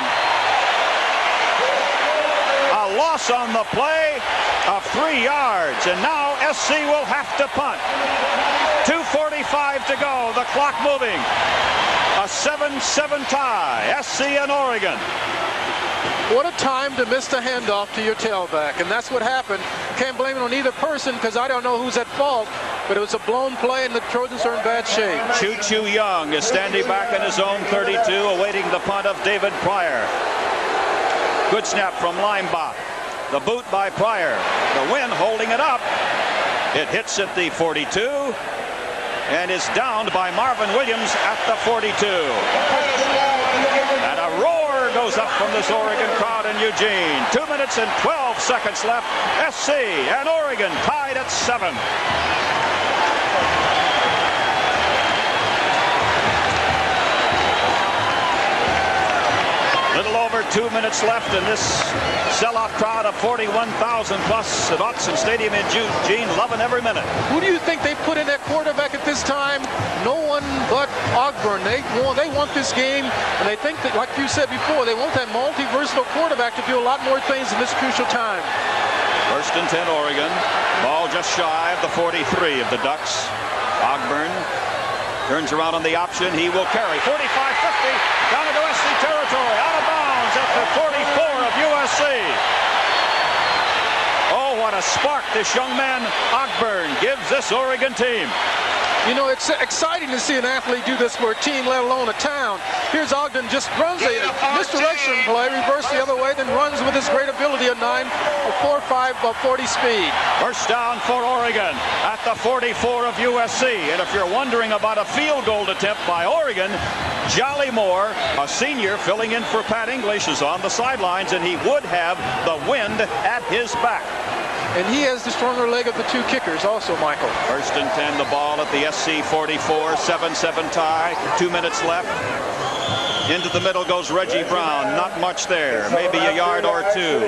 A loss on the play of 3 yards, and now SC will have to punt. 2:45 to go. The clock moving. A 7-7 tie, SC and Oregon. What a time to miss the handoff to your tailback, and that's what happened. Can't blame it on either person because I don't know who's at fault, but it was a blown play and the Trojans are in bad shape. Choo-Choo Young is standing back in his own 32, awaiting the punt of David Pryor. Good snap from Limebach. The boot by Pryor. The Wind holding it up. It hits at the 42 and is downed by Marvin Williams at the 42. And a roar goes up from this Oregon crowd in Eugene. 2 minutes and 12 seconds left. SC and Oregon tied at 7. Little over 2 minutes left in this sellout crowd of 41,000 plus at Autzen Stadium in Eugene, loving every minute. Who do you think they put in at quarterback at this time? No one but Ogburn. They want this game, and they think that, like you said before, they want that multi-versatile quarterback to do a lot more things in this crucial time. 1st and 10 Oregon. Ball just shy of the 43 of the Ducks. Ogburn turns around on the option. He will carry 45-50 down into SC territory. Out of bounds at the 44 of USC. Oh, what a spark this young man Ogburn gives this Oregon team. You know, it's exciting to see an athlete do this for a team, let alone a town. Here's Ogden, just runs a misdirection play, reverse the other way, then runs with his great ability of 4.5 40 speed. First down for Oregon at the 44 of USC. And if you're wondering about a field goal attempt by Oregon, Jolly Moore, a senior filling in for Pat English, is on the sidelines, and he would have the Wind at his back. And he has the stronger leg of the two kickers also, Michael. 1st and 10, the ball at the SC 44, 7-7 tie, 2 minutes left. Into the middle goes Reggie Brown. Not much there, maybe a yard or two.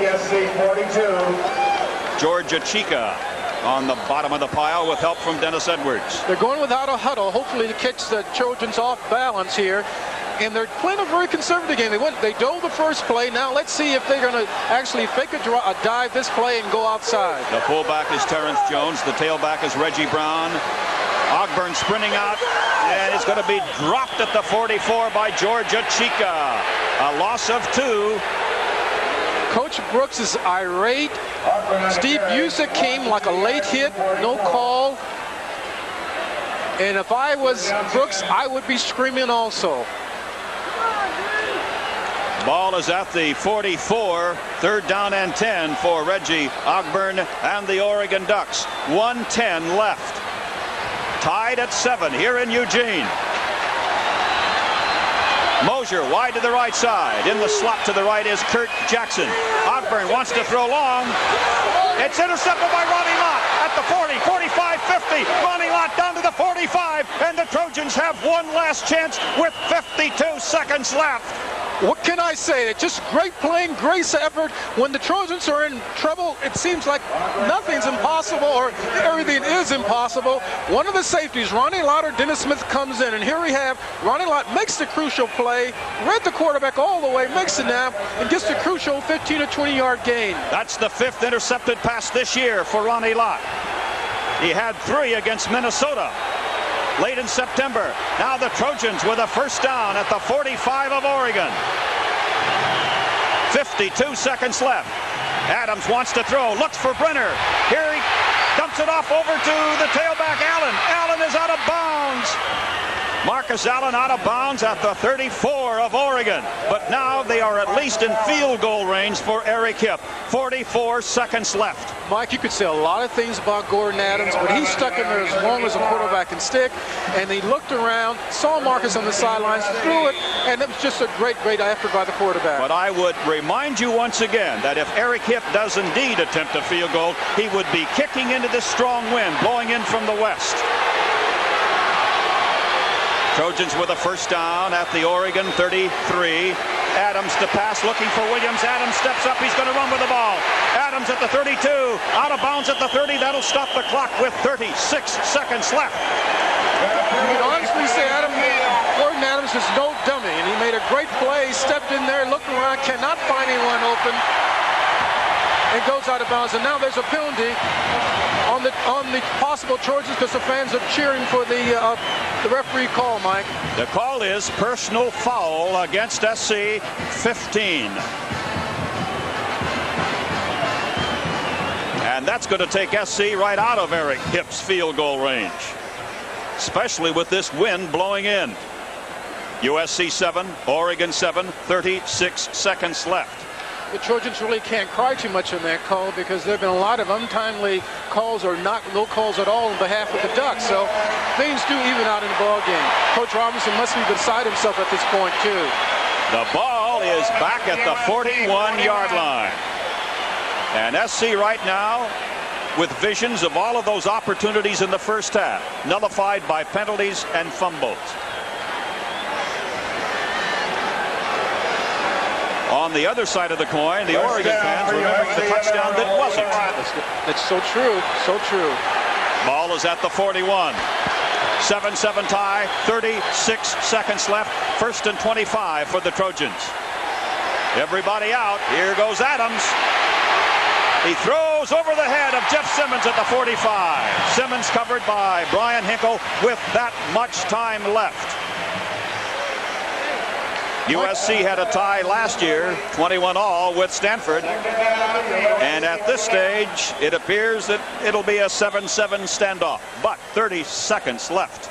Georgia Chica on the bottom of the pile with help from Dennis Edwards. They're going without a huddle, hopefully to catch the Trojans off balance here. And they're playing a very conservative game. They dove the first play. Now let's see if they're going to actually fake a dive this play and go outside. The fullback is Terrence Jones. The tailback is Reggie Brown. Ogburn sprinting out, and it's going to be dropped at the 44 by Georgia Chica. A loss of 2. Coach Brooks is irate. Steve Busick came like a late hit, no call. And if I was Brooks, I would be screaming also. Ball is at the 44, 3rd down and 10 for Reggie Ogburn and the Oregon Ducks. 1:10 left. Tied at 7 here in Eugene. Mosier wide to the right side. In the slot to the right is Kurt Jackson. Ogburn wants to throw long. It's intercepted by Ronnie Lott at the 40, 45, 50. Ronnie Lott down to the 45, and the Trojans have one last chance with 52 seconds left. What can I say? It's just great playing, great effort. When the Trojans are in trouble, it seems like nothing's impossible, or everything is impossible. One of the safeties, Ronnie Lott or Dennis Smith, comes in, and here we have Ronnie Lott makes the crucial play, read the quarterback all the way, makes the nap, and gets the crucial 15 or 20-yard gain. That's the 5th intercepted pass this year for Ronnie Lott. He had 3 against Minnesota late in September. Now the Trojans with a first down at the 45 of Oregon. 52 seconds left. Adams wants to throw, looks for Brenner. Here he dumps it off over to the tailback, Allen. Allen is out of bounds. Marcus Allen out of bounds at the 34 of Oregon. But now they are at least in field goal range for Eric Hipp. 44 seconds left. Mike, you could say a lot of things about Gordon Adams, but he stuck in there as long as a quarterback can stick. And he looked around, saw Marcus on the sidelines, threw it, and it was just a great effort by the quarterback. But I would remind you once again that if Eric Hipp does indeed attempt a field goal, he would be kicking into this strong wind blowing in from the west. Trojans with a first down at the Oregon 33. Adams to pass, looking for Williams. Adams steps up. He's going to run with the ball. Adams at the 32. Out of bounds at the 30. That'll stop the clock with 36 seconds left. You can honestly say Gordon Adams is no dummy, and he made a great play. Stepped in there, looked around, cannot find anyone open, and goes out of bounds. And now there's a penalty on the possible Trojans because the fans are cheering for the referee call, Mike. The call is personal foul against SC 15. And that's going to take SC right out of Eric Hipp's field goal range, especially with this wind blowing in. USC 7, Oregon 7, 36 seconds left. The Trojans really can't cry too much on that call because there have been a lot of untimely calls or no calls at all on behalf of the Ducks. So things do even out in the ball game. Coach Robinson must be beside himself at this point too. The ball is back at the 41-yard line. And SC right now with visions of all of those opportunities in the first half, nullified by penalties and fumbles. On the other side of the coin, the Oregon fans remembering the touchdown that wasn't. It's so true, so true. Ball is at the 41. 7-7 tie, 36 seconds left. 1st and 25 for the Trojans. Everybody out. Here goes Adams. He throws over the head of Jeff Simmons at the 45. Simmons covered by Brian Hinkle with that much time left. USC had a tie last year, 21-all with Stanford. And at this stage, it appears that it'll be a 7-7 standoff. But 30 seconds left.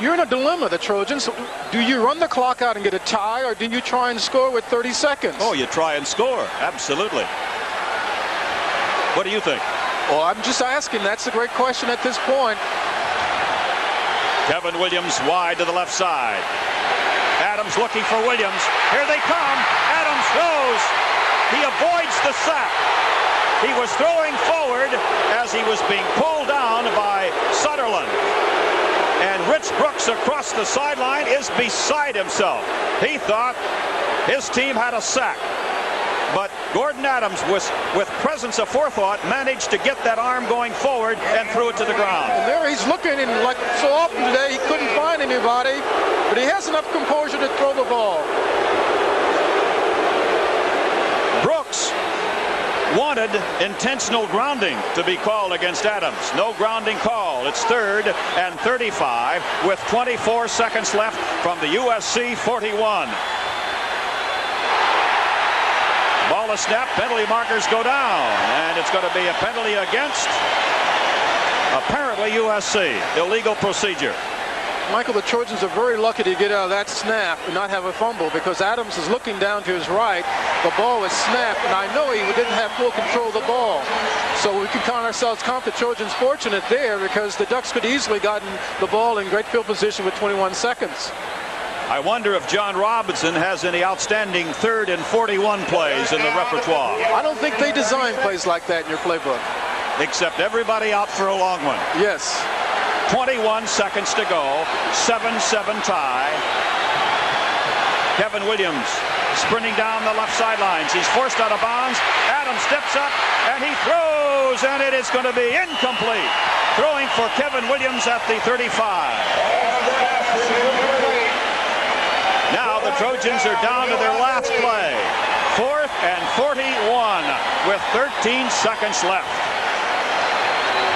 You're in a dilemma, the Trojans. Do you run the clock out and get a tie, or do you try and score with 30 seconds? Oh, you try and score. Absolutely. What do you think? Well, I'm just asking. That's a great question at this point. Kevin Williams wide to the left side. Adams looking for Williams. Here they come. Adams throws. He avoids the sack. He was throwing forward as he was being pulled down by Sutherland. And Rich Brooks across the sideline is beside himself. He thought his team had a sack. But Gordon Adams, with presence of forethought, managed to get that arm going forward and threw it to the ground. And there he's looking, and like so often today, he couldn't find anybody, but he has enough composure to throw the ball. Brooks wanted intentional grounding to be called against Adams. No grounding call. It's 3rd and 35 with 24 seconds left from the USC 41. Ball is snapped, penalty markers go down, and it's going to be a penalty against, apparently, USC. Illegal procedure. Michael, the Trojans are very lucky to get out of that snap and not have a fumble because Adams is looking down to his right. The ball was snapped, and I know he didn't have full control of the ball. So we can count ourselves the Trojans fortunate there because the Ducks could easily gotten the ball in great field position with 21 seconds. I wonder if John Robinson has any outstanding 3rd and 41 plays in the repertoire. I don't think they design plays like that in your playbook. Except everybody out for a long one. Yes. 21 seconds to go. 7-7 tie. Kevin Williams sprinting down the left sidelines. He's forced out of bounds. Adams steps up and he throws, and it is going to be incomplete. Throwing for Kevin Williams at the 35. Now the Trojans are down to their last play. 4th and 41 with 13 seconds left.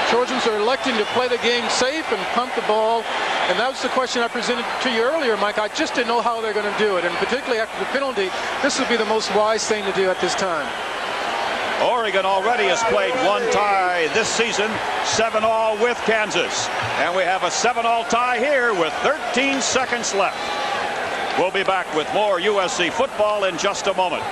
Trojans are electing to play the game safe and punt the ball. And that was the question I presented to you earlier, Mike. I just didn't know how they're going to do it. And particularly after the penalty, this would be the most wise thing to do at this time. Oregon already has played one tie this season, 7-all with Kansas. And we have a 7-all tie here with 13 seconds left. We'll be back with more USC football in just a moment.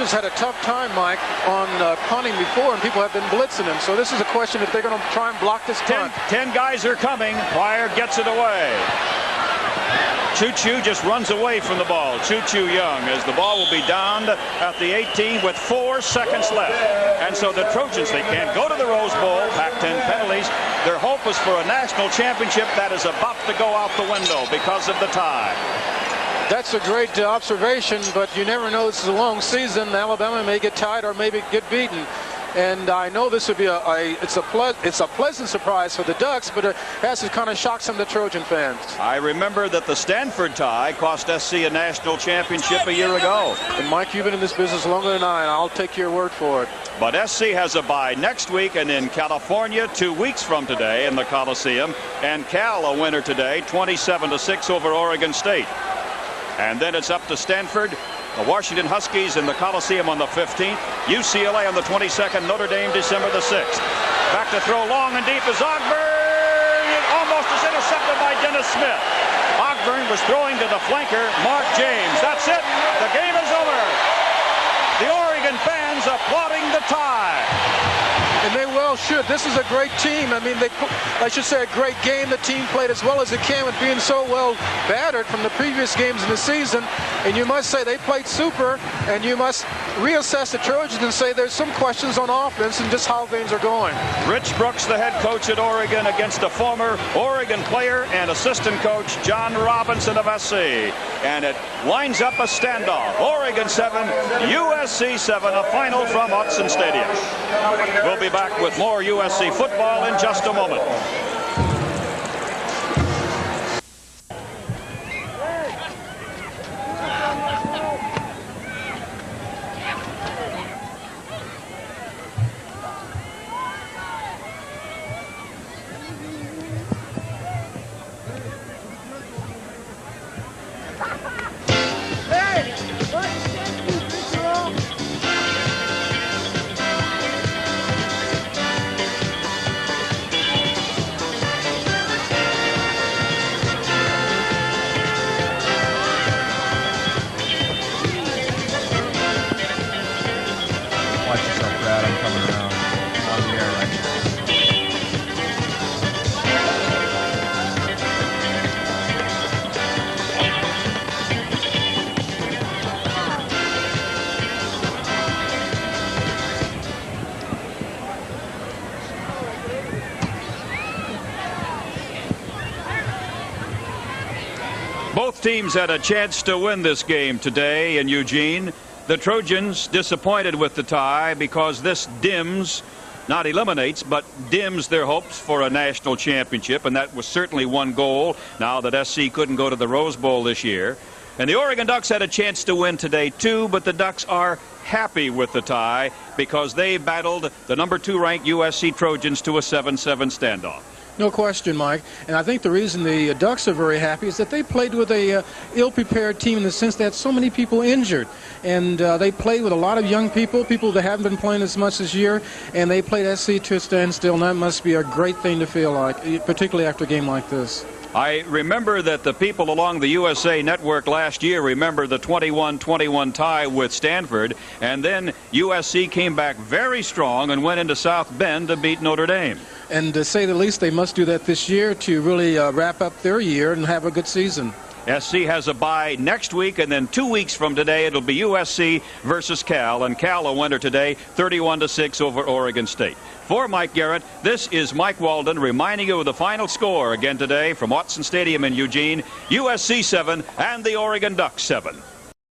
Had a tough time, Mike, on punting before, and people have been blitzing him. So this is a question if they're going to try and block this punt. 10 guys are coming. Pryor gets it away. Choo-Choo just runs away from the ball. Choo-Choo Young, as the ball will be downed at the 18 with 4 seconds left. And so the Trojans, they can't go to the Rose Bowl. Pac-10 penalties. Their hope is for a national championship that is about to go out the window because of the tie. That's a great observation, but you never know. This is a long season. Alabama may get tied or maybe get beaten. And I know this would be it's a pleasant surprise for the Ducks, but it has to kind of shock some of the Trojan fans. I remember that the Stanford tie cost SC a national championship a year ago. And Mike, you've been in this business longer than I, and I'll take your word for it. But SC has a bye next week, and in California 2 weeks from today in the Coliseum. And Cal a winner today, 27-6 over Oregon State. And then it's up to Stanford, the Washington Huskies in the Coliseum on the 15th, UCLA on the 22nd, Notre Dame December the 6th. Back to throw long and deep is Ogburn. It almost is intercepted by Dennis Smith. Ogburn was throwing to the flanker, Mark James. That's it. The game is over. The Oregon fans applauding the tie. And they well should. This is a great team. I mean, I should say a great game. The team played as well as it can with being so well battered from the previous games in the season. And you must say they played super, and you must reassess the Trojans and say there's some questions on offense and just how things are going. Rich Brooks, the head coach at Oregon, against a former Oregon player and assistant coach, John Robinson of SC. And it winds up a standoff. Oregon 7, USC 7, a final from Autzen Stadium. We'll be back with more USC football in just a moment. Both teams had a chance to win this game today in Eugene. The Trojans disappointed with the tie because this dims, not eliminates, but dims their hopes for a national championship, and that was certainly one goal now that SC couldn't go to the Rose Bowl this year. And the Oregon Ducks had a chance to win today too, but the Ducks are happy with the tie because they battled the number 2 ranked USC Trojans to a 7-7 standoff. No question, Mike. And I think the reason the Ducks are very happy is that they played with a ill-prepared team in the sense they had so many people injured. And they played with a lot of young people that haven't been playing as much this year, and they played SC to a standstill, and that must be a great thing to feel like, particularly after a game like this. I remember that the people along the USA Network last year remember the 21-21 tie with Stanford, and then USC came back very strong and went into South Bend to beat Notre Dame. And to say the least, they must do that this year to really wrap up their year and have a good season. SC has a bye next week, and then 2 weeks from today it'll be USC versus Cal, and Cal a winner today, 31-6 over Oregon State. For Mike Garrett, this is Mike Walden reminding you of the final score again today from Autzen Stadium in Eugene, USC 7 and the Oregon Ducks 7.